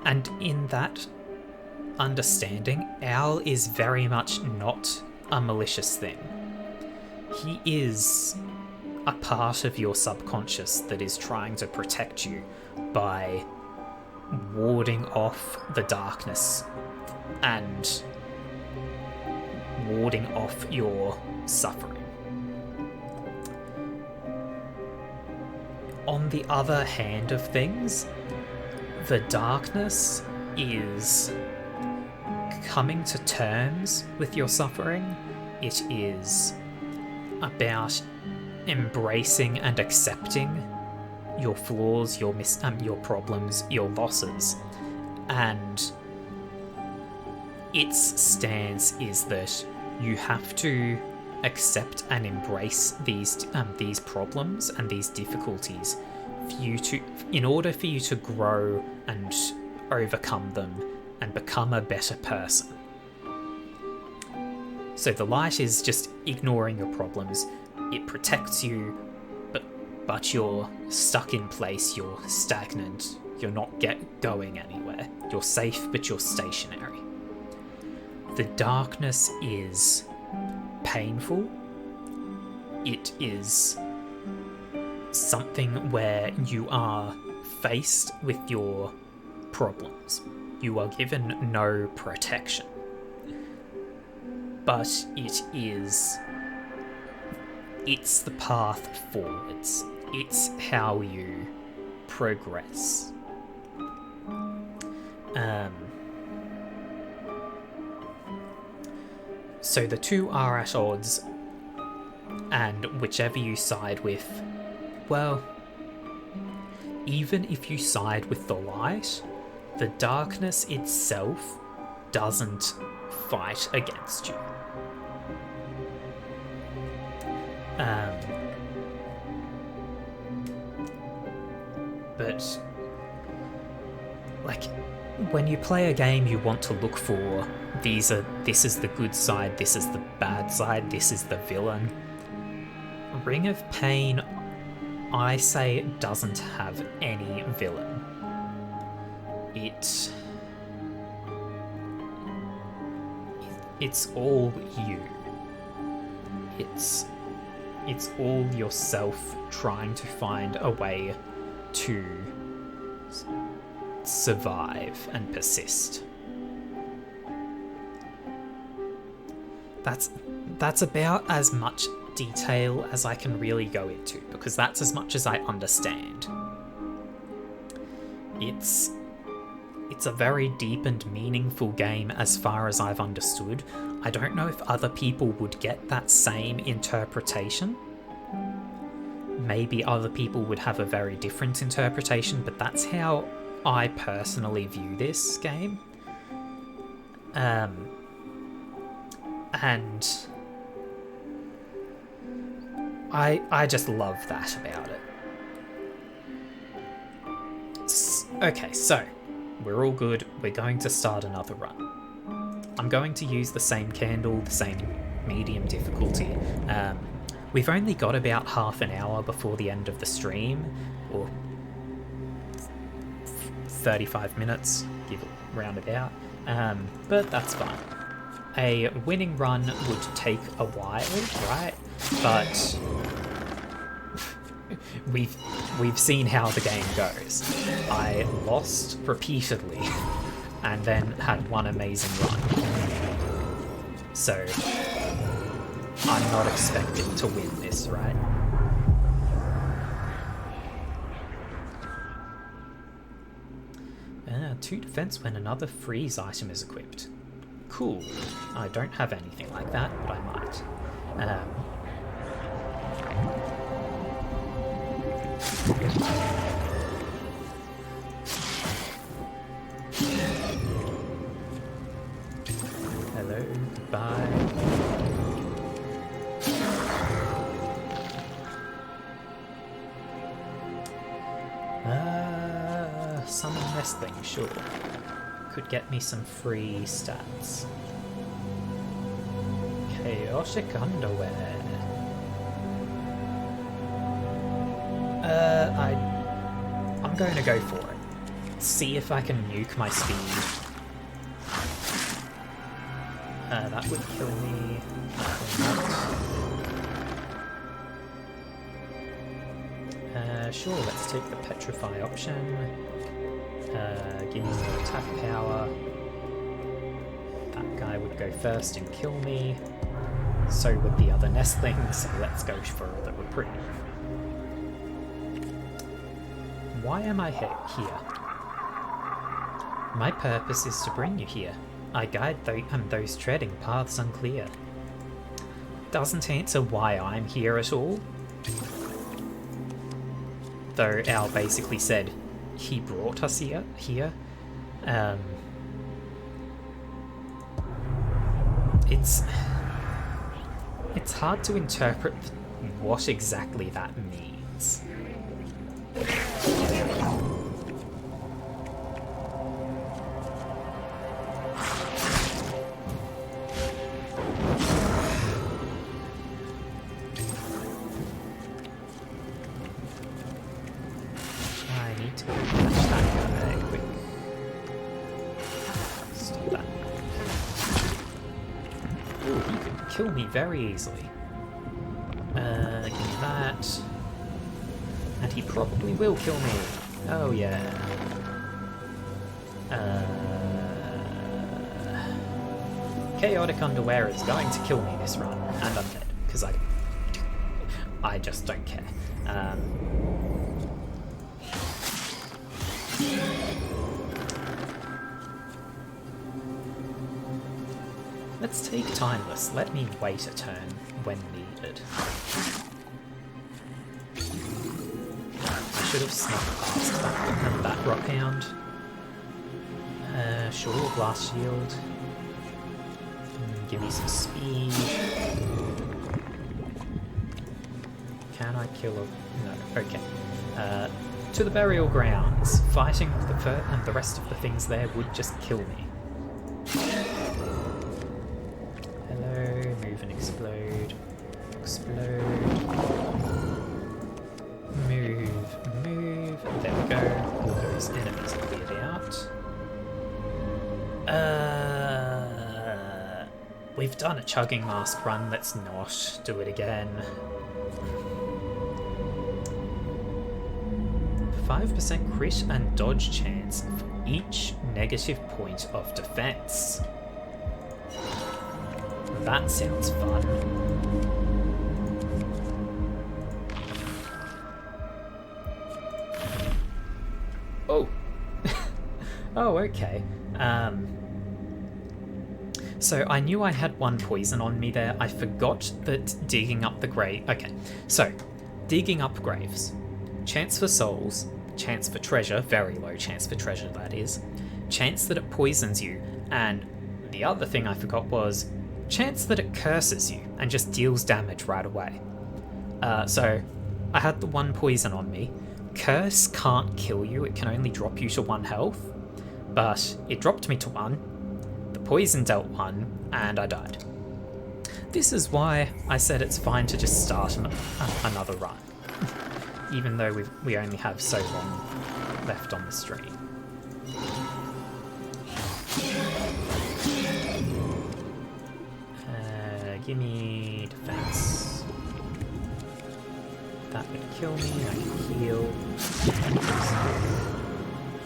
And in that understanding, Owl is very much not a malicious thing. He is a part of your subconscious that is trying to protect you by warding off the darkness and warding off your suffering. On the other hand of things, the darkness is coming to terms with your suffering. It is about embracing and accepting your flaws, your problems, your losses, and its stance is that you have to accept and embrace these problems and these difficulties in order for you to grow and overcome them and become a better person. So the light is just ignoring your problems. It protects you, but you're stuck in place, you're stagnant, you're not going anywhere. You're safe, but you're stationary. The darkness is painful. It is something where you are faced with your problems. You are given no protection. But it's the path forwards. It's how you progress. So the two are at odds, and whichever you side with, well, even if you side with the light, the darkness itself doesn't fight against you. But, like, when you play a game, you want to look for this is the good side, this is the bad side, this is the villain. Ring of Pain, I say, doesn't have any villain. It's all you. It's all yourself trying to find a way to survive and persist. That's about as much detail as I can really go into, because that's as much as I understand. It's a very deep and meaningful game as far as I've understood. I don't know if other people would get that same interpretation. Maybe other people would have a very different interpretation, but that's how I personally view this game. And I just love that about it. Okay, so we're all good. We're going to start another run. I'm going to use the same candle, the same medium difficulty. We've only got about half an hour before the end of the stream, or 35 minutes, give it roundabout, but that's fine. A winning run would take a while, right? But we've seen how the game goes. I lost repeatedly and then had one amazing run. So I'm not expecting to win this, right? Two defense when another freeze item is equipped. Cool. I don't have anything like that, but I might. Hello, goodbye. Summon this thing, sure. Could get me some free stats. Chaotic underwear. I'm going to go for it. See if I can nuke my speed. That would kill me. Sure, let's take the petrify option. Give me more attack power. That guy would go first and kill me. So would the other nestlings, so let's go for the reprieve. Why am I here? My purpose is to bring you here. I guide those treading paths unclear. Doesn't answer why I'm here at all. Though Al basically said he brought us here. It's hard to interpret what exactly that means. I need to catch that guy quick. Stop that. Ooh, he could kill me very easily. Give me that. And he probably will kill me. Oh yeah. Chaotic Underwear is going to kill me this run, and I'm dead, because I just don't care. Let's take Timeless. Let me wait a turn when needed. I should have snuck past that Rockhound. Sure, Blast Shield. Give me some speed. Can I kill a... No, okay. To the burial grounds. Fighting the rest of the things there would just kill me. Hello, move and explode. Explode. Move. There we go. All those enemies are cleared out. We've done a chugging mask run, let's not do it again. 5% crit and dodge chance for each negative point of defense. That sounds fun. Oh! Oh, okay. So I knew I had one poison on me there. I forgot that digging up the grave... Okay, so digging up graves. Chance for souls, chance for treasure, very low chance for treasure that is, chance that it poisons you, and the other thing I forgot was chance that it curses you and just deals damage right away. So I had the one poison on me. Curse can't kill you, it can only drop you to 1 health, but it dropped me to 1. The poison dealt 1, and I died. This is why I said it's fine to just start another run, even though we only have so long left on the stream. Give me defense. That would kill me, I can heal.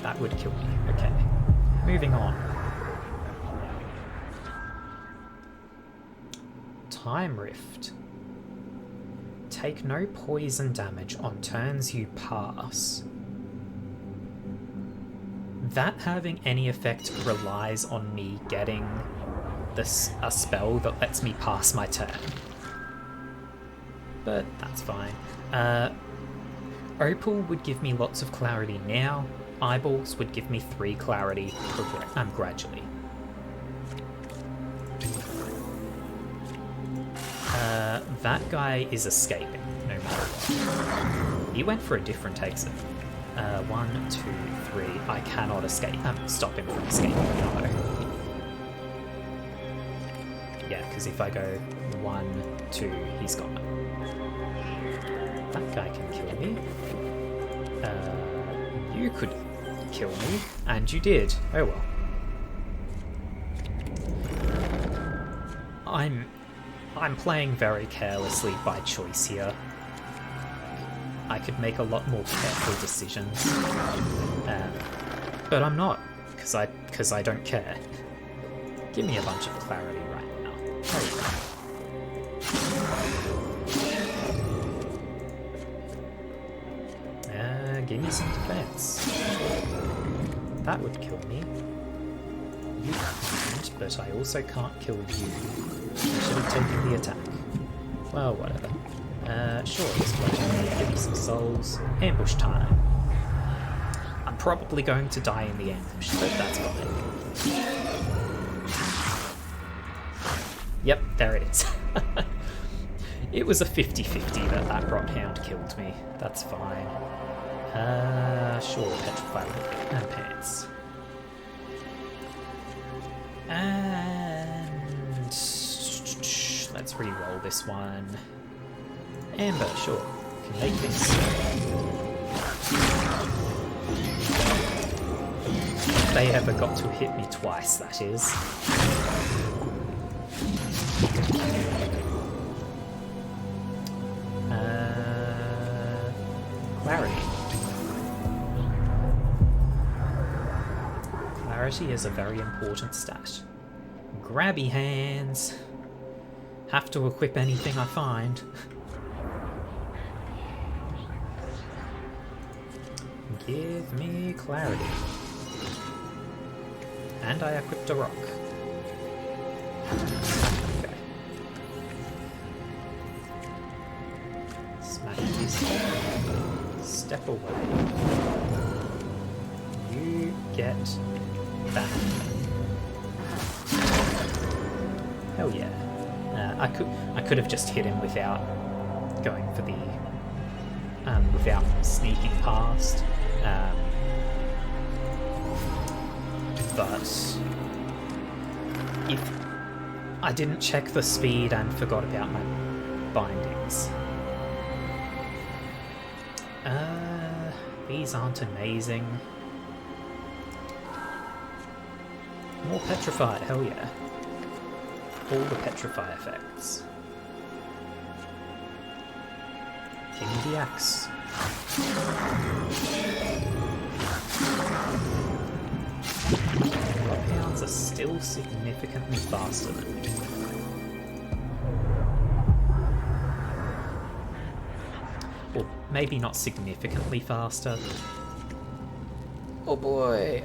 That would kill me, okay. Moving on. Time Rift. Take no poison damage on turns you pass. That having any effect relies on me getting a spell that lets me pass my turn. But that's fine. Opal would give me lots of clarity now. Eyeballs would give me 3 clarity gradually. That guy is escaping, no matter what. He went for a different exit. 1, 2, 3. I cannot escape. Stop him from escaping. No. Yeah, because if I go 1, 2, he's gone. That guy can kill me. You could kill me, and you did. Oh well. I'm playing very carelessly by choice here. I could make a lot more careful decisions, but I'm not, because I don't care. Give me a bunch of clarity right now. Oh, Give me some defense. That would kill me. You can't, but I also can't kill you. I should have taken the attack. Well, whatever. Sure, just give me some souls. Ambush time. I'm probably going to die in the ambush, but that's fine. Yep, there it is. It was a 50-50 that Rot Hound killed me. That's fine. Sure, Petrify and Pants. And let's re-roll this one. Amber, sure, can make this. If they ever got to hit me twice, that is. Clarity. Clarity is a very important stat. Grabby hands. Have to equip anything I find. Give me clarity. And I equipped a rock. Okay. Smack this. Step away. You get back. Hell yeah. I could have just hit him without going for the without sneaking past. But if I didn't check the speed and forgot about my bindings. These aren't amazing. More petrified, hell yeah. All the petrify effects. Give me the axe. Rockhounds are still significantly faster than me. Or maybe not significantly faster. Oh boy,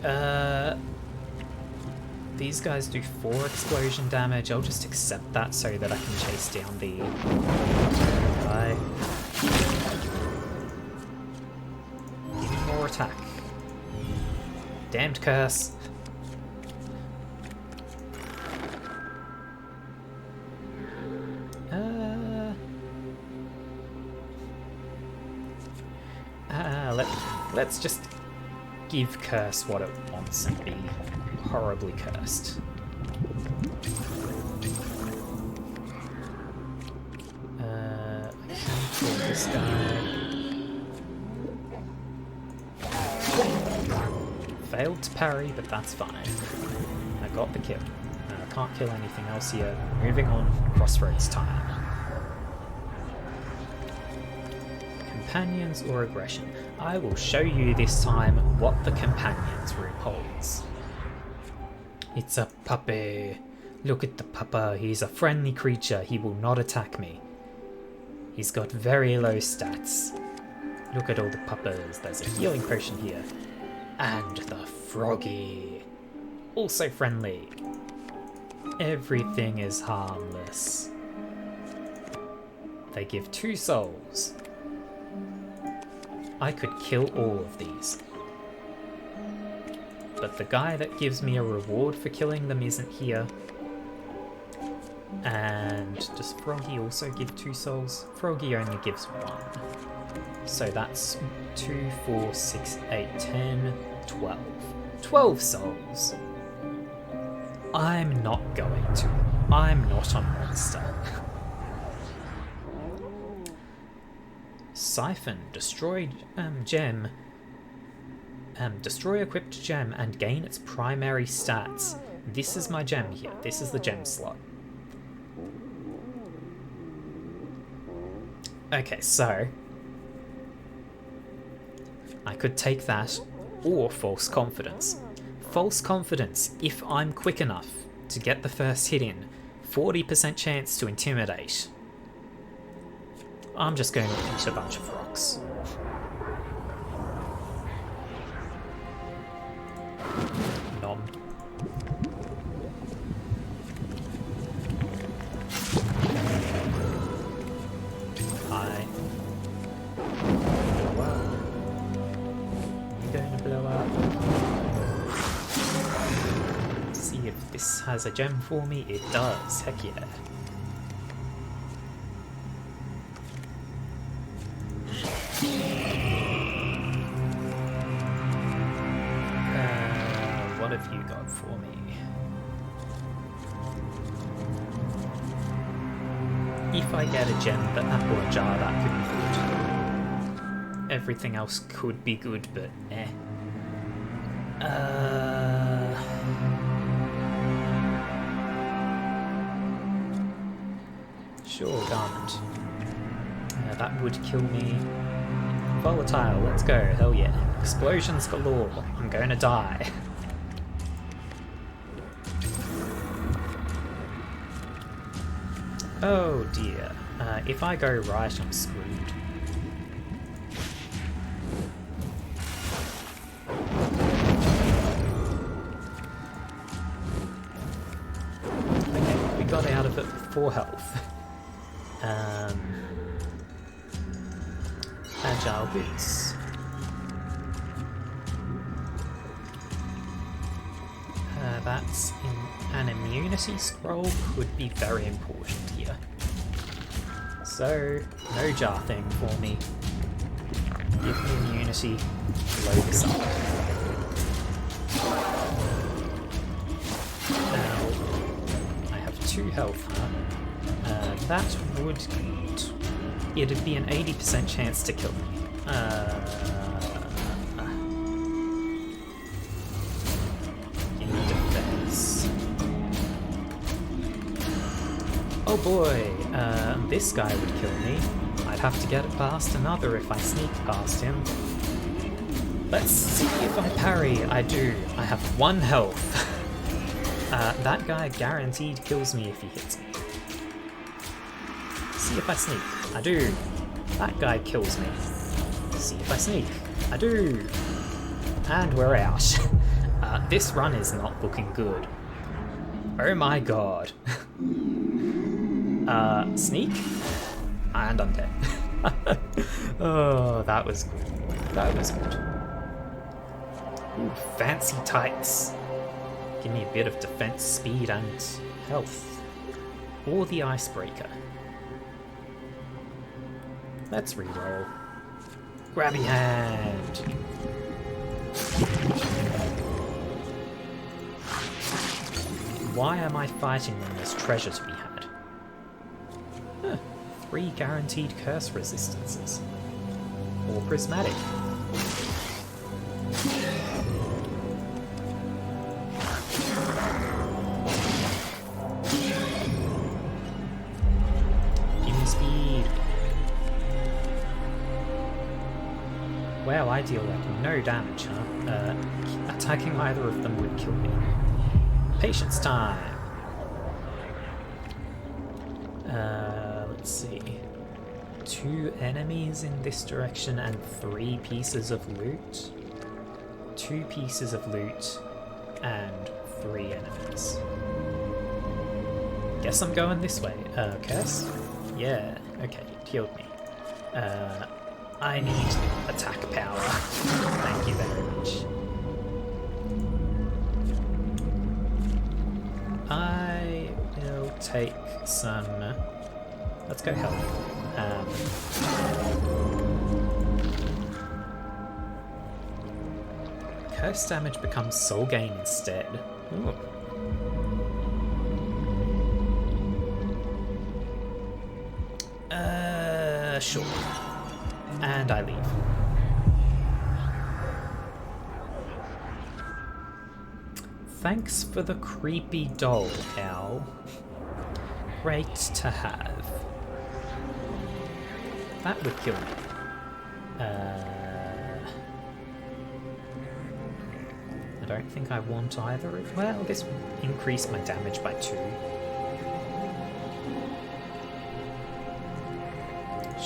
these guys do 4 explosion damage. I'll just accept that so that I can chase down the guy. Give me more attack. Damned curse. Let's just give curse what it wants and be horribly cursed. I can kill this guy. Failed to parry, but that's fine. I got the kill. I can't kill anything else here. Moving on, Crossroads time. Companions or aggression. I will show you this time what the companions room holds. It's a puppy. Look at the puppa. He's a friendly creature. He will not attack me. He's got very low stats. Look at all the puppas. There's a healing potion here. And the froggy. Also friendly. Everything is harmless. They give 2 souls. I could kill all of these. But the guy that gives me a reward for killing them isn't here. And does Froggy also give 2 souls? Froggy only gives 1. So that's 2, 4, 6, 8, 10, 12. 12 souls. I'm not going to. I'm not a monster. Siphon. Destroy gem. Destroy equipped gem and gain its primary stats. This is my gem here. This is the gem slot. Okay, so I could take that or false confidence. False confidence, if I'm quick enough to get the first hit in, 40% chance to intimidate. I'm just going to eat a bunch of rocks. Nom. Hi. Blow up. You going to blow up? See if this has a gem for me. It does. Heck yeah. What have you got for me? If I get a gem or a jar, that could be good. Everything else could be good, but eh. Sure, garment. That would kill me. Volatile, let's go, hell yeah. Explosions galore, I'm going to die. Oh dear, if I go right, I'm screwed. Okay, we got out of it with 4 health. Agile boots. That's an immunity scroll could be very important here. So, no jar thing for me. Give me immunity, blow this up. Now, I have 2 health now. That would... It'd be an 80% chance to kill me. Give me defense. Oh boy, this guy would kill me. I'd have to get past another if I sneak past him. Let's see if I parry. I do. I have 1 health. That guy guaranteed kills me if he hits me. See if I sneak. I do. That guy kills me. See if I sneak. I do. And we're out. This run is not looking good. Oh my god. Sneak? And I'm dead. Oh, that was good. That was good. Ooh, fancy tights. Give me a bit of defense, speed, and health. Or the icebreaker. Let's reroll. Grabby hand. Why am I fighting when there's treasure to be had? Huh. 3 guaranteed curse resistances. Or prismatic. Give me speed. Wow, I deal like no damage, huh? Attacking either of them would kill me. Patience time! Let's see. 2 enemies in this direction and 3 pieces of loot. 2 pieces of loot and 3 enemies. Guess I'm going this way. Curse? Yeah, okay, it healed me. I need attack power. Thank you very much. I will take some... Let's go health. Curse damage becomes soul gain instead. Ooh. Sure. And I leave. Thanks for the creepy doll, Al. Great to have. That would kill me. I don't think I want either of... Well, this would increase my damage by 2.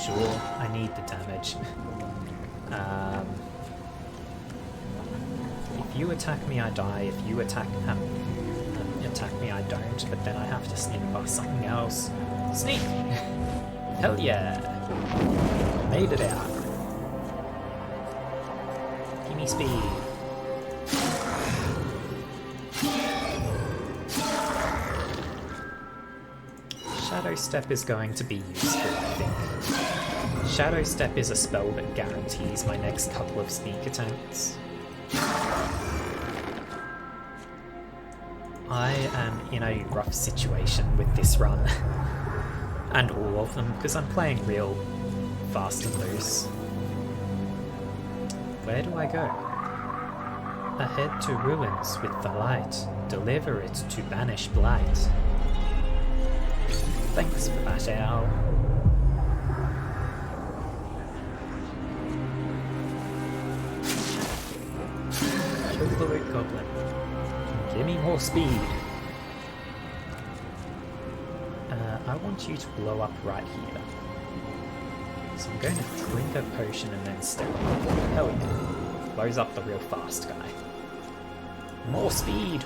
Sure, I need the damage. If you attack me, I die. If you attack me, I don't. But then I have to sneak past something else. Sneak! Hell yeah! Made it out. Give me speed. Shadow Step is going to be useful, I think. Shadow Step is a spell that guarantees my next couple of sneak attempts. I am in a rough situation with this run. And all of them, because I'm playing real fast and loose. Where do I go? Ahead to ruins with the light. Deliver it to banish blight. Thanks for that, Owl. Kill the Root Goblin. Give me more speed. I want you to blow up right here. So I'm going to drink a potion and then step up. Hell yeah. Blows up the real fast guy. More speed!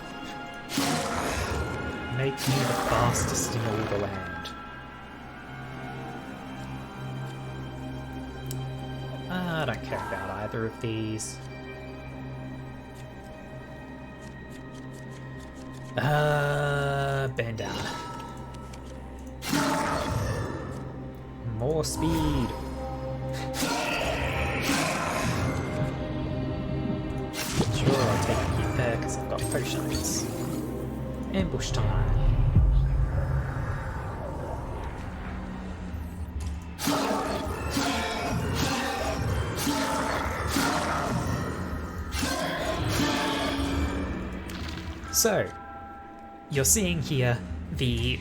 Make me the fastest in all the land. I don't care about either of these. Bend down. More speed. Sure, I'll take a hit there because I've got potions. Ambush time. So, you're seeing here the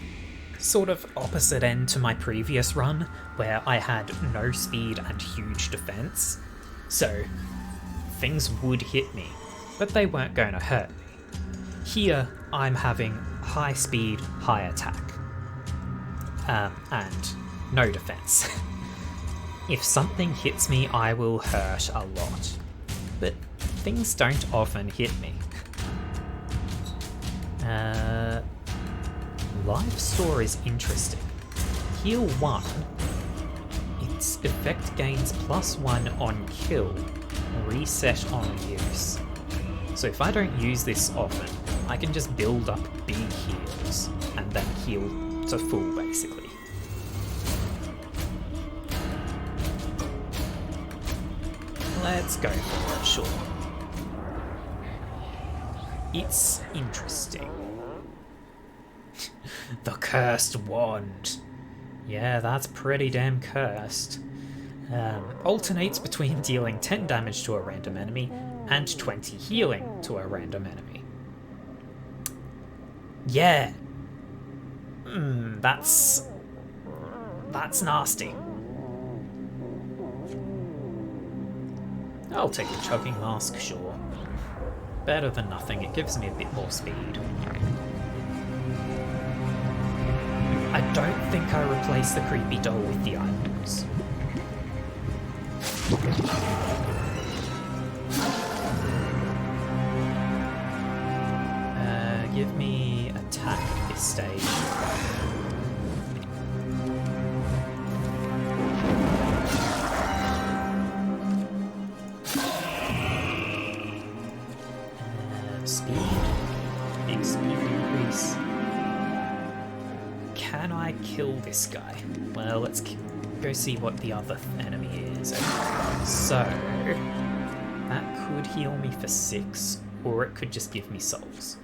sort of opposite end to my previous run, where I had no speed and huge defense. So, things would hit me, but they weren't going to hurt me. Here, I'm having high speed, high attack, and no defense. If something hits me, I will hurt a lot, but things don't often hit me. Life Store is interesting. Heal 1. Its effect gains +1 on kill, reset on use. So if I don't use this often, I can just build up big heals and then heal to full basically. Let's go for it, sure. It's interesting. The Cursed Wand. Yeah, that's pretty damn cursed. Alternates between dealing 10 damage to a random enemy and 20 healing to a random enemy. Yeah. That's nasty. I'll take the Chugging Mask, sure. Better than nothing, it gives me a bit more speed. I don't think I replaced the creepy doll with the items. Give me attack at this stage. Speed. Big speed increase. Can I kill this guy? Well, let's go see what the other enemy is. Okay. So, that could heal me for 6, or it could just give me souls.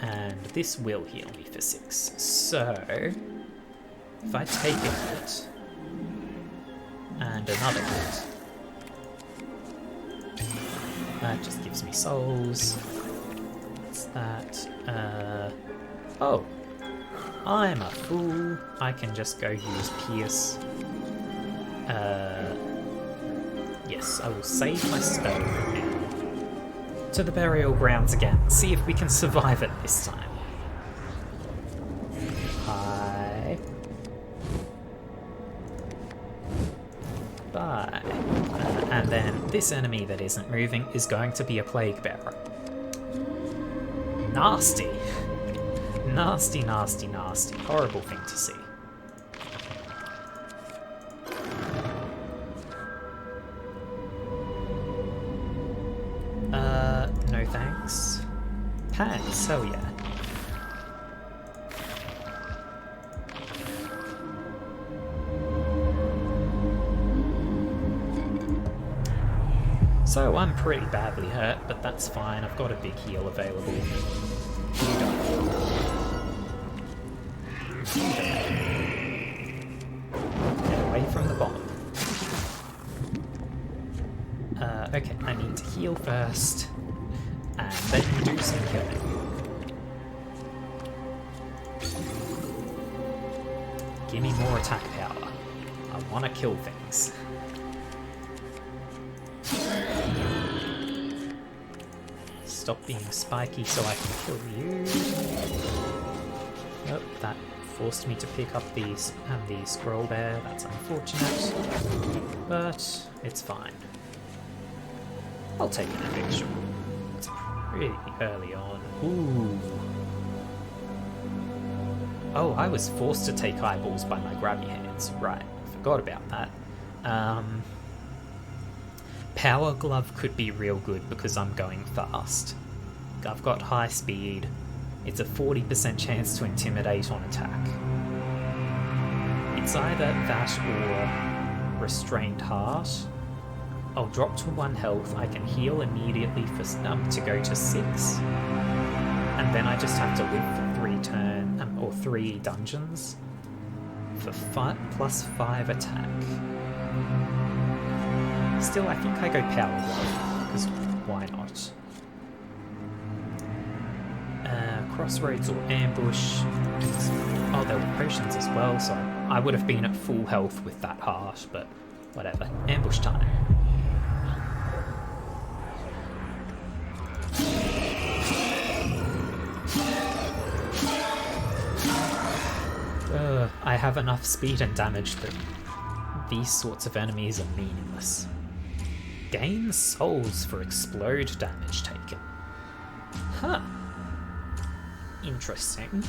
And this will heal me for 6. So, if I take a hit, and another hit, that just gives me souls. What's that? Oh. I'm a fool. I can just go use Pierce. Yes, I will save my spell now. To the burial grounds again. See if we can survive it this time. Hi. this enemy that isn't moving is going to be a plague bearer. Nasty. Nasty, nasty, nasty. Horrible thing to see. No thanks. Pants, hell yeah. So I'm pretty badly hurt, but that's fine. I've got a big heal available. Get away from the bomb. Okay, I need to heal first, and then do some killing. Give me more attack power. I want to kill things. Stop being spiky so I can kill you. Oh, that forced me to pick up the scroll bear. That's unfortunate, but it's fine. I'll take an eviction. It's really early on. Ooh. Oh, I was forced to take eyeballs by my grabby hands. Right, forgot about that. Power Glove could be real good because I'm going fast. I've got high speed. It's a 40% chance to intimidate on attack. It's either that or Restrained Heart. I'll drop to 1 health, I can heal immediately for to go to 6. And then I just have to live for 3 dungeons for plus 5 attack. Still, I think I go Power Glove, because why not? Crossroads or Ambush. Oh, there were potions as well, so I would have been at full health with that heart, but whatever. Ambush time. I have enough speed and damage that these sorts of enemies are meaningless. Gain souls for explode damage taken. Huh. Interesting.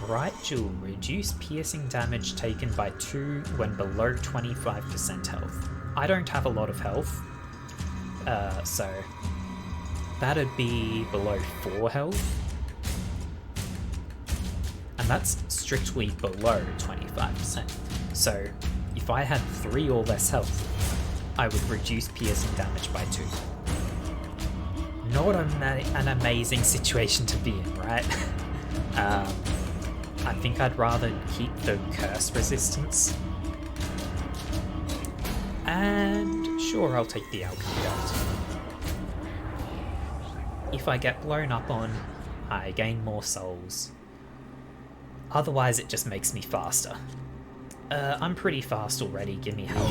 Right jewel. Reduce piercing damage taken by 2 when below 25% health. I don't have a lot of health. So that'd be below 4 health. And that's strictly below 25%. So if I had 3 or less health, I would reduce piercing damage by 2. Not an amazing situation to be in, right? I think I'd rather keep the curse resistance. And sure, I'll take the alchemy belt. If I get blown up on, I gain more souls. Otherwise, it just makes me faster. I'm pretty fast already, give me help.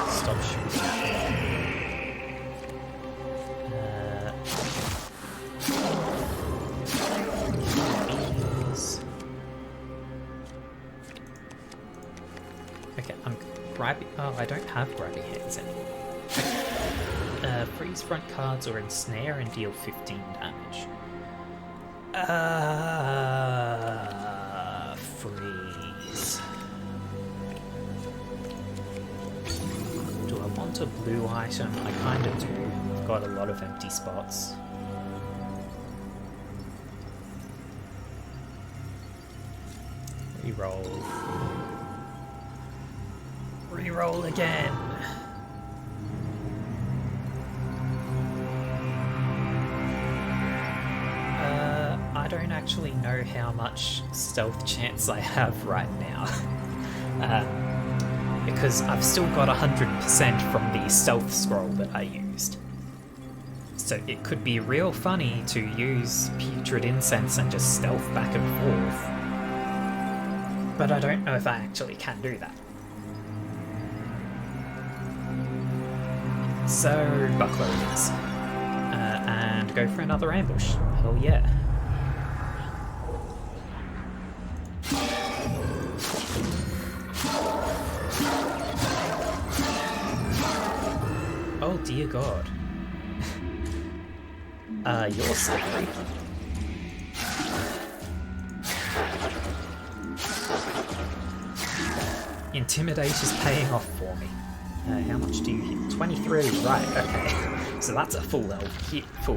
Stop shooting. Okay, I'm grabbing. Oh, I don't have grabby hands anymore. Freeze front cards or ensnare and deal 15 damage. Freeze. Do I want a blue item? I kind of do. I've got a lot of empty spots. Reroll. Reroll again. I don't actually know how much stealth chance I have right now. Because I've still got 100% from the stealth scroll that I used. So it could be real funny to use putrid incense and just stealth back and forth. But I don't know if I actually can do that. So, buckload it is. And go for another ambush. Hell yeah. Oh dear God. You're scary. Intimidate is paying off for me. How much do you hit? 23, right, okay. So that's a full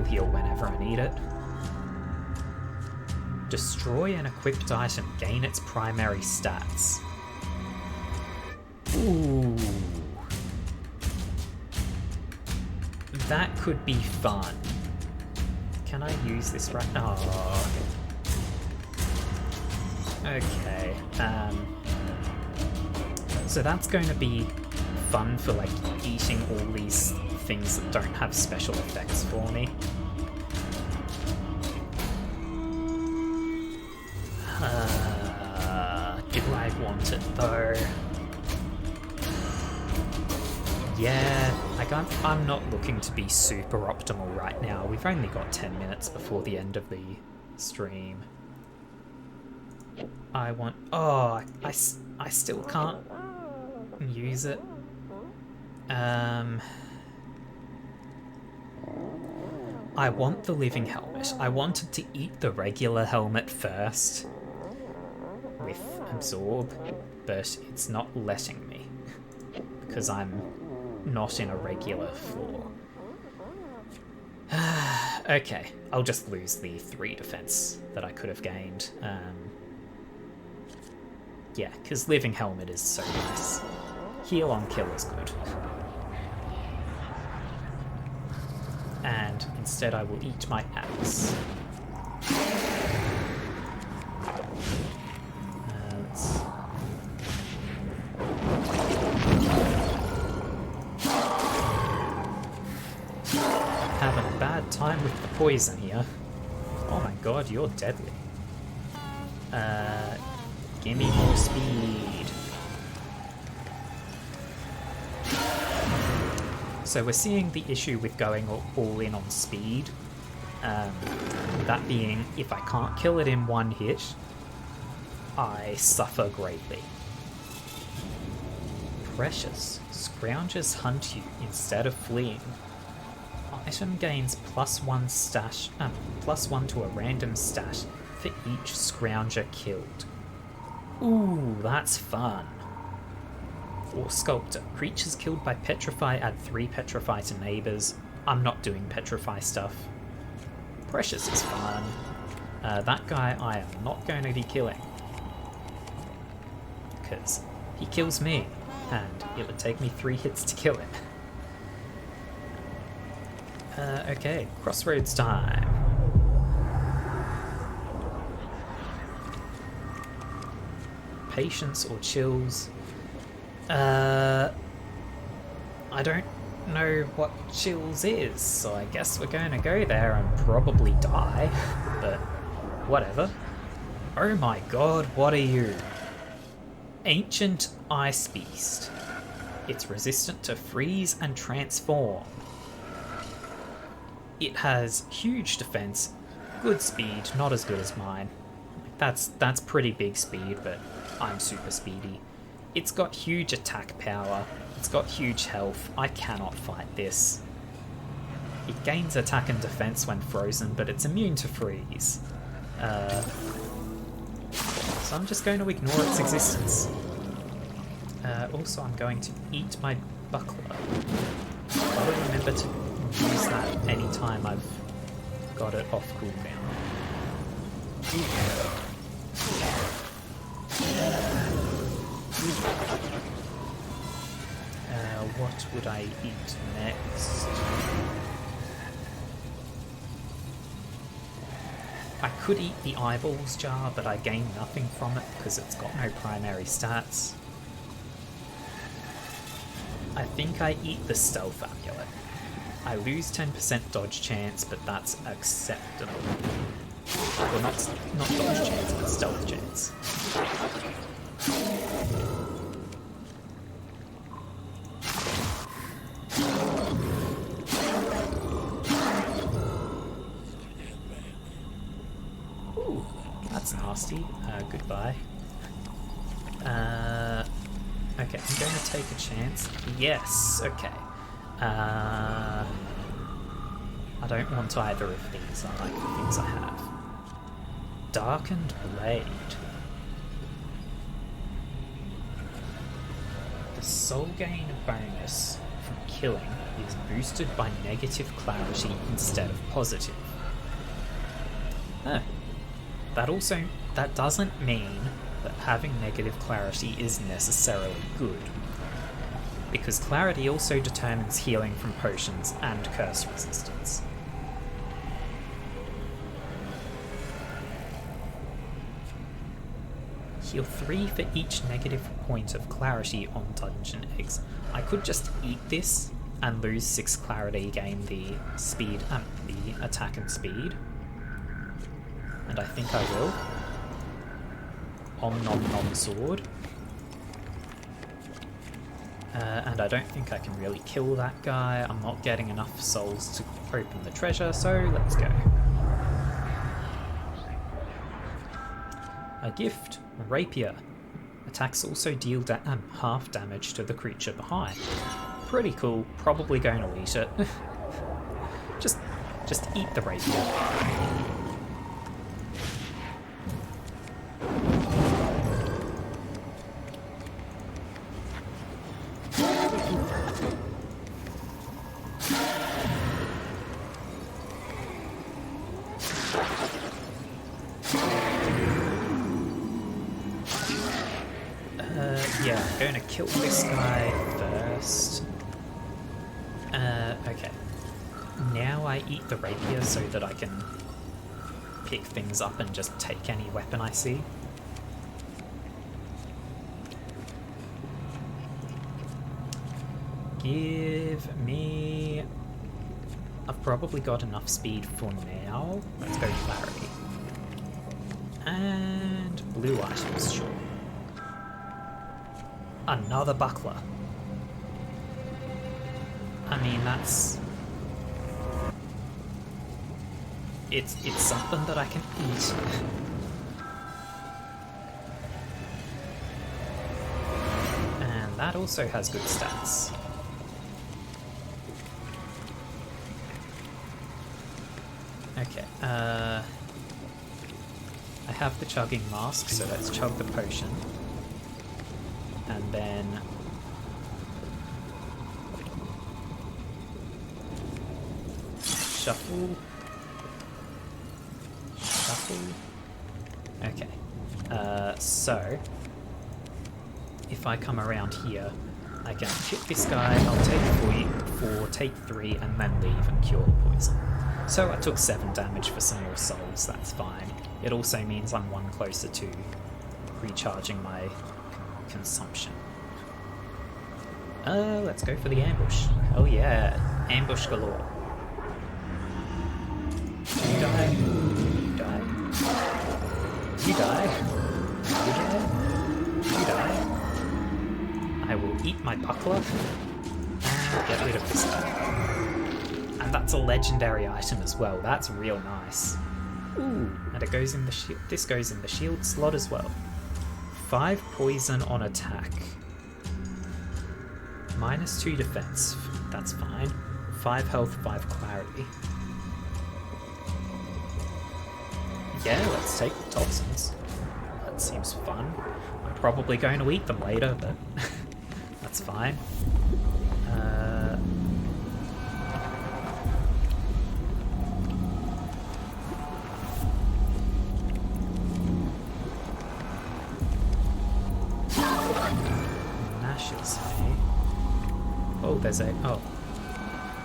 heal whenever I need it. Destroy an equipped item, gain its primary stats. Ooh. That could be fun. Can I use this right now? Oh. Okay. So that's going to be fun for like eating all these things that don't have special effects for me. Do I want it though? Yeah, like I'm not looking to be super optimal right now. We've only got 10 minutes before the end of the stream. I want... Oh, I still can't use it. I want the living helmet. I wanted to eat the regular helmet first with absorb, but it's not letting me because I'm not in a regular floor. Okay, I'll just lose the 3 defense that I could have gained. Yeah, because living helmet is so nice. Heal on kill is good. And instead I will eat my axe. Let's... Having a bad time with the poison here. Oh my god, you're deadly. Give me more speed. So we're seeing the issue with going all in on speed. That being, if I can't kill it in one hit, I suffer greatly. Precious. Scroungers hunt you instead of fleeing. Item gains +1 stash, +1 to a random stat for each scrounger killed. Ooh, that's fun. Or Sculptor. Creatures killed by Petrify add 3 Petrify to neighbours. I'm not doing Petrify stuff. Precious is fun. That guy I am not going to be killing. Because he kills me, and it would take me 3 hits to kill him. Okay, crossroads time. Patience or chills. I don't know what chills is, so I guess we're going to go there and probably die, but whatever. Oh my god, what are you? Ancient Ice Beast. It's resistant to freeze and transform. It has huge defense, good speed, not as good as mine. That's pretty big speed, but I'm super speedy. It's got huge attack power, it's got huge health, I cannot fight this. It gains attack and defense when frozen, but it's immune to freeze. So I'm just going to ignore its existence. Also, I'm going to eat my buckler. I'll remember to use that anytime I've got it off cooldown. What would I eat next? I could eat the eyeballs jar, but I gain nothing from it because it's got no primary stats. I think I eat the stealth amulet. I lose 10% dodge chance, but that's acceptable. Well, not dodge chance, but stealth chance. Ooh, that's nasty. Goodbye. Okay, I'm going to take a chance. Yes, okay. I don't want either of these. I like the things I have. Darkened Blade. The soul gain bonus from killing is boosted by negative clarity instead of positive. Oh. That doesn't mean that having negative clarity is necessarily good, because clarity also determines healing from potions and curse resistance. Heal 3 for each negative point of clarity on dungeon eggs. I could just eat this and lose 6 clarity, gain the speed and the attack and speed. And I think I will. Om nom nom sword. And I don't think I can really kill that guy. I'm not getting enough souls to open the treasure, so let's go. A gift. Rapier. Attacks also deal half damage to the creature behind. Pretty cool. Probably going to eat it. just eat the rapier. Yeah, I'm going to kill this guy first. Okay. Now I eat the rapier so that I can pick things up and just take any weapon I see. Give me... I've probably got enough speed for now. Let's go clarity. And blue items, sure. Another buckler. I mean, that's... It's something that I can eat. And that also has good stats. Okay, I have the chugging mask, so let's chug the potion. And then... Shuffle. Shuffle. Okay. So... If I come around here, I can hit this guy, I'll take 4, take 3, and then leave and cure poison. So I took 7 damage for some more souls, that's fine. It also means I'm 1 closer to recharging my consumption. Let's go for the ambush. Oh yeah, ambush galore. You die. You die. You die. You die. You die. I will eat my buckler and get rid of this guy. And that's a legendary item as well. That's real nice. Ooh, and it goes in the shield. This goes in the shield slot as well. 5 poison on attack. -2 defense. That's fine. 5 health, 5 clarity. Yeah, let's take the toxins. That seems fun. I'm probably going to eat them later, but that's fine. Nashes, hey? Oh, there's a... Oh.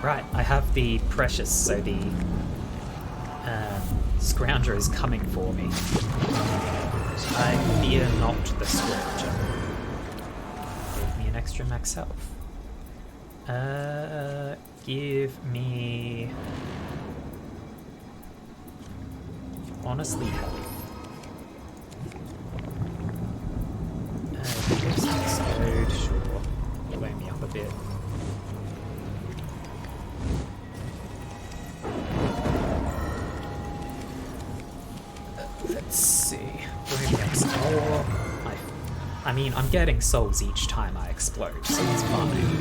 Right, I have the Precious, so the Scrounger is coming for me. I fear not the Scrounger. Give me an extra max health. Give me... Honestly, health. Explode, sure. Blow me up a bit. Let's see. Where next? Oh, I mean, I'm getting souls each time I explode, so it's fine.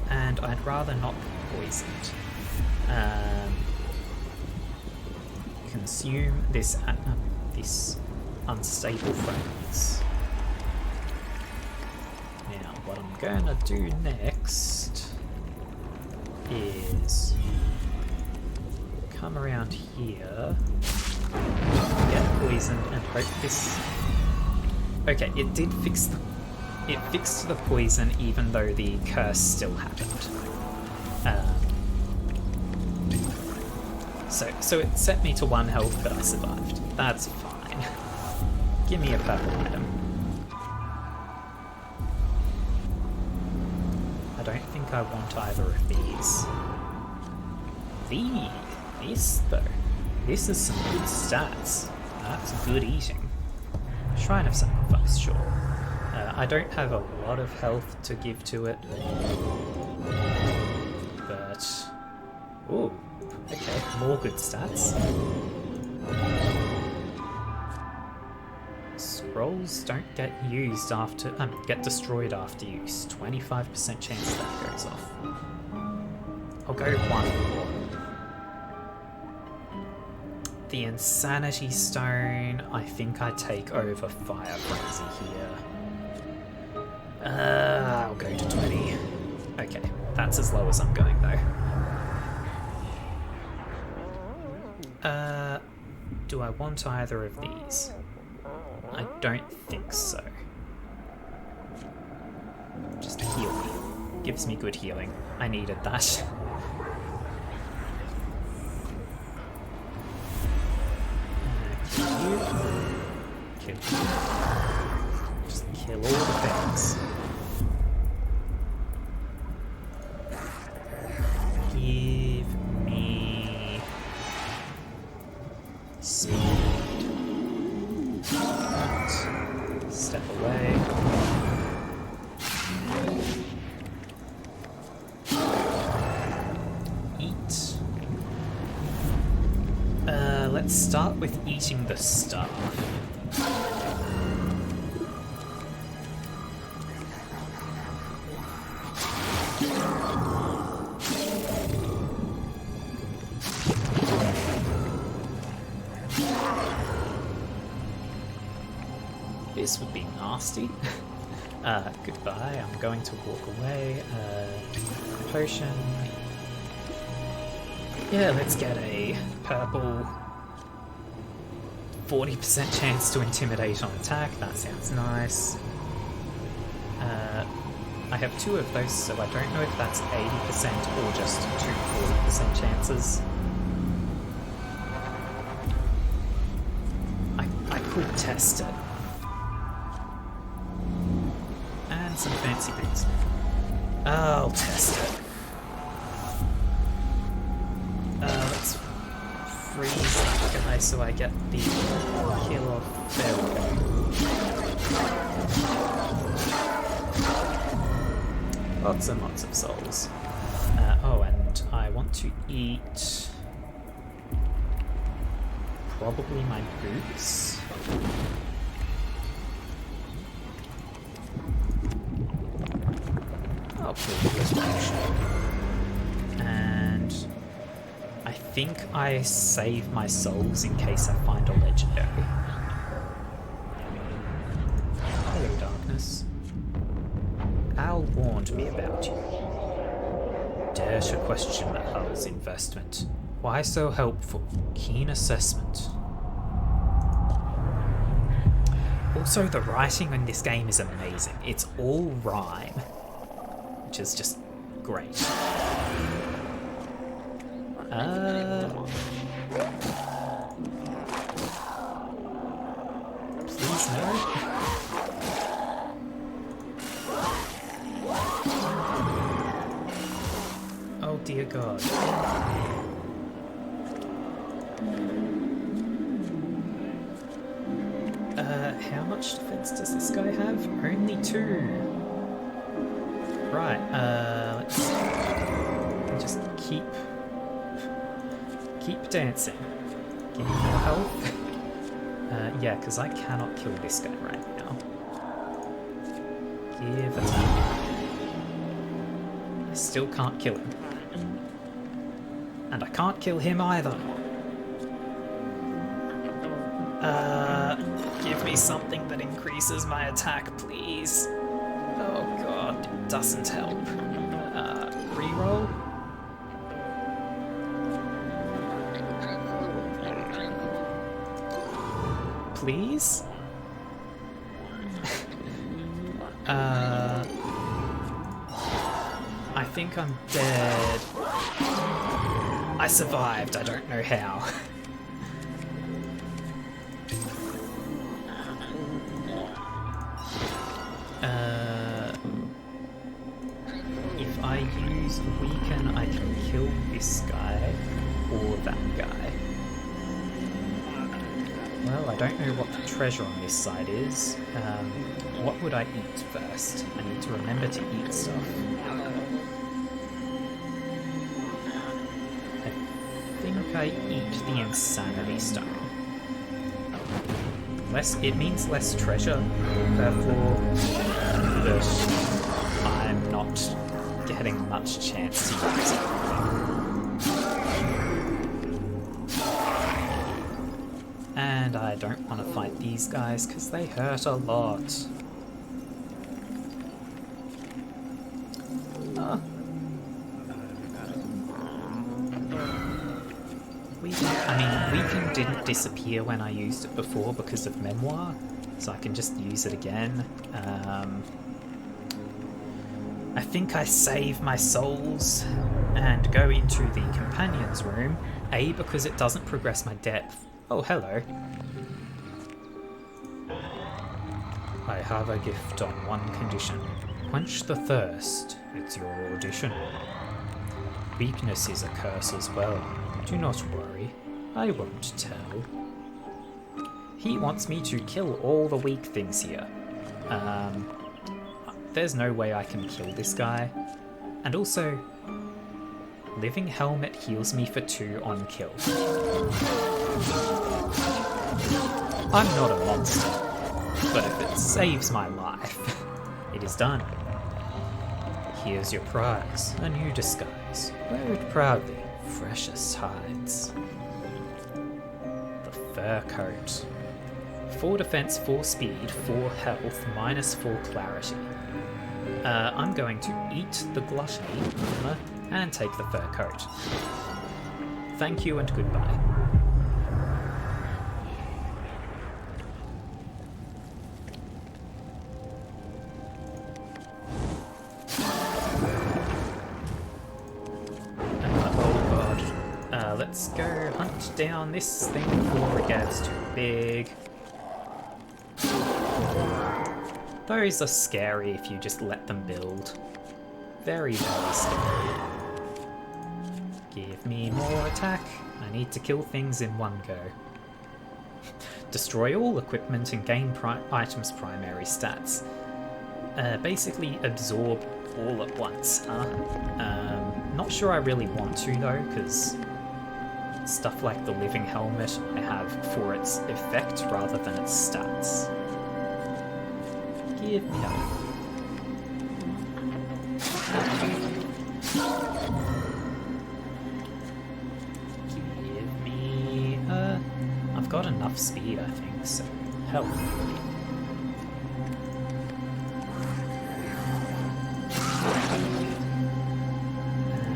And I'd rather not be poisoned. Consume this unstable fragrance. Now, what I'm gonna do next is come around here, get poisoned, and hope this. Okay, it did fix the. It fixed the poison, even though the curse still happened. So it set me to 1 health, but I survived. That's fine. Give me a purple item. I don't think I want either of these. This though. This is some good stats. That's good eating. Shrine of Sacrifice, sure. I don't have a lot of health to give to it. But... ooh. Okay, more good stats. Scrolls don't get used after... get destroyed after use. 25% chance that goes off. I'll go 1 more. The Insanity Stone, I think I take over Fire Frenzy here. I'll go to 20. Okay, that's as low as I'm going though. Do I want either of these? I don't think so. Just heal me. Gives me good healing. I needed that. Kill you. Kill you. Just kill all the things. Give me speed. Right. Step away. Eat. Let's start with eating the stuff. This would be nasty. Goodbye, I'm going to walk away. Potion. Yeah, let's get a purple 40% chance to intimidate on attack. That sounds nice. I have 2 of those, so I don't know if that's 80% or just 2 40% chances. I could test it. And some fancy boots. I'll test it. Let's freeze that guy so I get the kill off there. Lots and lots of souls. Oh, and I want to eat probably my boots. I'll pull this potion. And I think I save my souls in case I find a legendary. Hello, darkness. Al warned me about you. Dare to question Al's investment. Why so helpful? Keen assessment. Also, the writing in this game is amazing. It's all rhyme, which is just great. Please no. Oh dear God. How much defense does this guy have? Only 2. Right, let's just keep dancing. Give me more health. Yeah, because I cannot kill this guy right now. Give attack. I still can't kill him. And I can't kill him either. Give me something that increases my attack, please. Oh god, it doesn't help. Reroll? Please? I think I'm dead. I survived, I don't know how. If I use weaken, I can kill this guy or that guy. Well, I don't know what the treasure on this side is. What would I eat first? I need to remember to eat stuff. I think I eat the Insanity Stone. It means less treasure, therefore, but I'm not getting much chance to use it. And I don't want to fight these guys because they hurt a lot. Weaken didn't disappear when I used it before because of Memoir, so I can just use it again. I think I save my souls and go into the companion's room, A, because it doesn't progress my depth. Oh, hello. I have a gift on one condition. Quench the thirst. It's your audition. Weakness is a curse as well. Do not worry. I won't tell. He wants me to kill all the weak things here. There's no way I can kill this guy. And also, Living Helmet heals me for 2 on kill. I'm not a monster, but if it saves my life, it is done. Here's your prize, a new disguise. Wear it proudly, fresh as hides. The fur coat. 4 defense, 4 speed, 4 health, -4 clarity. I'm going to eat the gluttony and take the fur coat. Thank you and goodbye. Let's go hunt down this thing before it gets too big. Those are scary if you just let them build. Very, very scary. Give me more attack. I need to kill things in one go. Destroy all equipment and gain items' primary stats. Basically absorb all at once, huh? Not sure I really want to though, because stuff like the Living Helmet I have for its effect rather than its stats. Give me health. Give me... I've got enough speed, I think, so health.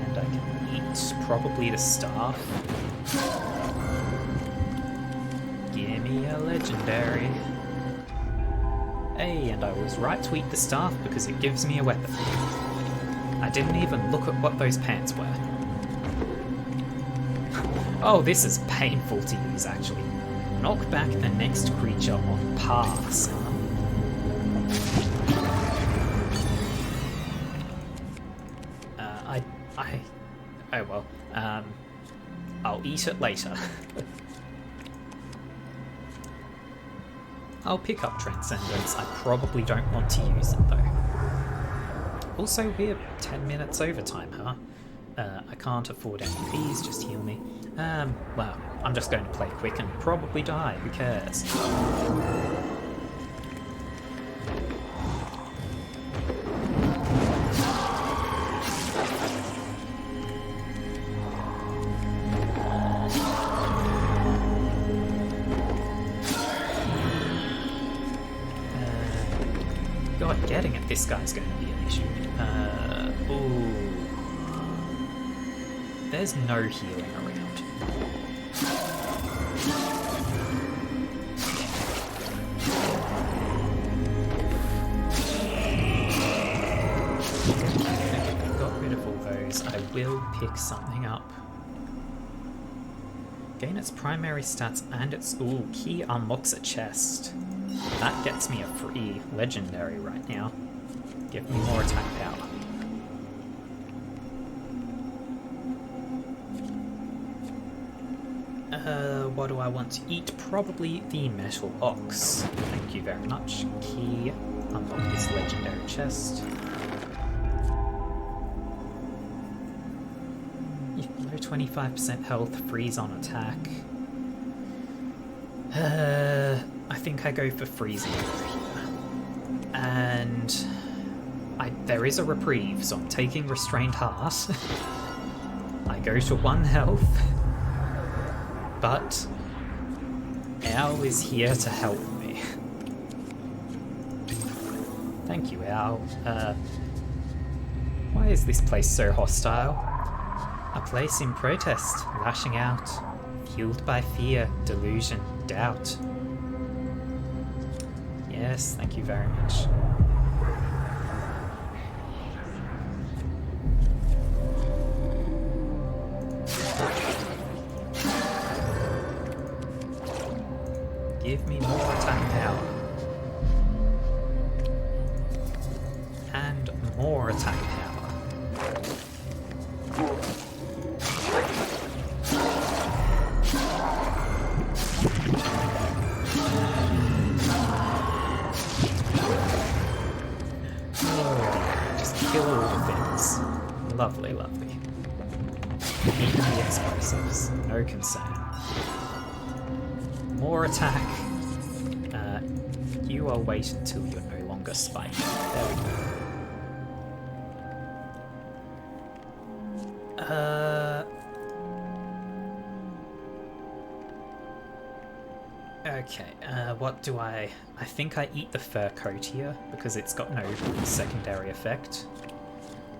And I can eat probably the staff. Give me a legendary. Hey, and I was right to eat the staff because it gives me a weapon. I didn't even look at what those pants were. Oh, this is painful to use, actually. Knock back the next creature on pass. Oh well. I'll eat it later. I'll pick up Transcendence. I probably don't want to use it though. Also, we're 10 minutes overtime, huh? I can't afford any of these, just heal me. Well, I'm just going to play quick and probably die, who cares? God, getting at this guy's going to be an issue. Ooh. There's no healing around. Okay, got rid of all those. I will pick something up. Gain its primary stats and its... Ooh, key unlocks a chest. That gets me a free legendary right now. Give me more attack power. What do I want to eat? Probably the metal ox. Thank you very much. Key. Unlock this legendary chest. Low 25% health, freeze on attack. I think I go for freezing over here. And there is a reprieve, so I'm taking Restrained Heart. I go to 1 health. But Owl is here to help me. Thank you, Owl. Why is this place so hostile? A place in protest, lashing out, fueled by fear, delusion, doubt. Yes, thank you very much. Give me more attack power. And more attack power. Oh, just kill all the things. Lovely, lovely. Even the explosives, no concern. More attack. You will wait until you're no longer spiked. There we go. Okay, what do I think I eat the fur coat here, because it's got no secondary effect.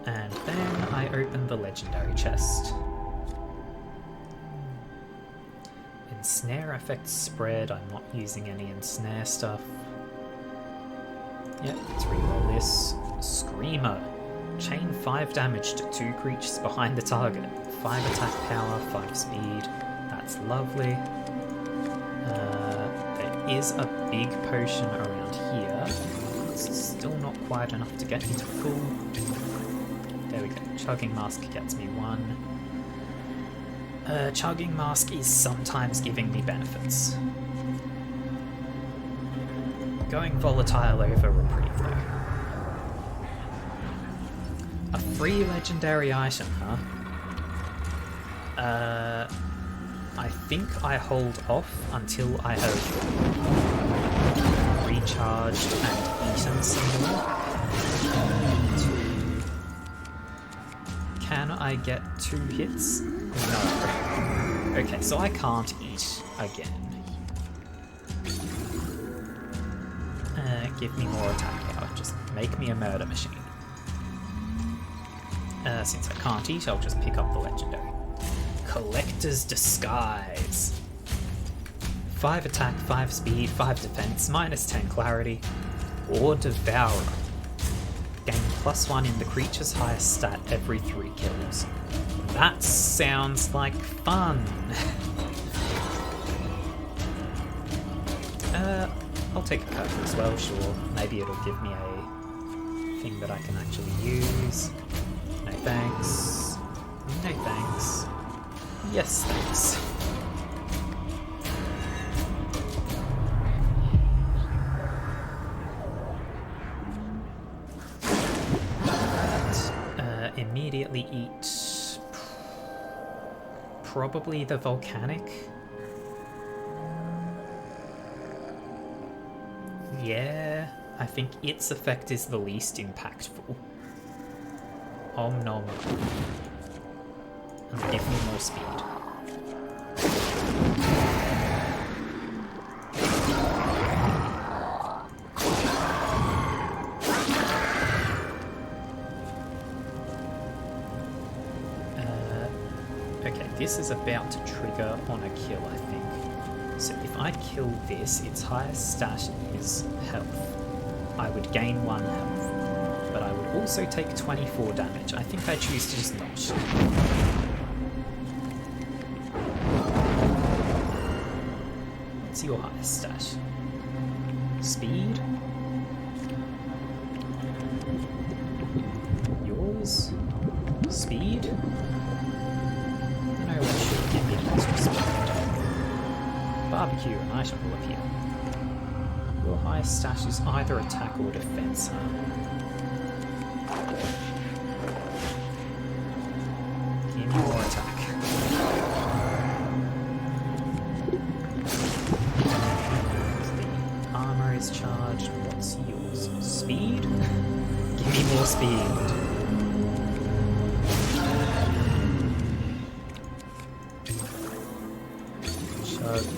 And then I open the legendary chest. Ensnare effects spread. I'm not using any ensnare stuff. Yep, let's reroll this. Screamer. Chain 5 damage to 2 creatures behind the target. 5 attack power, 5 speed. That's lovely. There is a big potion around here. It's still not quite enough to get me to full. There we go. Chugging Mask gets me 1. Chugging Mask is sometimes giving me benefits. Going volatile over reprieve though. A free legendary item, huh? I think I hold off until I have recharged and eaten some more. Can I get 2 hits? No. Okay, so I can't eat again. Give me more attack power. Just make me a murder machine. Since I can't eat, I'll just pick up the legendary. Collector's Disguise. 5 attack, 5 speed, 5 defense, -10 clarity. Or Devourer. Gain +1 in the creature's highest stat every 3 kills. That sounds like fun. I'll take a cover as well, sure. Maybe it'll give me a thing that I can actually use. No thanks. No thanks. Yes, thanks. Immediately eat probably the volcanic. Yeah, I think its effect is the least impactful. Om nom. And give me more speed. Okay, this is about to trigger on a kill, I think. So if I kill this, its highest stat is health. I would gain 1 health, but I would also take 24 damage. I think I choose to just not. What's your highest stat? Speed? Yours? Speed? No one should give me less respect. Barbecue and item will appear. Your highest stat is either attack or defense, huh? Give me more attack. The armor is charged. What's yours? Speed? Give me more speed.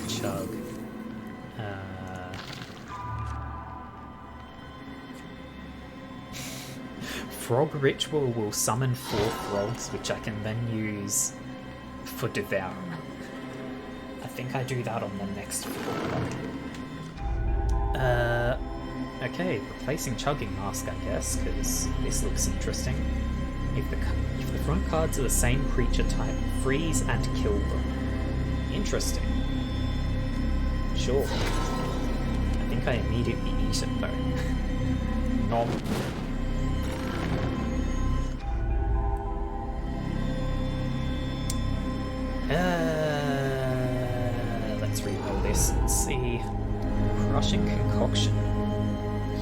Chug. Frog Ritual will summon 4 frogs, which I can then use for Devour. I think I do that on the next floor. Okay, replacing Chugging Mask, I guess, because this looks interesting. If the front cards are the same creature type, freeze and kill them. Interesting. Sure. I think I immediately eat it though. Nom. Let's reroll this and see. Crushing Concoction.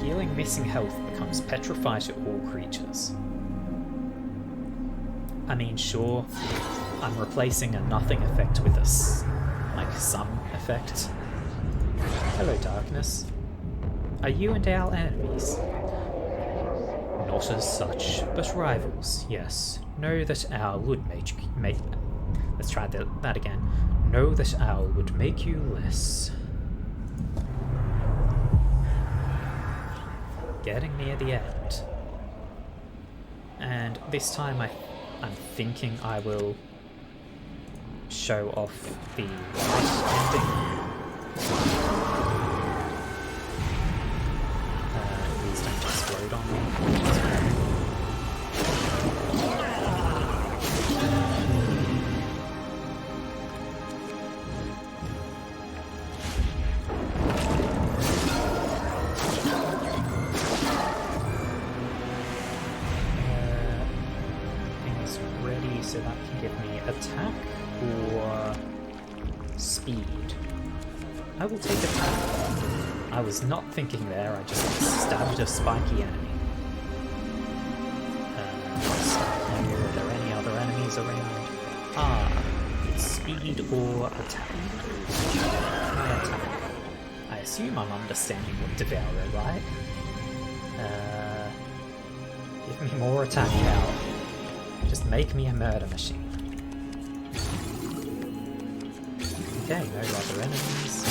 Healing missing health becomes petrified to all creatures. I mean, sure, I'm replacing a nothing effect with like some effect. Hello, darkness. Are you and our enemies? Not as such, but rivals, yes. Know that owl would make let's try that again. Know that owl would make you less. Getting near the end. And this time I'm thinking I will show off the right ending. Please don't explode on me. Things ready, so that can give me attack or speed. I will take attack. I was not thinking there, I just stabbed a spiky enemy. Are there any other enemies around? Ah, it's speed or attack. My attack. I assume I'm understanding what Devourer, right? Give me more attack power. Just make me a murder machine. Okay, no other enemies.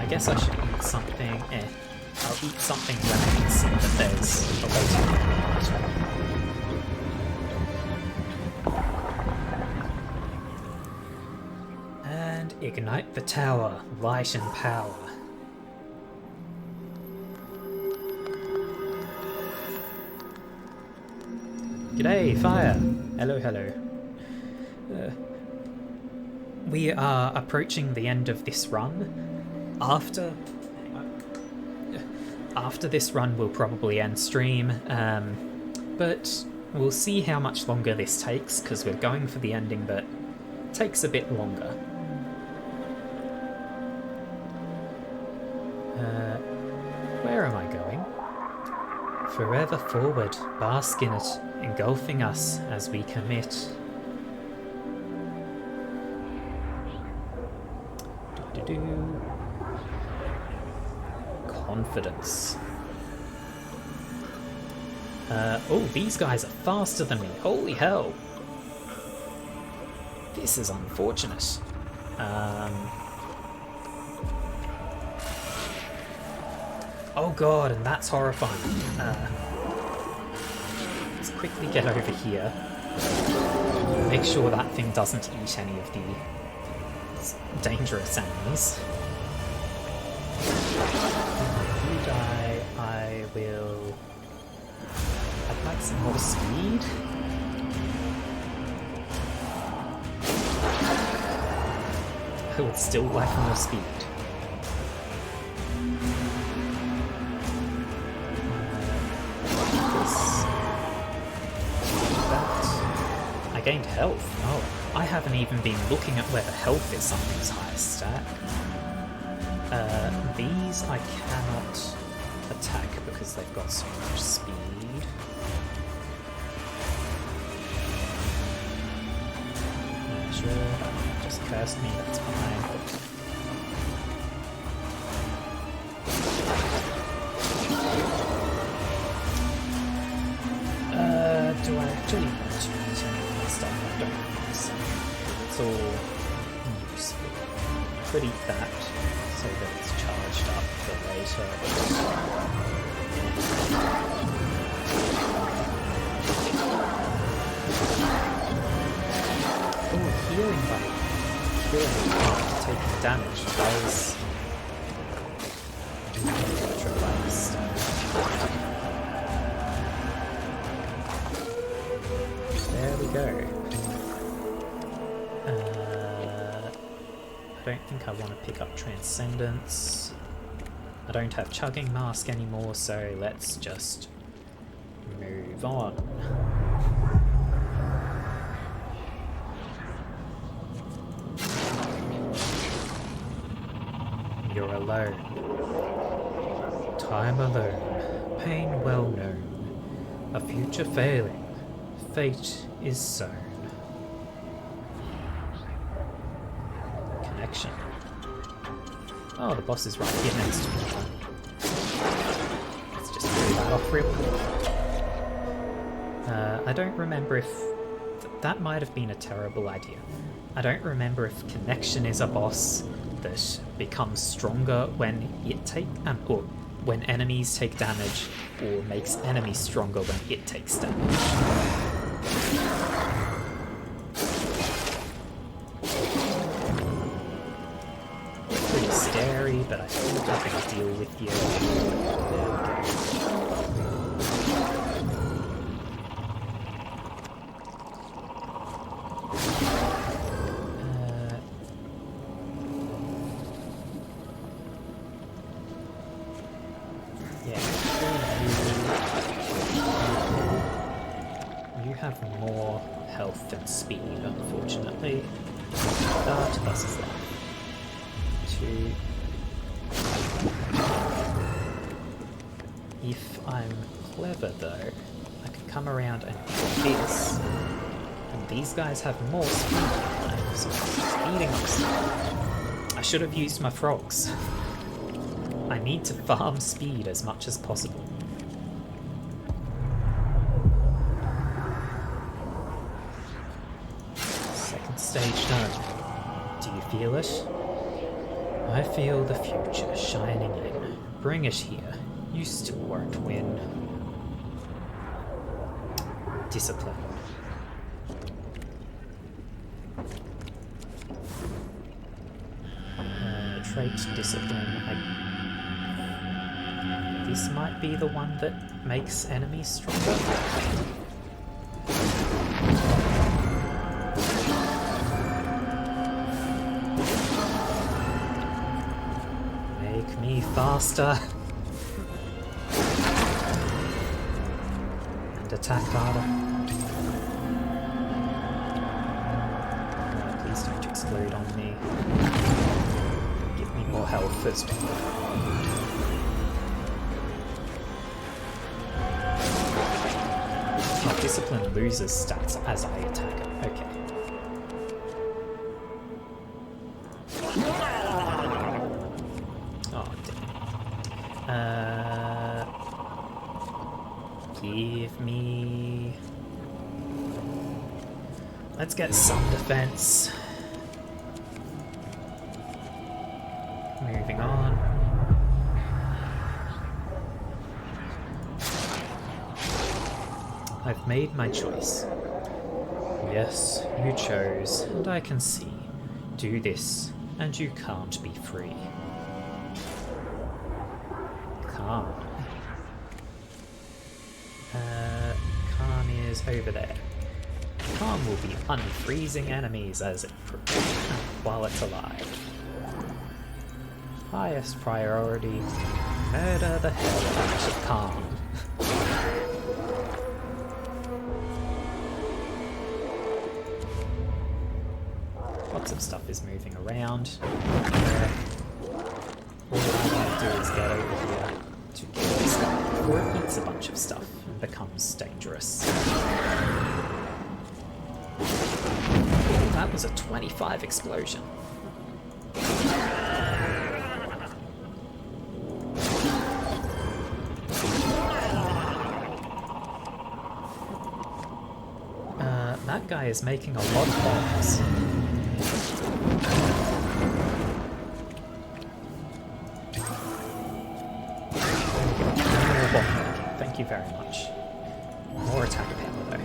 I guess I should eat something. I'll eat something when I can see that there's a way to and ignite the tower, light and power. G'day, fire! Hello, hello. We are approaching the end of this run. After this run, we'll probably end stream, but we'll see how much longer this takes, because we're going for the ending, but it takes a bit longer. Where am I going? Forever forward, bask in it, engulfing us as we commit do? Confidence. Oh, these guys are faster than me. Holy hell. This is unfortunate. Oh god, and that's horrifying. Let's quickly get over here. Make sure that thing doesn't eat any of the dangerous enemies. If you die, I will... I'd like some more speed. I would still like more speed. I gained health. Oh, I haven't even been looking at where the health is on these highest stack. These I cannot attack because they've got so much speed. Sure, just cursed me, that's fine. Do I actually want to use any of my stuff? I don't think so. It's all useful. I could eat that so that it's charged up for later. Oh, healing by killing after taking damage does electrify stuff. There we go. I don't think I want to pick up Transcendence. I don't have Chugging Mask anymore, so let's just move on. You're alone. Time alone. Pain well known. A future failing. Fate is sown. Connection. Oh, the boss is right here next to me. Let's just clear that off real quick. I don't remember if... that might have been a terrible idea. I don't remember if Connection is a boss that becomes stronger when it or when enemies take damage, or makes enemies stronger when it takes damage. Pretty scary, but I think I can deal with you. Have more health than speed, unfortunately. But bus is there. 2. If I'm clever though, I can come around and do this. And these guys have more speed than I have, so I'm speeding up stuff. I should have used my frogs. I need to farm speed as much as possible. Stage done. Do you feel it? I feel the future shining in. Bring it here. You still won't win. Discipline. Trait discipline. This might be the one that makes enemies stronger. Me faster and attack harder. Please don't explode on me. Give me more health as well. Oh, discipline loses stats as I attack it. Okay. Give me... Let's get some defense. Moving on. I've made my choice. Yes, you chose, and I can see. Do this, and you can't be free. Calm. Calm is over there. Calm will be unfreezing enemies as it while it's alive. Highest priority, murder the hell out of Calm. Lots of stuff is moving around. All I want to do is get over here to kill this guy before it eats a bunch of stuff and becomes dangerous. Ooh, that was a 25 explosion. That guy is making a lot of bombs. More bomb making, thank you very much. More attack power though.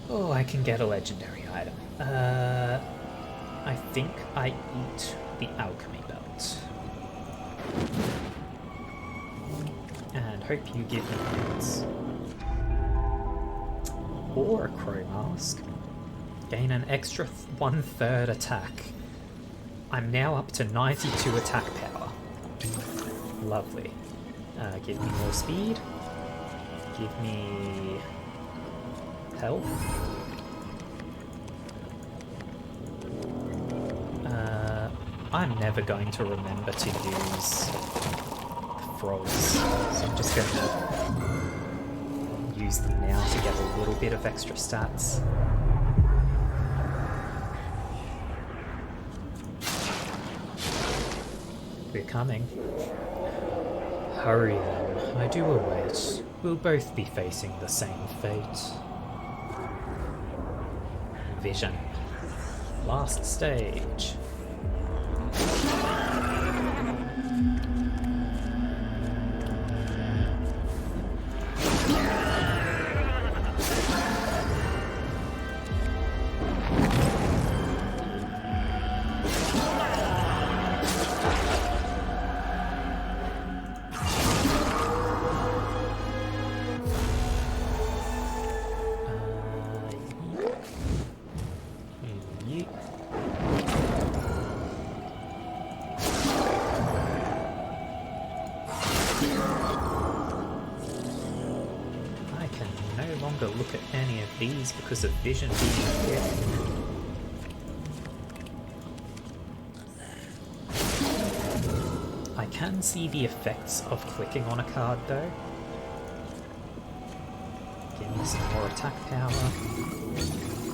Oh, I can get a legendary item. I think I eat the alchemy belt. And hope you give me points. Or a crow mask. Gain an extra 1/3 attack. I'm now up to 92 attack power. Lovely. Give me more speed. Give me health. I'm never going to remember to use the frogs, so I'm just going to use them now to get a little bit of extra stats. We're coming. Hurry then, I do await. We'll both be facing the same fate. Vision. Last stage. Look at any of these because of vision being here. I can see the effects of clicking on a card though. Give me some more attack power.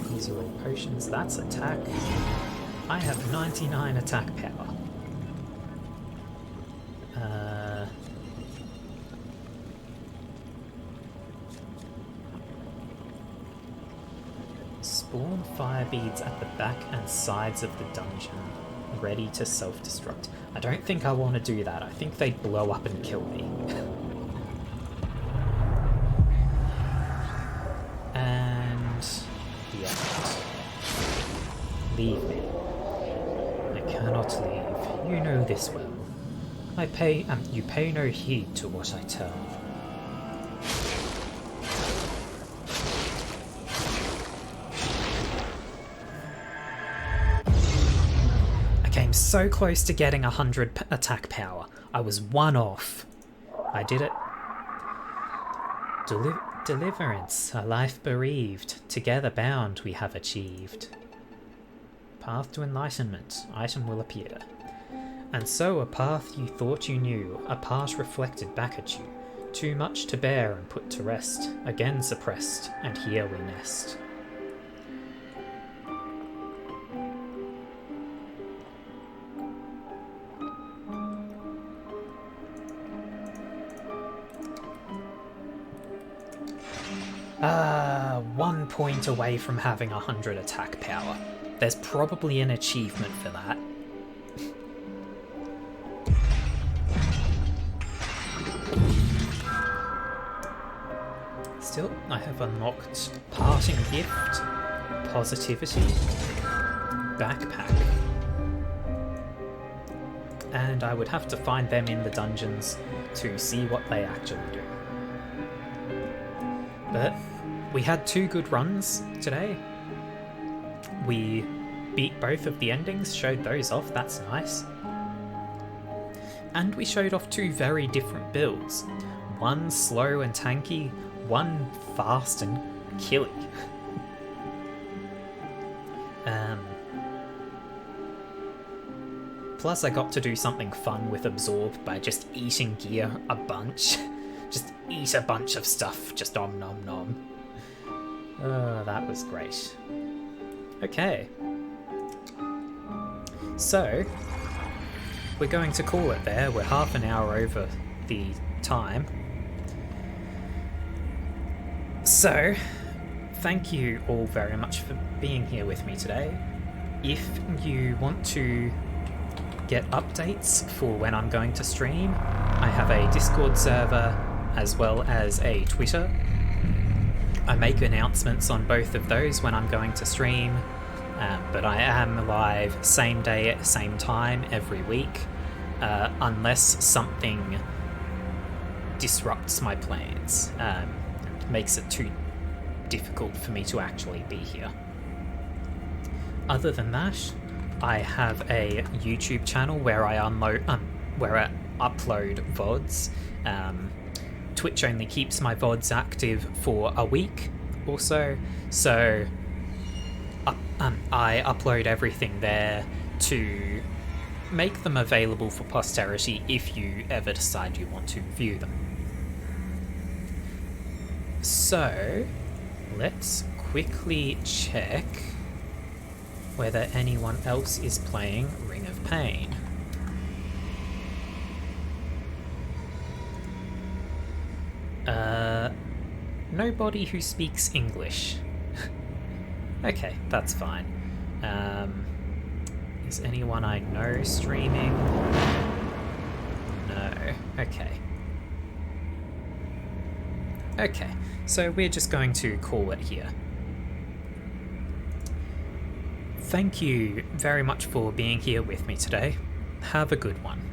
These are all potions. That's attack. I have 99 attack power. Spawn fire beads at the back and sides of the dungeon, ready to self-destruct. I don't think I want to do that. I think they'd blow up and kill me. And the end. Leave me. I cannot leave. You know this well. You pay no heed to what I tell. So close to getting 100 attack power. I was one off. I did it. Deliverance, a life bereaved. Together bound we have achieved. Path to enlightenment. Item will appear. And so a path you thought you knew, a path reflected back at you. Too much to bear and put to rest. Again suppressed, and here we nest. 1 point away from having 100 attack power. There's probably an achievement for that. Still, I have unlocked Parting Gift, Positivity, Backpack. And I would have to find them in the dungeons to see what they actually do. But we had 2 good runs today. We beat both of the endings, showed those off, that's nice. And we showed off 2 very different builds. One slow and tanky, one fast and killy. Plus I got to do something fun with Absorb by just eating gear a bunch. Just eat a bunch of stuff, just om nom nom. That was great. Okay. So, we're going to call it there. We're half an hour over the time. So, thank you all very much for being here with me today. If you want to get updates for when I'm going to stream, I have a Discord server as well as a Twitter. I make announcements on both of those when I'm going to stream, but I am live same day at the same time every week, unless something disrupts my plans, and makes it too difficult for me to actually be here. Other than that, I have a YouTube channel where I upload VODs. Twitch only keeps my VODs active for a week or so, so I upload everything there to make them available for posterity if you ever decide you want to view them. So, let's quickly check whether anyone else is playing Ring of Pain. Nobody who speaks English. Okay, that's fine. Is anyone I know streaming? No. Okay. Okay, so we're just going to call it here. Thank you very much for being here with me today. Have a good one.